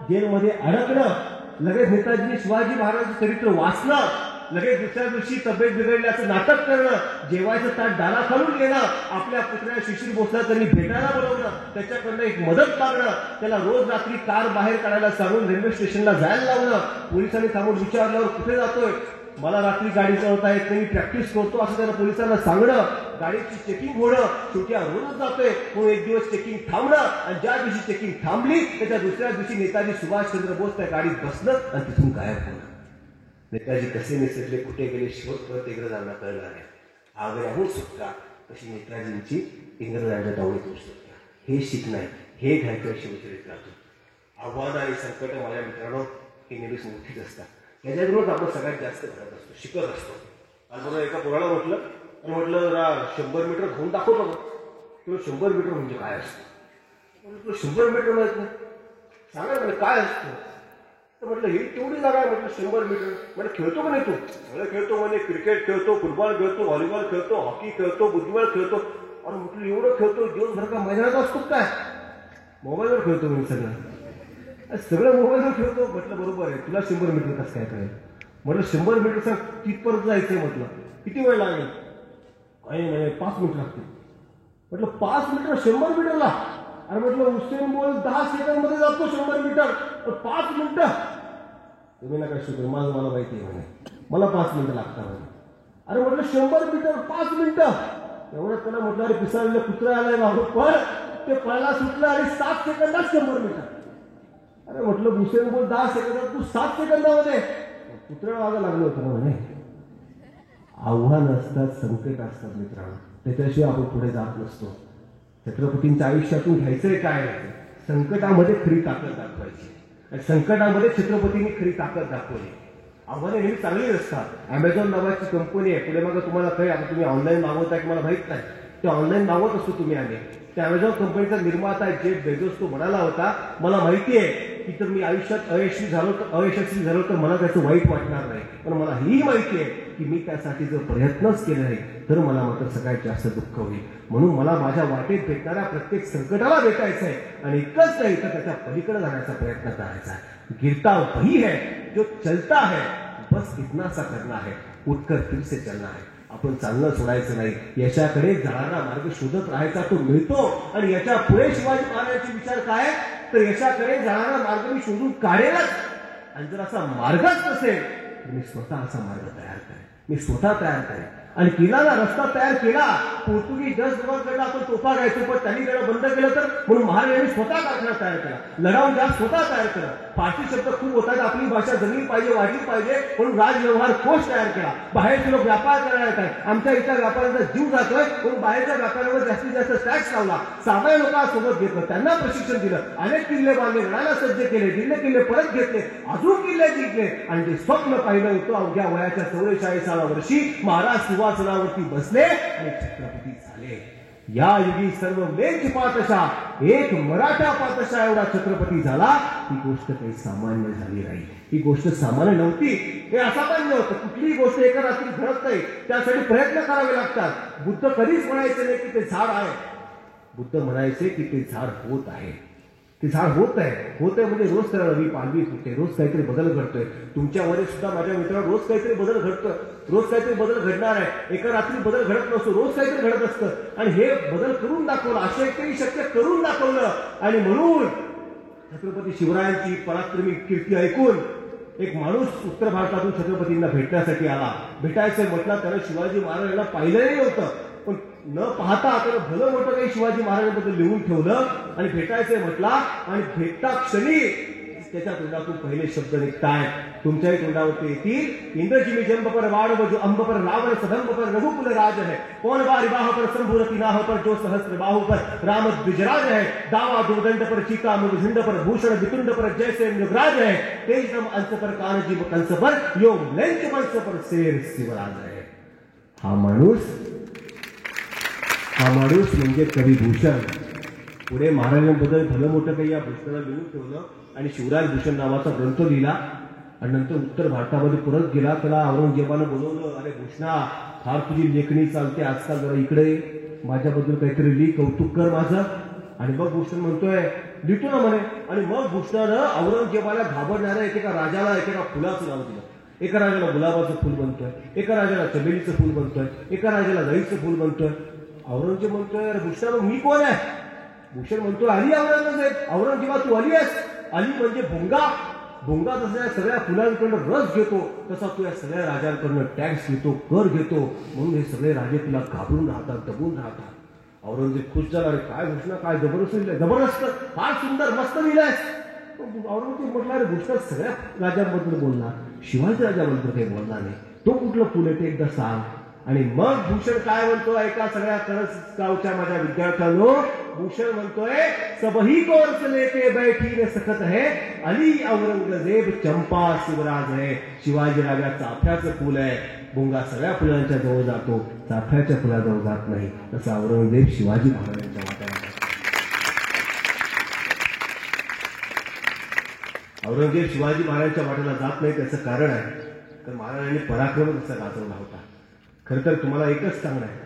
जेलमध्ये अडकणं, लगेच नेताजींनी शिवाजी महाराजांचं चरित्र वाचलं, लगेच दुसऱ्या दिवशी तब्येत बिघडल्याचं नाटक करणं, जेवायचं ताट दाराखालून घेणं, आपल्या पुतण्या शिशिर बोसला त्यांनी भेटायला बोलवणं, त्याच्याकडनं एक मदत मागणं, त्याला रोज रात्री कार बाहेर काढायला सांगून रेल्वे स्टेशनला जायला लावणं, पोलिसांनी थांबून विचारल्यावर कुठे जातोय, मला रात्री गाडी चालवता येत नाही, मी प्रॅक्टिस करतो असं त्यांना पोलिसांना सांगणं, गाडीची चेकिंग होणं, शेवटी रोजच जातोय म्हणून एक दिवस चेकिंग थांबणं, आणि ज्या दिवशी चेकिंग थांबली त्याच्या दुसऱ्या दिवशी नेताजी सुभाषचंद्र बोस त्या गाडीत बसणं आणि तिथून गायब होणं. नेताजी कसे निसटले, कुठे गेले, शेवटपर्यंत इंग्रजांना कळलं नाही. आग्र्याहून सुटका कशी नेताजींची इंग्रजांच्या तावडीत होऊ शकता, हे शिकणं, हे घ्यायचं शिवचरित्रातून. आव्हानं आणि संकट माझ्या मित्रांनो हे नेहमीच मोठीच असतात. याच्यातूनच आपण सगळ्यात जास्त घडत असतो, शिकत असतो. आज मला एका पोराला म्हटलं जरा 100 मीटर घेऊन दाखवतो का, तुला 100 मीटर म्हणजे काय असतं, तुला 100 मीटर माहित नाही, सांगा म्हणजे काय असतं. तर म्हटलं ही तेवढी जागा आहे, म्हटलं 100 मीटर. म्हणजे खेळतो का नाही तू? सगळं खेळतो, म्हणजे क्रिकेट खेळतो, फुटबॉल खेळतो, व्हॉलीबॉल खेळतो, हॉकी खेळतो, बुद्धिबळ खेळतो. आणि म्हटलं एवढं खेळतो, दिवसभर का मैदानात असतो काय? मोबाईलवर खेळतो मी, सगळं मोबाईलवर खेळतो. म्हटलं बरोबर आहे, तुला 100 मीटर कसं काय कळेल? म्हटलं 100 मीटरचा तिथपर्यंत जायचंय. म्हटलं किती वेळ लागेल? काही नाही 5 मिनिट लागतील. म्हटलं 5 मीटर 100 मीटरला? अरे म्हटलं हुसेन बोल्ट 10 सेकंदमध्ये जातो 100 मीटर, तर 5 मिनिटं? तुम्ही नका शिकू, माझं मला माहिती आहे म्हणे, मला 5 मिनिटं लागतात म्हणे. अरे म्हटलं 100 मीटर 5 मिनिटं? एवढं त्याला म्हटलं अरे पिसाळलेलं कुत्रा आलाय बाबा, पण ते पळायला सुटलं आणि 7 सेकंदात 100 मीटर. अरे म्हटलं हुसेन बोल्ट 10 सेकंदात, तू 7 सेकंदामध्ये? कुत्र्या मागं लागलं होतं ना म्हणे. आव्हान असतात, संकट असतात मित्रांनो, त्याच्याशिवाय आपण पुढे जात नसतो. छत्रपतींच्या आयुष्यातून घ्यायचंय काय? संकटामध्ये खरी ताकद दाखवायची, आणि संकटामध्ये छत्रपतींनी खरी ताकद दाखवली. आव्हाने नेहमी चांगली असतात. अमेझॉन नावाची कंपनी आहे, पुढे मग तुम्हाला काही, आता तुम्ही ऑनलाईन मागवताय की मला माहित नाही, ते ऑनलाईन मागवत असतो तुम्ही. आम्ही त्या अमेझॉन कंपनीचा निर्माता आहे जेफ बेझोस, तो म्हणाला होता मला माहिती आहे की तर मी आयुष्यात अयशस्वी झालो तर मला त्याचं वाईट वाटणार नाही, पण मला ही माहिती आहे की मी त्यासाठी जर प्रयत्नच केले नाही तर मला मात्र सगळ्यात जास्त दुःख होईल. म्हणून मला माझ्या वाटेत भेटणाऱ्या प्रत्येक संकटाला भेटायचं आहे, आणि इतकंच नाही तर त्याच्या पलीकडे जाण्याचा प्रयत्न करायचा आहे. गिरता वही है जो चलता है, बस इतना सा करना है, उठकर फिर से चलना है. आपण चालणं सोडायचं नाही, यशाकडे जाणारा मार्ग शोधत राहायचा, तो मिळतो. आणि याच्या पुढे शिवाजी महाराजांचे विचार काय, तर यशाकडे जाणारा मार्ग मी शोधून काढेलच, आणि जर असा मार्गच नसेल तर मी स्वतः असा मार्ग तयार करेन, मी स्वतः तयार करेन. आणि किल्लाला रस्ता तयार केला. पोर्तुगीज जसजवळकडे आपण तोफा घ्यायचो, पण त्यांनी त्याला बंद केलं, तर म्हणून महाराजांनी स्वतः कारखाना तयार केला, लढाऊन जात स्वतः तयार केला. फारसी शब्द खूप होतात, आपली भाषा जमली पाहिजे, वाढली पाहिजे, म्हणून राजव्यवहार कोश तयार केला. बाहेरचे लोक व्यापार करायला येतात, आमच्या इथल्या व्यापाऱ्यांचा जीव जातोय, म्हणून बाहेरच्या व्यापाऱ्यांवर जास्तीत जास्त टॅक्स लावला. सामान्य लोकांसोबत घेतलं, त्यांना प्रशिक्षण दिलं, अनेक किल्ले बांधले, लढायला सज्ज केले, किल्ले परत घेतले, अजून किल्ले जिंकले. आणि ते स्वप्न पाहिलं होतं अवघ्या वयाच्या 44व्या वर्षी महाराज सिंहासनावरती बसले आणि छत्रपती झाले. या युगी सर्व मेघ पातशाह, एक मराठा पातशाह एवढा छत्रपती झाला. ही गोष्ट काही सामान्य झाली नाही, ही गोष्ट सामान्य नव्हती, हे असामान्य होतं. कुठलीही गोष्ट एका रात्री घडत नाही, त्यासाठी प्रयत्न करावे लागतात. बुद्ध कधीच म्हणायचे नाही की ते झाड आहे, बुद्ध म्हणायचे की ते झाड होत आहे. ते झाड होत आहे म्हणजे रोज त्याला नवी पालवी फुटते, रोज काहीतरी बदल घडतोय. तुमच्यामध्ये सुद्धा माझ्या मित्रांनो रोज काहीतरी बदल घडतोय, रोज काहीतरी बदल घडणार आहे. एका रात्री बदल घडत नसतो, रोज काहीतरी घडत असतं. आणि हे बदल करून दाखवलं, अशक्यही शक्य करून दाखवलं. आणि म्हणून छत्रपती शिवरायांची पराक्रमी कीर्ती ऐकून एक माणूस उत्तर भारतातून छत्रपतींना भेटण्यासाठी आला. भेटायचं म्हटलं त्याला शिवाजी महाराजांना पाहिलंही होतं, पण न पाहता त्याला भलं मोठं काही शिवाजी महाराजांबद्दल लिहून ठेवलं आणि भेटायचंय म्हटला. आणि भेटता क्षणी त्याच्या तोंडातून पहिले शब्द निघतायत, तुमच्याही तोंडावरती येतील. इंद्रजिमी जंब पर वाड़व जो अंब पर रावण सदंब पर रघुकुल राज है, कौन बारी बाह पर शंभुरति नाह पर जो सहस्त्र बाहु पर राम द्विजराज है, दावा दुर्दंड पर चीका मुगझुंड पर भूषण वितुंड पर जैसे मृगराज है, तेज नम अंश पर कानजी कंस पर यो लंच वंश पर शेर शिवराज है. हा माणूस म्हणजे कवी भूषण. पुढे महाराजांबद्दल भलं मोठं काही या भूषणाला लिहून ठेवलं आणि शिवराज भूषण नावाचा ग्रंथ लिहिला. आणि नंतर उत्तर भारतामध्ये परत गेला. त्याला औरंगजेबानं बोलवलं, अरे भूषणा फार तुझी लेखणी चालते आजकाल, जरा इकडे माझ्याबद्दल काहीतरी लिह, कौतुक कर माझं. आणि मग भूषण म्हणतोय लिहितो ना म्हणे. आणि मग भूषणानं औरंगजेबाला घाबरणाऱ्या एकेका राजाला एकेका फुलाचं नाव दिलं. एका राजाला गुलाबाचं फुल बनतोय, एका राजाला चमेलीचं फुल बनतोय, एका राजाला जाईचं फुल बनतोय. औरंगजेब म्हणतोय अरे भूषण मी कोण आहे? भूषण म्हणतोय अली औरंगजेब. औरंगजेबा तू अली आहेस? अली म्हणजे भोंगा जसा सगळ्या फुलांकडनं रस घेतो तसा तू या सगळ्या राजांकडनं टॅक्स घेतो, कर घेतो, म्हणून हे सगळे राजे तुला घाबरून राहतात, दबून राहतात. औरंगजेब खुश झाला, अरे काय भूषण, काय जबरदस्त, फार सुंदर, मस्त लिहिलंयस. औरंगजेब म्हटलं अरे भूषण सगळ्या राजांबद्दल बोलला, शिवाजी राजाबद्दल काही बोलला नाही, तो कुठलं फुल आहे ते एकदा सांग. आणि मग भूषण काय म्हणतो ऐका सगळ्या करस गावच्या माझ्या विद्यार्थ्यांनो. भूषण म्हणतोय सबही कोर्स लेके बैठी ने सखत है, अली औरंगजेब चंपा शिवराज है. शिवाजी राजा चाफ्याचं फुल आहे, भोंगा सगळ्या फुलांच्या जवळ जातो, चाफ्याच्या फुलाजवळ जात नाही. तसा औरंगजेब शिवाजी महाराजांच्या वाट्याला. औरंगजेब शिवाजी महाराजांच्या वाट्याला जात नाही, त्याचं कारण आहे तर महाराजांनी पराक्रम कसा गाजवला होता. खरं तर तुम्हाला एकच सांगणं आहे,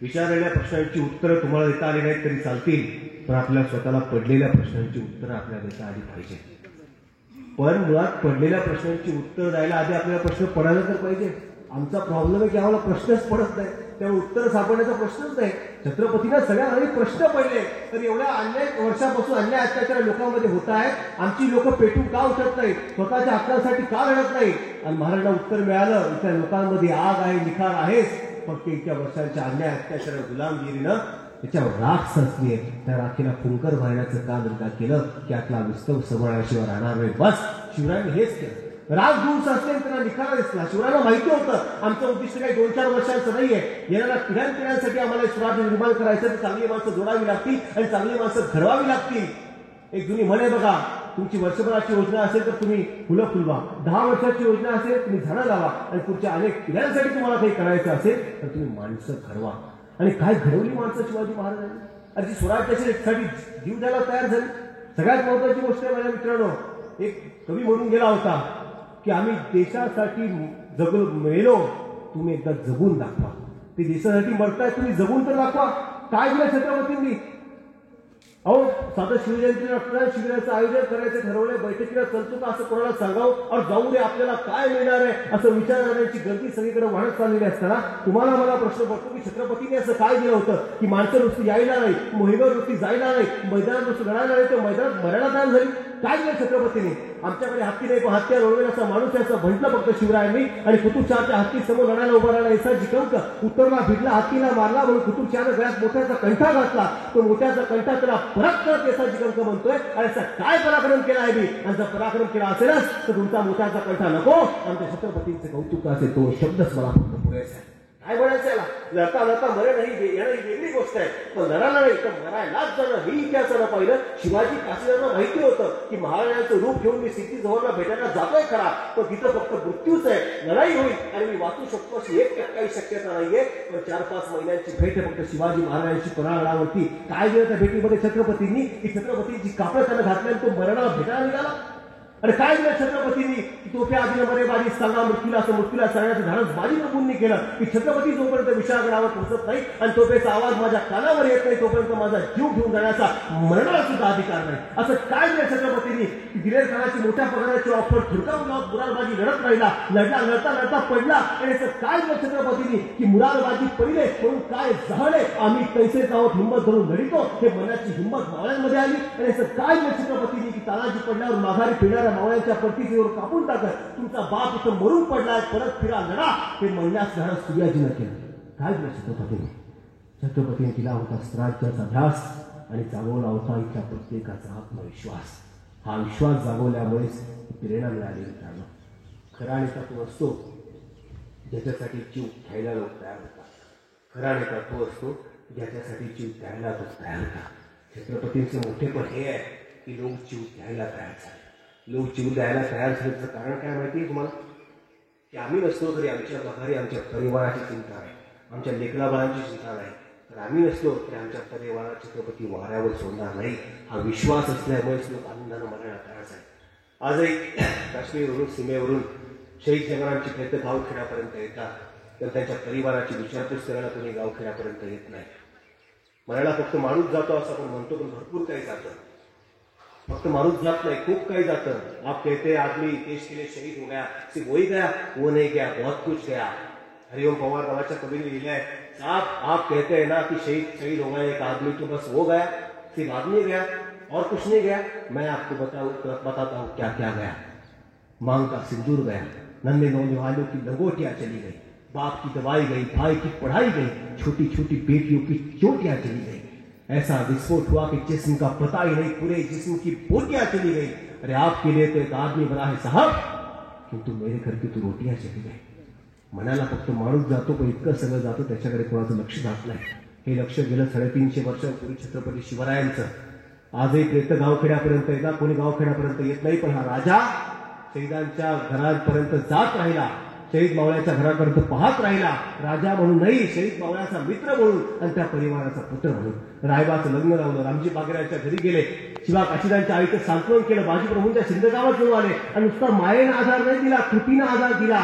विचारलेल्या प्रश्नांची उत्तरं तुम्हाला देता आली नाहीत तरी चालतील, पण आपल्या स्वतःला पडलेल्या प्रश्नांची उत्तरं आपल्याला देता आली पाहिजे. पण मुळात पडलेल्या प्रश्नांची उत्तर द्यायला आधी आपल्याला प्रश्न पडायला तर पाहिजे. आमचा प्रॉब्लेम आहे की आम्हाला प्रश्नच पडत नाही, त्यामुळे उत्तर सापडण्याचा प्रश्नच नाही. छत्रपतींना सगळ्यात आधी प्रश्न पडले तर एवढ्या अनेक वर्षापासून अन्याय अत्याचार लोकांमध्ये होत आहेत, आमची लोक पेटून का उठत नाही, स्वतःच्या हक्कांसाठी का लढत नाही. आणि महाराजांना उत्तर मिळालं, इथल्या लोकांमध्ये आग आहे, निखार आहेच, फक्त इतक्या वर्षांच्या अन्याय अत्याचार गुलामगिरीनं त्याच्यावर राख सचली आहे. त्या राखीला फुंकर भरण्याचं काम एकदा केलं की आपला विस्तव समोराशिवाय राहणार नाही. बस शिवरायांनी हेच केलं. राग दूर साचले त्यांना निखारा दिसला. शिवरायांना माहिती होतं आमचं उद्दिष्ट काही 2-4 वर्षांचं नाहीये, येणाऱ्या पिढ्यानपिढ्यांसाठी आम्हाला स्वराज्य निर्माण करायचं तर चांगली माणसं जोडावी लागतील आणि चांगली माणसं घडवावी लागतील. एक जुनी म्हणे बघा, तुमची वर्षभराची योजना असेल तर तुम्ही फुलं फुलवा, 10 वर्षाची योजना असेल तुम्ही झाडं लावा, आणि पुढच्या अनेक पिढ्यांसाठी तुम्हाला काही करायचं असेल तर तुम्ही माणसं घडवा. आणि काय घडवली माणसं शिवाजी महाराजांनी, आणि ती स्वराज्यासाठी जीव द्यायला तयार झाली. सगळ्यात महत्वाची गोष्ट आहे माझ्या मित्रांनो, एक कवी म्हणून गेला होता की आम्ही देशासाठी मेलो, तुम्ही एकदा जगून दाखवा. ते देशासाठी मरताय, तुम्ही जगून तर दाखवा. काय दिलं छत्रपतींनी? अहो साधं शिवजयंतीला शिबिराचं आयोजन करायचं ठरवलंय, बैठकीला चलतो का असं कोणाला सांगावं, और जाऊ दे आपल्याला काय मिळणार आहे असं विचारण्याची गर्दी सगळीकडे वाढत चाललेली असताना तुम्हाला मला प्रश्न पडतो की छत्रपतींनी असं काय दिलं होतं की माणसं नुसती यायला नाही, मोहिमेवर नुसती जायला नाही, मैदानात नुसतं लढायला नाही, तर मैदानात मरायला तयार झाली. काय दिलं छत्रपतींनी? आमच्याकडे हत्ती नाही पण हत्यार ओळवेल असा माणूस आहे असं म्हटलं फक्त शिवरायांनी. आणि कुतुबशहाच्या हत्ती समोर लढायला उभा राहिला ऐसा जिकंक, उत्तरला भिडला, हत्तीला मारला म्हणून कुतुबशहानं गळ्यात मोठ्याचा कंठा घातला. तो मोठ्याचा कंठा त्याला परत करत ऐसा जिकंक म्हणतोय. आणि असा काय पराक्रम केला आहे मी, आणि जर पराक्रम केला असेलच तर तुमचा मोठ्याचा कंठा नको, आमच्या छत्रपतींचे कौतुक असेल, तो शब्दच मला फक्त पुरेसा आहे. काय म्हणायचं याला? लढता लढता मरण ही येणं ही वेगळी गोष्ट आहे, पण लढायला नाही तर मरायलाच जाणं ही इतिहासानं पाहिलं. शिवाजी काशीरांना माहिती होतं की महाराजांचं रूप घेऊन मी सिद्धी जवळला भेटायला जातोय खरा, पण तिथं फक्त मृत्यूच आहे, लढाई होईल आणि मी वाचू शकतो अशी 1% शक्यता नाहीये. पण 4-5 महिन्यांची भेट आहे फक्त शिवाजी महाराजांची परागडावरती. काय दिलं त्या भेटीमध्ये छत्रपतींनी की छत्रपतींची कापड त्यानं घातल्या तो मरणाला भेटायला निघाला. अरे काय दिलं छत्रपतींनी की तोफे आधी मरे बाजी सांगा मृत्यूला, असं मृत्यूला सांगण्याचं धाडस बाजी प्रभूंनी केलं की छत्रपती जोपर्यंत विशाळगडावर पोहोचत नाही आणि तोफेचा आवाज माझ्या कानावर येत नाही तोपर्यंत माझा जीव घेऊन जाण्याचा मरणाला सुद्धा अधिकार नाही. असं काय दिलं छत्रपतींनी की दिलेर खानाची मोठ्या पगाराची ऑफर ठुरकावून लावत मुरारबाजी लढत राहिला, लढता लढता पडला. आणि असं काय दिलं छत्रपतींनी की मुरारबाजी पडले म्हणून काय झाले, आम्ही कैसे आहोत हिंमत धरून लढितो, हे मनाची हिंमत मावळ्यांमध्ये आली. आणि असं काय दिलं छत्रपतींनी की तानाजी पडल्यावर माघारी फिरणाऱ्या मावळ्यांच्या प्रतिक्रियेवर कापून टाकत, तुमचा बाप इथं मरून पडलाय, परत फिरा लढा, हे म्हणण्यास धाडस सूर्याजीनं केलं. काय दिलं छत्रपतीने? छत्रपतीने केला होता स्वराज्याचा ध्यास आणि जागवला होता इथल्या प्रत्येकाचा आत्मविश्वास. हा विश्वास जागवल्यामुळेच प्रेरणा मिळाली. मित्रांनो, खरा नेता तो असतो ज्याच्यासाठी जीव घ्यायला लोक तयार होता. खरा नेता तो असतो ज्याच्यासाठी जीव द्यायला तो तयार होता. छत्रपतींचे मोठेपण हे आहे की लोक जीव द्यायला तयार झाले. लोक जीव द्यायला तयार झाल्याचं कारण काय माहिती आहे तुम्हाला? की आम्ही नसलो तरी आमच्या घरी आमच्या परिवाराची चिंता आहे, आमच्या लेकराबाळांची चिंता नाही, तर आम्ही नसलो तरी आमच्या परिवारात छत्रपती वाऱ्यावर सोडणार नाही. हा विश्वास असल्यामुळेच लोक आनंदानं मरायला तयार झाले. आजही काश्मीरवरून सीमेवरून शहीद जवानांची भेट गावखेड्यापर्यंत येतात, तर त्यांच्या परिवाराची विचारपूस करायला कोणी गावखेड्यापर्यंत येत नाही. मरायला फक्त माणूस जातो असं आपण म्हणतो, पण भरपूर काही जातं. फक्त माणूस जात नाही, खूप काही जातं. आप कहते आदमी देश के लिए शहीद हो गया, सिर्फ वही गया, वो नहीं गया, बहुत कुछ गया. हरिओम पवार नावाच्या कवीने लिहिलंय, साहब आप कहते हैं ना कि शहीद हो गए एक आदमी, तो बस वो गया, सिर्फ आदमी गया और कुछ नहीं गया. मैं आपको बताता हूँ क्या क्या गया. मांग का सिंदूर गया, नन्हे नौजवानों की लंगोटियां चली गई, बाप की दवाई गई, भाई की पढ़ाई गई, छोटी छोटी बेटियों की चोटियां चली गई. ऐसा विस्फोट हुआ कि जिस्म का पता ही नहीं, पूरे जिस्म की बोटियां चली गई. अरे आपके लिए तो एक आदमी बना है साहब, किंतु मेरे घर की तो रोटियां चली गई. मनाला फक्त माणूस जातो, पण इतकं सगळं जातं त्याच्याकडे कोणाचं लक्ष जात नाही. हे लक्ष गेलं 350 वर्षांपूर्वी छत्रपती शिवरायांचं. आजही प्रेत गावखेड्यापर्यंत येतात, कोणी गावखेड्यापर्यंत येत नाही, पण हा राजा शहीदांच्या घरापर्यंत जात राहिला, शहीद मावळ्याच्या घरापर्यंत पाहत राहिला. राजा म्हणून नाही, शहीद मावळ्याचा मित्र म्हणून आणि त्या परिवाराचा पुत्र म्हणून. रायबाचं लग्न लावलं, रामजी बागेराच्या घरी गेले, शिवा काशीदांच्या आईचं सांत्वन केलं, बाजीप्रभूंच्या शिंदगावात घेऊन आले आणि नुसता मायेनं आधार नाही दिला, कृतीनं आधार दिला.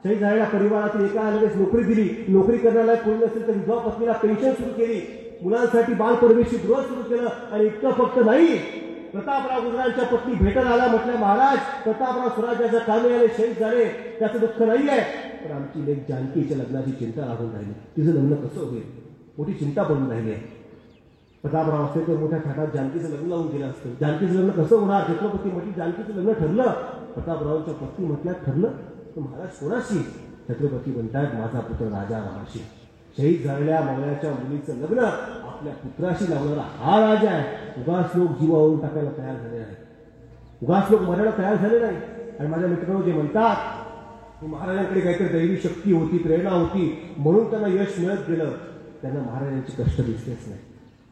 शहीद झालेल्या परिवारातील एका लगेच नोकरी दिली, नोकरी करण्याला कोणी नसेल तर विधवा पत्नीला पेन्शन सुरू केली, मुलांसाठी बाल परवेशी गृह सुरू केलं. आणि इतकं फक्त नाही, प्रतापराव गुजरांच्या पत्नी भेटत आला, म्हटलं महाराज प्रतापराव स्वराज्याच्या कामी आले, शहीद झाले, त्याचं दुःख नाहीये, पण आमची लेक जानकीच्या लग्नाची चिंता लागून राहिली, तिचं लग्न कसं होईल, मोठी चिंता पडून राहिली आहे. प्रतापराव असते तर मोठ्या थाटात जानकीचं लग्न लावून गेलं असतं. जानकीचं लग्न कसं होणार? छत्रपती म्हटली जानकीचं लग्न ठरलं. प्रतापरावांच्या पत्नी म्हटल्या ठरलं तर महाराज कोणाशी? छत्रपती म्हणतात माझा पुत्र राजा रामाशी. शहीद झालेल्या मवळ्याच्या मुलीचं लग्न आपल्या पुत्राशी लावणारा हा राजा आहे. उगाच लोक जीवावरून टाकायला तयार झाले नाही, उगाच लोक मरायला तयार झाले नाही. आणि माझ्या मित्रांनो जे म्हणतात की महाराजांकडे काहीतरी दैवी शक्ती होती, प्रेरणा होती, म्हणून त्यांना यश मिळत गेलं, त्यांना महाराजांची कष्ट दिसलेच नाही,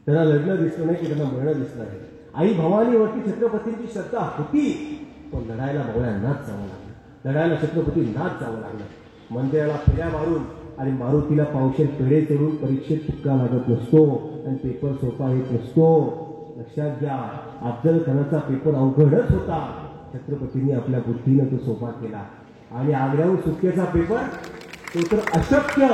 त्यांना लढणं दिसलं नाही की त्यांना मरणं दिसलं नाही. आई भवानीवरती छत्रपतींची श्रद्धा होती, पण लढायला मवळ्यांनाच जावं लागलं, लढायला छत्रपतींनाच जावं लागलं. मंदिराला फेऱ्या मारून आणि मारुतीला पावशेर पेढे चढून परीक्षेत चुका लागत नसतो आणि पेपर सोपा येत नसतो. लक्षात घ्या, अफजल खानाचा पेपर अवघडच होता, छत्रपतींनी आपल्या बुद्धीनं तो सोपा केला. आणि आग्र्याहून सुटकेचा पेपर तो तर अशक्य,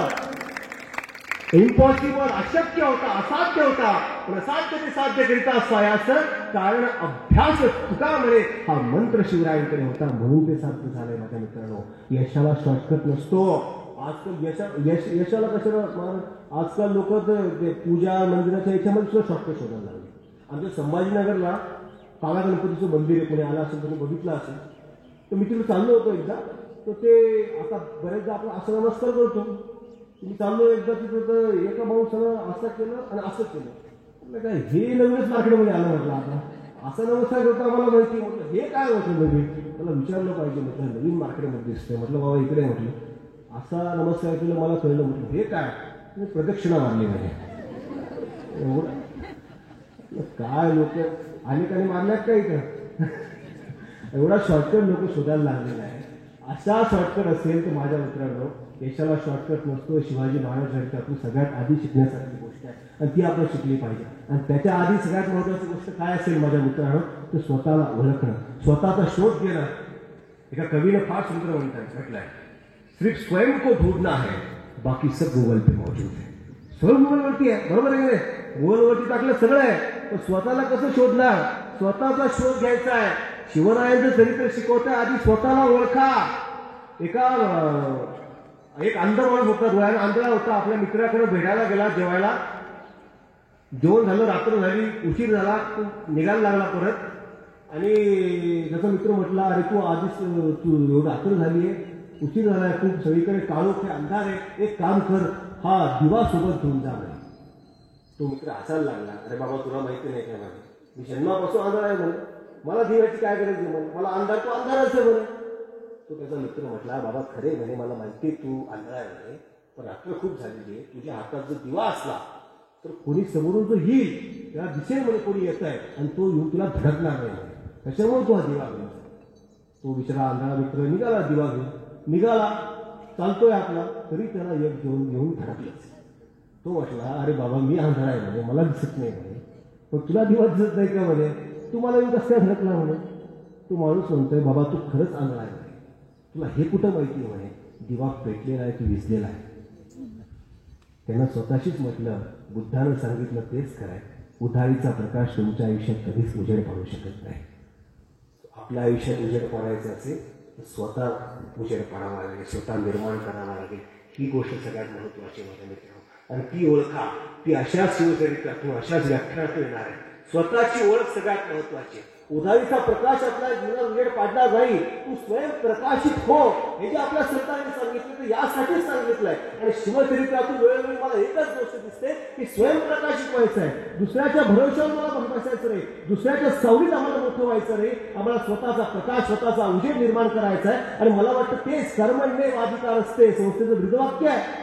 इम्पॉसिबल, अशक्य होता, असाध्य होता, पण असाध्य ते साध्य करिता स्वायाचं कारण अभ्यास तुका म्हणे हा मंत्र शिवरायांकडे होता, म्हणून ते साध्य झालंय. माझ्या मित्रांनो, यशाला शॉर्टकट नसतो. आजकाल यशाला कशाला आजकाल लोक पूजा मंदिराच्या याच्यामध्ये सुद्धा शॉर्टकट शोधायला लागले. आमच्या संभाजीनगरला काळा गणपतीचं मंदिर आहे, कोणी आला असेल तुम्ही बघितलं असेल, तर मी तिथे चाललो होतो एकदा, तर ते आता बरेचदा आपण असं नमस्कार करतो, मी चाललो एकदा तिथं तर एका माणसानं असं केलं आणि असं केलं, म्हटलं काय हे नवीनच मार्केटमध्ये आलं, म्हटलं आता असं नमस्कार करता आम्हाला माहिती, म्हटलं हे काय म्हटलं नवीन, मला विचारलं पाहिजे, म्हटलं नवीन मार्केटमध्ये दिसतंय, म्हटलं बाबा इकडे, म्हटलं असा नमस्कार केलं, मला कळलं, म्हटलं हे काय, मी प्रदक्षिणा मारली म्हणजे एवढं काय लोक अनेकांनी मारल्यात काय इथं एवढा शॉर्टकट लोक शोधायला लागलेला आहे. असा शॉर्टकट असेल तर माझ्या मित्रांनो, यशाला शॉर्टकट नसतो. शिवाजी महाराजांच्यातून सगळ्यात आधी शिकण्यासारखी गोष्ट आहे आणि ती आपण शिकली पाहिजे. आणि त्याच्या आधी सगळ्यात महत्वाची गोष्ट काय असेल माझ्या मित्रांनो, तर स्वतःला ओळखणं, स्वतःचा शोध घेणं. एका कवीनं फार सुंदर म्हटलंय, सिर्फ स्वयं को ढूंढना है, बाकी सब गूगल पे मौजूद है. सगळं गुगलवरती आहे, बरोबर आहे, गुगलवरती टाकलं सगळं आहे, पण स्वतःला कसं शोधणार? स्वतःचा शोध घ्यायचा आहे. शिवरायांचं चरित्र शिकवता आधी स्वतःला ओळखा. एक अंध माणूस होता, डोळ्यानं आंधळा होता, आपल्या मित्राकडे भेटायला गेला जेवायला, जेवण झालं, रात्र झाली, उशीर झाला, तो निघायला लागला परत. आणि त्याचा मित्र म्हटला, अरे तू आधीच तू एवढं रात्र झाली आहे, उशीर झाला आहे, खूप सगळीकडे काळोख आहे, अंधार आहे, एक काम कर, हा दिवा सोबत घेऊन जा. तो मित्र हसायला लागला, अरे बाबा तुला माहिती नाही काय, मी जन्मापासून अंधार आहे म्हणे, मला दिव्याची काय गरज आहे म्हणे, मला अंधार तो अंधारच आहे म्हणे. तो त्याचा मित्र म्हटला, बाबा खरे म्हणे, मला माहिती आहे तू अंधार आहे म्हणे, पण रात्र खूप झालेली आहे, तुझ्या हातात जर दिवा असला तर कोणी समोरून जो येईल त्याला दिसेल म्हणे कोणी येत आहे, आणि तो येऊन तुला धडकणार नाही म्हणे, त्याच्यामुळे तो हा दिवा घेऊन. तो बिचारा अंधारा मित्र निघाला, दिवा घेऊन निघाला, चालतोय आपला, तरी त्याला एक घेऊन धडकलंच. तो म्हटला, अरे बाबा मी अंधार आहे म्हणे, मला दिसत नाही म्हणे, पण तुला दिवा दिसत नाही का म्हणे, तू मला येऊन कसं काय धडकला म्हणे. तो माणूस म्हणतोय, बाबा तू खरंच अंधार आहे म्हणे, तुला हे कुठं माहिती आहे म्हणे, दिवा पेटलेला आहे की विझलेला आहे. त्यानं स्वतःशीच म्हटलं, बुद्धानं सांगितलं तेच खरं आहे, उधारीचा प्रकाश तुमच्या आयुष्यात कधीच उजेड पाडू शकत नाही. आपल्या आयुष्यात उजेड पाडायचं असेल तर स्वतः उजेड पाडावा लागेल, स्वतः निर्माण करावा लागेल. ही गोष्ट सगळ्यात महत्वाची माझ्या मित्रांनो, आणि ती ओळखा, ती अशाच शिवचरित्रातून, अशाच व्याख्यानातून येणार आहे. स्वतःची ओळख सगळ्यात महत्वाची. उधारीचा प्रकाश आपल्या जीवनात उजेड पाडला जाईल, तू स्वयं प्रकाशित हो, हे जे आपल्या सरकारने सांगितलं ते यासाठीच सांगितलंय. आणि शिवचरित्रातून वेळोवेळी मला एकच गोष्ट दिसते की स्वयं प्रकाशित व्हायचं आहे, दुसऱ्याच्या भरोश्यावर मला बसायचं नाही, दुसऱ्याच्या सावलीत आम्हाला मोठं व्हायचं नाही, आम्हाला स्वतःचा प्रकाश, स्वतःचा उजेड निर्माण करायचा आहे. आणि मला वाटतं तेच कर्मण्येवाधिकार असते संस्थेचं ब्रीदवाक्य आहे.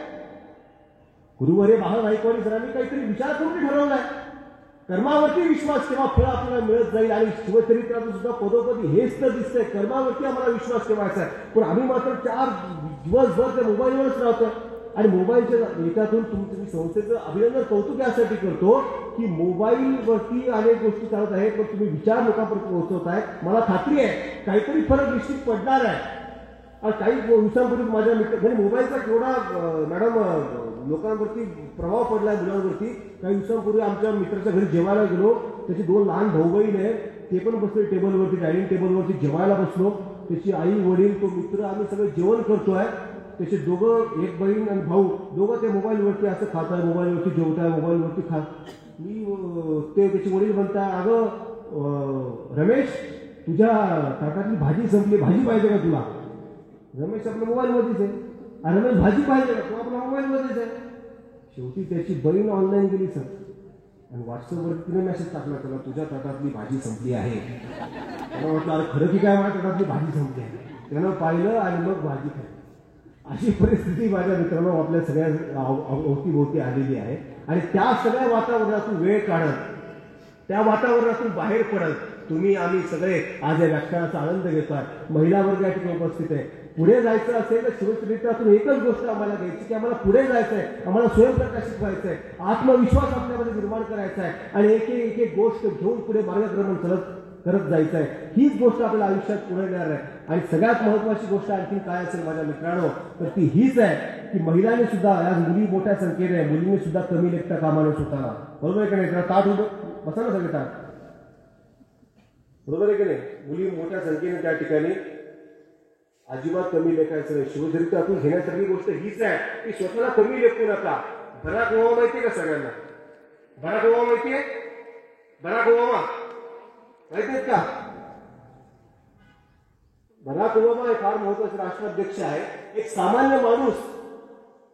गुरुवर्य बाळा नाईकवाडी सरांनी काहीतरी विचार करून ठरवलाय, कर्मावरती विश्वास ठेवा, फळ आपल्याला मिळत जाईल. आणि शिवचरित्रातून सुद्धा पदोपदी हेच तर दिसतंय, कर्मावरती आम्हाला विश्वास ठेवायचा आहे. पण आम्ही मात्र 4 दिवसभर त्या मोबाईलवरच राहतो. आणि मोबाईलच्या याच्यातून तुम्ही संस्थेचं अभिनंदन, कौतुक यासाठी करतो की मोबाईलवरती अनेक गोष्टी चालत आहेत, पण तुम्ही विचार लोकांपर्यंत पोहोचवताय. मला खात्री आहे काहीतरी फरक निश्चित पडणार आहे. काही दिवसांपूर्वी माझ्या मित्र मोबाईलचा केवढा मॅडम लोकांवरती प्रभाव पडलाय, मुलांवरती. काही दिवसांपूर्वी आमच्या मित्राच्या घरी जेवायला गेलो, त्याची 2 लहान भाऊ बहीण आहे, ते पण बसले टेबलवरती, डायनिंग टेबलवरती जेवायला बसलो. त्याची आई, वडील, तो मित्र, आम्ही सगळे जेवण करतोय. त्याचे दोघं, एक बहीण आणि भाऊ, दोघं ते मोबाईलवरती असं खात आहे, मोबाईलवरती जेवताय, मोबाईलवरती ते त्याचे वडील म्हणताय, अगं रमेश, तुझ्या ताटातली भाजी संपली, भाजी पाहिजे का तुला? रमेश आपल्या मोबाईलवरतीच आहे. रमेश भाजी पाहिजे का? तो आपल्या मोबाईलवरतीच आहे. शेवटी त्याची बहीण ऑनलाईन गेली सर, आणि व्हॉट्सअपवरती तिने मेसेज टाकला त्याला, तुझ्या ताटातली भाजी संपली आहे. त्याला म्हटलं, अरे खरं की काय, माझ्या ताटातली भाजी संपली आहे. त्यानं पाहिलं आणि मग भाजी खाल्ली. अशी परिस्थिती माझ्या मित्रांनो आपल्या सगळ्या अवतीभोवती आलेली आहे. आणि त्या सगळ्या वातावरणातून वेळ काढत, त्या वातावरणातून बाहेर पडत तुम्ही आम्ही सगळे आज या व्याख्यानाचा आनंद घेतोय. महिला वर्ग या ठिकाणी उपस्थित आहे. पुढे जायचं असेल तर शिवचरित्रातून एकच गोष्ट आम्हाला घ्यायची की आम्हाला पुढे जायचं आहे, आम्हाला स्वयंप्रकाशित व्हायचं आहे, आत्मविश्वास आपल्यामध्ये निर्माण करायचा आहे आणि एक एक गोष्ट घेऊन पुढे मार्गक्रमण करत जायचं आहे. हीच गोष्ट आपल्या आयुष्यात पुढे येणार आहे. आणि सगळ्यात महत्वाची गोष्ट आणखी काय असेल माझ्या मित्रांनो, तर ती हीच आहे की महिलांनी सुद्धा, आज मुली मोठ्या संख्येने, मुलींनी सुद्धा कमी लेखता कामा नये स्वतःला. बरोबर आहे की नाही? त्याला ताट उभं बसा ना सगळे ताट. बरोबर आहे की नाही? मुली मोठ्या संख्येने त्या ठिकाणी अजिबात कमी लेखायचं नाही. शिवचरित्रातून घेण्यासारखी गोष्ट हीच आहे की स्वतःला कमी लेखू नका. बराक ओबामा माहितीये का सगळ्यांना? बराक ओबामा माहितीये? बराक ओबामा माहितीयेत का? बराक ओबामा हे फार महत्वाचे राष्ट्राध्यक्ष आहे. एक सामान्य माणूस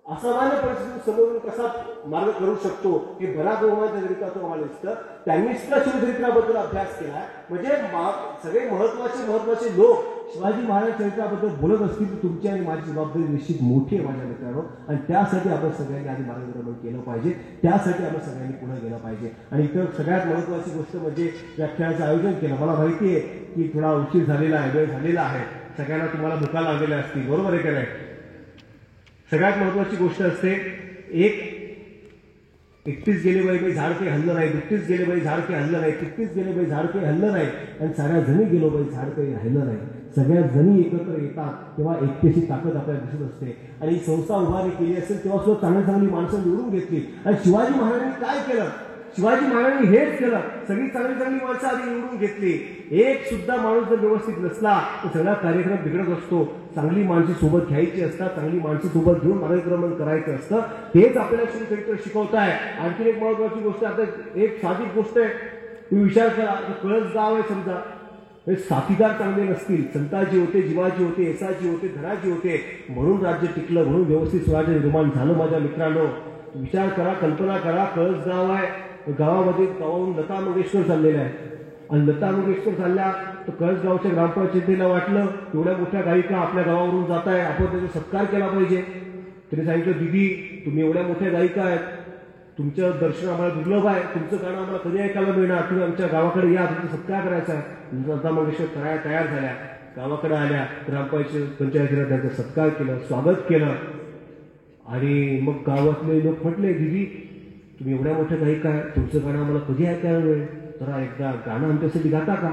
असामान्य परिस्थिती समोरून कसा मार्ग करू शकतो हे बराक ओबामाच्या चरित्रातून आम्हाला दिसतं. त्यांनी सुद्धा शिवचरित्राबद्दल अभ्यास केला. म्हणजे सगळे महत्वाचे लोक शिवाजी महाराज चरित्राबद्दल बोलत असतील तर तुमची आणि माझी जबाबदारी निश्चित मोठी आहे माझ्या मित्रांनो. आणि त्यासाठी आपण सगळ्यांनी आधी मार्गक्रमण केलं पाहिजे, त्यासाठी आपण सगळ्यांनी पुढे गेलं पाहिजे. आणि इतर सगळ्यात महत्वाची गोष्ट म्हणजे व्याख्यानाचं आयोजन केलं. मला माहिती आहे की थोडा उशीर झालेला आहे, वेळ झालेला आहे, सगळ्यांना तुम्हाला भुका लागलेल्या असतील. बरोबर आहे का नाही? सगळ्यात महत्वाची गोष्ट असते, एकटीच गेले बाई बाई झाड काही हल्लं नाही, दुसरीच गेले बाई झाड काही हल्लं नाही, तिसरीच गेले बाई झाड काही हल्लं नाही, आणि साऱ्या जणी गेलो बाई झाड काही राहिलं नाही. सगळ्या जणी एकत्र येतात तेव्हा एकतेची ताकद आपल्याला दिसत असते. आणि ही संस्था उभारणी केली असेल तेव्हा सुद्धा चांगली माणसं निवडून घेतली. आणि शिवाजी महाराजांनी काय केलं? शिवाजी महाराजांनी हेच केलं, सगळी चांगली माणसं आधी निवडून घेतली. एक सुद्धा माणूस जर व्यवस्थित नसला तर सगळा कार्यक्रम बिघडत असतो. चांगली माणसं सोबत घ्यायची असतात, चांगली माणसं सोबत घेऊन मार्गक्रमण करायचं असतं. तेच आपल्याला शिवचरित्र शिकवत आहे. आणखी एक महत्वाची गोष्ट, आता एक साधिक गोष्ट आहे, तुम्ही विचार करा, कळस गाव आहे समजा, साथीदार चांगले नसतील, संताजी होते, जीवाजी होते, येसाजी होते, धनाजी होते, म्हणून राज्य टिकलं, म्हणून व्यवस्थित स्वराज्य निर्माण झालं. माझ्या मित्रांनो विचार करा, कल्पना करा, कळस गाव आहे, गावामध्ये गावाहून लता मंगेशकर चाललेल्या आहे. आणि लता मंगेशकर चालल्या तर कळसगावच्या ग्रामपंचायतीला वाटलं एवढ्या मोठ्या गायिका आपल्या गावावरून जात आहे, आपण त्याचा सत्कार केला पाहिजे. त्यांनी सांगितलं, दीदी तुम्ही एवढ्या मोठ्या गायिका आहेत, तुमचं दर्शन आम्हाला दुर्लभ आहे, तुमचं गाणं आम्हाला कधी ऐकायला मिळणार, तुम्ही आमच्या गावाकडे या, तुमचा सत्कार करायचा आहे. लता मंगेशकर करायला तयार झाल्या, गावाकडे आल्या, ग्रामपंचायतीला त्यांचा सत्कार केलं, स्वागत केलं. आणि मग गावातले लोक म्हटले, दीदी तुम्ही एवढ्या मोठ्या गायिका आहे, तुमचं गाणं आम्हाला कधी ऐकायला मिळेल, जरा एकदा गाणं आमच्यासाठी गाता का?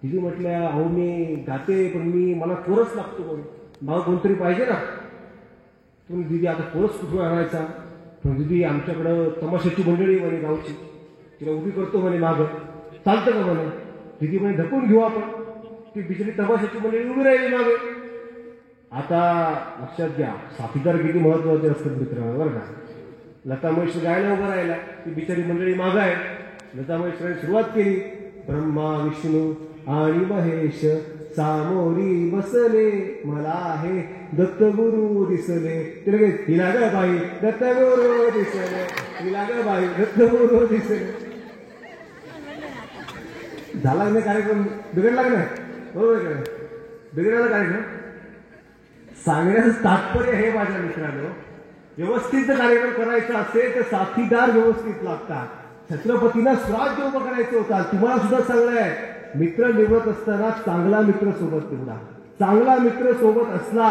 दिदी म्हटल्या, अहो मी गाते पण मला कोरस लागतो, मला कोणतरी पाहिजे ना. तुम्ही दिदी आता कोरस कुठून आणायचा? पण दिदी आमच्याकडं तमाशाची मंडळी म्हणे गावची, तिला उभी करतो म्हणे मागं, चालतं का म्हणे? दिदी म्हणे धकून घेऊ आपण. ती बिचारी तमाशाची मंडळी उभी राहिली मागे. आता लक्षात घ्या, साथीदार किती महत्वाचे असतात मित्रांनो बरं का. लता मंगेशकर गायला उभं राहिला, ती बिचारी मंडळी मागं आहे. लता मंगेशकरांनी सुरुवात केली, ब्रह्मा विष्णू आणि महेश सामोरी बसले, मला आहे दत्तगुरु दिसले. ते लगेच हिला ग बाई दत्तगुरु दिसले, हिला ग बाई दत्तगुरु दिसले. झाला नाही कार्यक्रम, बिघडला का नाही? बरोबर का? बिघडला कार्यक्रम. सांगण्याचं तात्पर्य हे माझ्या मित्रांनो, व्यवस्थित कार्यक्रम करायचा असेल तर साथीदार व्यवस्थित लागतात. छत्रपतींना स्वराज्य उभं करायचं होतं. तुम्हाला सुद्धा चांगलं आहे, मित्र निवडत असताना चांगला मित्र सोबत निवडा. चांगला मित्र सोबत असला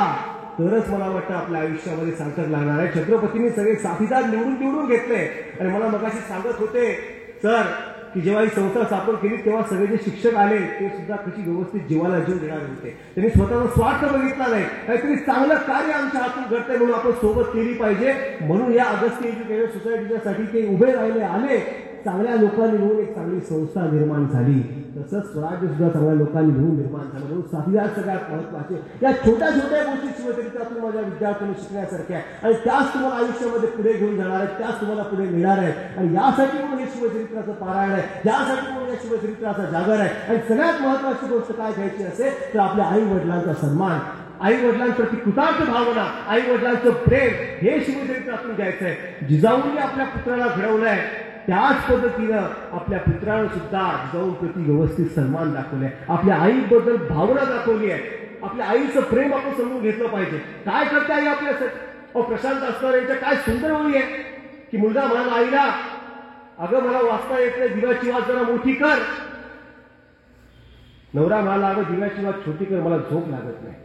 तरच मला वाटतं आपल्या आयुष्यामध्ये सार्थक लागणार आहे. छत्रपतींनी सगळे साथीदार निवडून घेतले. आणि मला मगाशी सांगत होते सर की जेव्हा ही संस्था स्थापन केली तेव्हा सगळे जे शिक्षक आले ते सुद्धा कशी व्यवस्थित जीवाला जीव देणारे होते. त्यांनी स्वतःचा स्वार्थ बघितला नाही, काहीतरी चांगलं कार्य आमच्या हातून घडतंय म्हणून आपण सोबत केली पाहिजे. म्हणून या अगस्ती एज्युकेशन सोसायटीच्या साठी ते उभे राहिले, आले, चांगल्या लोकांनी मिळून एक चांगली संस्था निर्माण झाली. तसंच स्वराज्य सुद्धा चांगल्या लोकांनी घेऊन निर्माण झालं. म्हणून साथीदार सगळ्यात महत्वाचे. या छोट्या छोट्या गोष्टी शिवचरित्रातून माझ्या विद्यार्थ्यांनी शिकण्यासारख्या आणि त्याच तुम्हाला आयुष्यामध्ये पुढे घेऊन जाणार आहेत, त्याच तुम्हाला पुढे नेणार आहेत. आणि यासाठी म्हणून हे शिवचरित्राचं पारायण आहे, यासाठी म्हणून या शिवचरित्राचा जागर आहे. आणि सगळ्यात महत्वाची गोष्ट काय घ्यायची असेल तर आपल्या आई वडिलांचा सन्मान, आई वडिलांप्रती कृतज्ञ भावना, आई वडिलांचं प्रेम हे शिवचरित्रातून घ्यायचं आहे. जिजाऊंनी आपल्या पुत्राला घडवलंय त्याच पद्धतीनं आपल्या पुत्रानं सुद्धा जिजाऊंप्रती व्यवस्थित सन्मान दाखवलाय, आपल्या आईबद्दल भावना दाखवली आहे, आपल्या आईचं प्रेम आपण समजून घेतलं पाहिजे. काय करते आई आपल्यासाठी? प्रशांत असणार यांच्या काय सुंदर ओळी आहे की मुलगा म्हणाला आईला, अगं मला वाचता येत नाही, दिव्याची वात जरा मोठी कर. नवरा म्हणाला, अगं दिव्याची वात छोटी कर, मला झोप लागत नाही.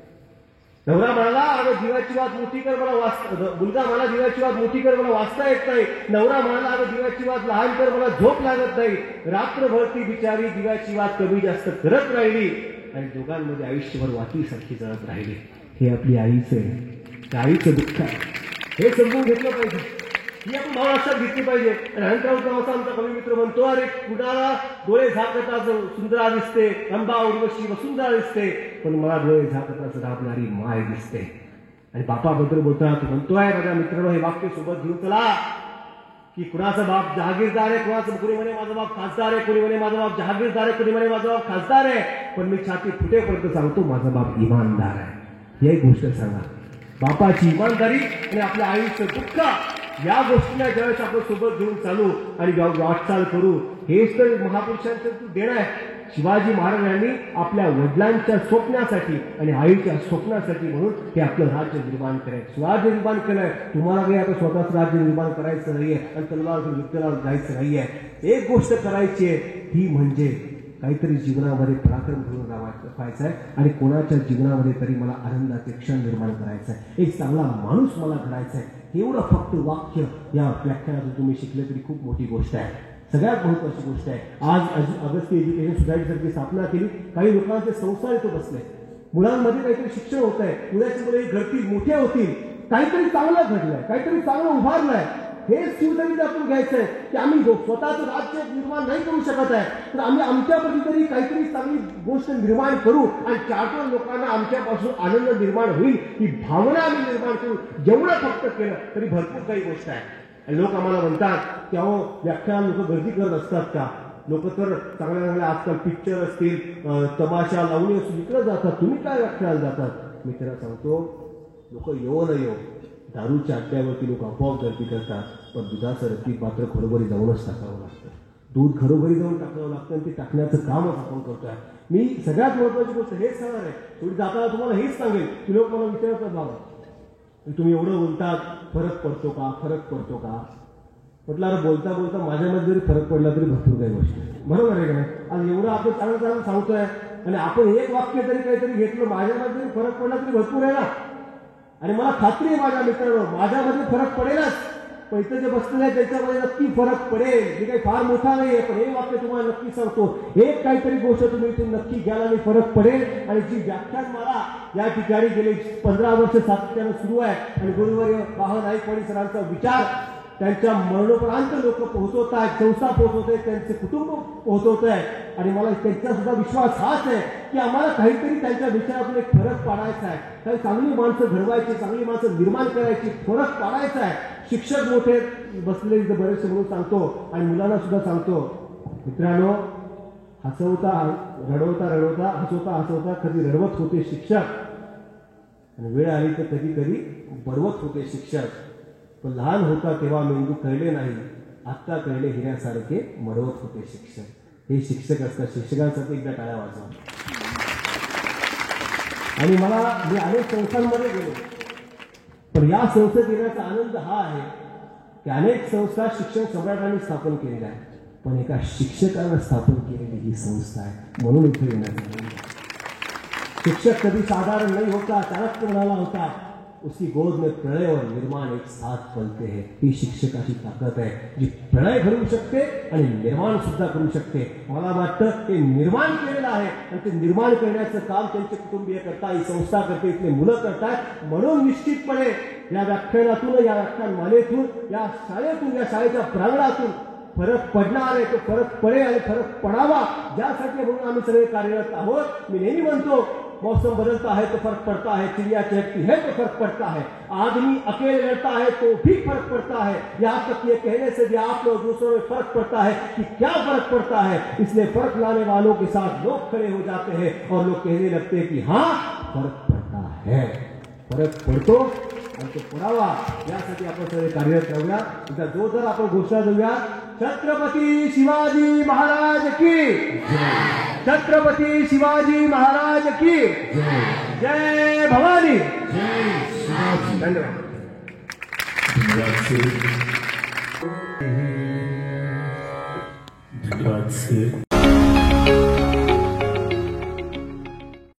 नवरा म्हणाला, अगं दिव्याची वात मोठी कर, मला मुलगा म्हणाला दिव्याची वात मोठी कर, मला वाचता येत नाही. नवरा म्हणाला, अगं दिव्याची वात लहान कर, मला झोप लागत नाही. रात्रभर ती बिचारी दिव्याची वात कमी जास्त करत राहिली आणि दोघांमध्ये आयुष्यभर वातीसारखी जळत राहिली. हे आपली आईचं आहे, त्या आईचं दुःख आहे, हे समजून घेतलं पाहिजे, ही आपण भाव लक्षात घेतली पाहिजे. आणि अनंतराव नावाचा आमचा कवी मित्र म्हणतो, अरे कुणाला डोळे झाकता सुंदरा दिसते, अंबा उर्वशी वसुंधरा दिसते, पण मला डोळे झाकता राबणारी माय दिसते. आणि बापाबद्दल बोलताना तो म्हणतोय, माझ्या मित्रांनो हे वाक्य सोबत घेऊन चला की कुणाचा बाप जहागीरदार आहे, कुणाचं कोणी म्हणे माझा बाप खासदार आहे, कोणी म्हणे माझा बाप जहागीरदार आहे, कोणी म्हणे माझा बाप खासदार आहे, पण मी छाती फुटेपर्यंत सांगतो माझा बाप इमानदार आहे. ही एक गोष्ट सांगा, बापाची इमानदारी आणि आपल्या आईचं दुःख, या गोष्टीला ज्यावेळेस आपण सोबत घेऊन चालू आणि वाटचाल करू, हेच तर महापुरुषांचं देणं आहे. शिवाजी महाराजांनी आपल्या वडिलांच्या स्वप्नासाठी आणि आईच्या स्वप्नासाठी म्हणून हे आपलं राज्य निर्माण करायचं, स्वराज्य निर्माण केलंय. तुम्हाला काही आता स्वतःच राज्य निर्माण करायचं नाहीये आणि तलवार युद्धाला जायचं नाहीये. एक गोष्ट करायची आहे, ती म्हणजे काहीतरी जीवनामध्ये पराक्रम घेऊन राहायचं आहे आणि कोणाच्या जीवनामध्ये तरी मला आनंदाचे क्षण निर्माण करायचं आहे, एक चांगला माणूस मला घडायचा आहे. एवढं फक्त वाक्य या व्याख्यानातून तुम्ही शिकले तरी खूप मोठी गोष्ट आहे, सगळ्यात महत्वाची गोष्ट आहे. आज अगस्ती एज्युकेशन सोसायटीसारखी स्थापना केली, काही लोकांचे संसार इथं बसले, मुलांमध्ये काहीतरी शिक्षण होत आहे, उद्याची मुले घडतील, मोठे होतील, काहीतरी चांगलं घडलंय, काहीतरी चांगलं उभारलंय. हेच शिवचरित्रातून घ्यायचंय की आम्ही स्वतःचं राज्य निर्माण नाही करू शकत आहे, तर आम्ही आमच्याप्रती तरी काहीतरी चांगली गोष्ट निर्माण करू आणि 4 लोकांना आमच्यापासून आनंद निर्माण होईल ही भावना आम्ही निर्माण करू. जेवढं फक्त केलं तरी भरपूर काही गोष्ट आहे. लोक आम्हाला म्हणतात की अहो व्याख्यान लोक गर्दी करत असतात का? लोक तर चांगल्या चांगल्या आजकाल पिक्चर असतील, तमाशा लावणी असतील इकडे जातात, तुम्ही काय व्याख्यान जातात? मी त्याला सांगतो, लोक येऊ न येऊ, दारूच्या अड्ड्यावरती लोक आपोआप गर्दी करतात, पण दुधाचं रत्ती पात्र घरोघरी जाऊनच टाकावं लागतं, दूध घरोघरी जाऊन टाकावं लागतं आणि ते टाकण्याचं कामच आपण करतोय. मी सगळ्यात महत्वाची गोष्ट हेच सांगणार आहे, थोडी जाताना तुम्हाला हेच सांगेल की लोक मला विचारतात, बाबा तुम्ही एवढं बोलतात, फरक पडतो का, फरक पडतो का? म्हटलं अरे बोलता बोलता माझ्यामध्ये जरी फरक पडला तरी भरपूर काही गोष्टी, बरोबर आहे का नाही? आज एवढं आपण चांगलं चांगलं सांगतोय आणि आपण एक वाक्य जरी काहीतरी घेतलं, माझ्यामध्ये जरी फरक पडला तरी भरपूर आहे ना. आणि मला खात्री आहे माझ्या मित्रांनो, माझ्यामध्ये फरक पडेलच, पण इथं जे बसलेले आहे त्याच्यामध्ये नक्की फरक पडेल. हे काही फार मोठा नाही आहे, पण हे वाक्य तुम्हाला नक्की सांगतो, एक काहीतरी गोष्ट तुम्ही इथून नक्की घ्याल आणि फरक पडेल. आणि जी व्याख्यानमाला या ठिकाणी गेले 15 वर्ष सातत्यानं सुरू आहे आणि गुरुवर्य बाह नाईकवाडी सरांचा विचार त्यांच्या मरणोपरांत लोक पोहोचवत आहेत, संस्था पोहोचवत आहेत, त्यांचे कुटुंब पोहोचवत आहे. आणि मला त्यांचा सुद्धा विश्वास हाच आहे की आम्हाला काहीतरी त्यांच्या विचारातून एक फरक पाडायचा आहे, काही चांगली माणसं घडवायची, चांगली माणसं निर्माण करायची, फरक पाडायचा आहे. शिक्षक मोठे बसले इथं बरेचसे म्हणून सांगतो आणि मुलांना सुद्धा सांगतो, मित्रांनो हसवता रडवता रडवता, हसवता हसवता कधी रडवत होते शिक्षक आणि वेळ आली तर कधी कधी बडवत होते शिक्षक, पण लहान होता तेव्हा मेंदू कळले नाही, आत्ता कळले हिऱ्यासारखे मडवत होते शिक्षक. हे शिक्षक असतात, शिक्षकांसाठी एकदा टाळ्या वाजवा. आणि मी अनेक संस्थांमध्ये गेलो, पण या संस्थेत येण्याचा आनंद हा आहे की अनेक संस्था शिक्षण सम्राटांनी स्थापन केलेल्या आहेत, पण एका शिक्षकानं स्थापन केलेली ही संस्था आहे, म्हणून इथे येण्याचा आनंद. शिक्षक कधी साधारण नहीं होता, चाणक्य म्हणाला होता, उसकी गोद में प्रलय और निर्माण एक साथ पलते हैं. ही शिक्षकाची ताकद आहे, जी प्रलय घडवू शकते आणि निर्माण सुद्धा करू शकते. मला वाटतं ते निर्माण केलेलं आहे आणि ते निर्माण करण्याचं काम त्यांचे कुटुंबीय करतात, ही संस्था करते, इथले मुलं करतात. म्हणून निश्चितपणे या व्याख्यानातून, या व्याख्यानमालेतून, या शाळेतून, या शाळेच्या प्रांगणातून फरक पडणार आहे तो फरक पडेल आणि फरक पडावा यासाठी म्हणून आम्ही सगळे कार्यरत आहोत. मी नेहमी म्हणतो मौसम बदलता है तो फर्क पड़ता है, चिड़िया चहकती है तो फर्क पड़ता है, आदमी अकेले लड़ता है तो भी फर्क पड़ता है. यहाँ तक ये कहने से भी आप लोग दूसरों में फर्क पड़ता है कि क्या फर्क पड़ता है. इसलिए फर्क लाने वालों के साथ लोग खड़े हो जाते हैं और लोग कहने लगते हैं कि हाँ फरक पड़ता है. फरक पडतो आणि तो पडावा यासाठी आपण सगळे कार्यरत राहूया. एकदा जोरदार आपण घोषणा देऊया. छत्रपती शिवाजी महाराज की, छत्रपती शिवाजी महाराज की जय भवानी. धन्यवाद. धन्यवाद सर.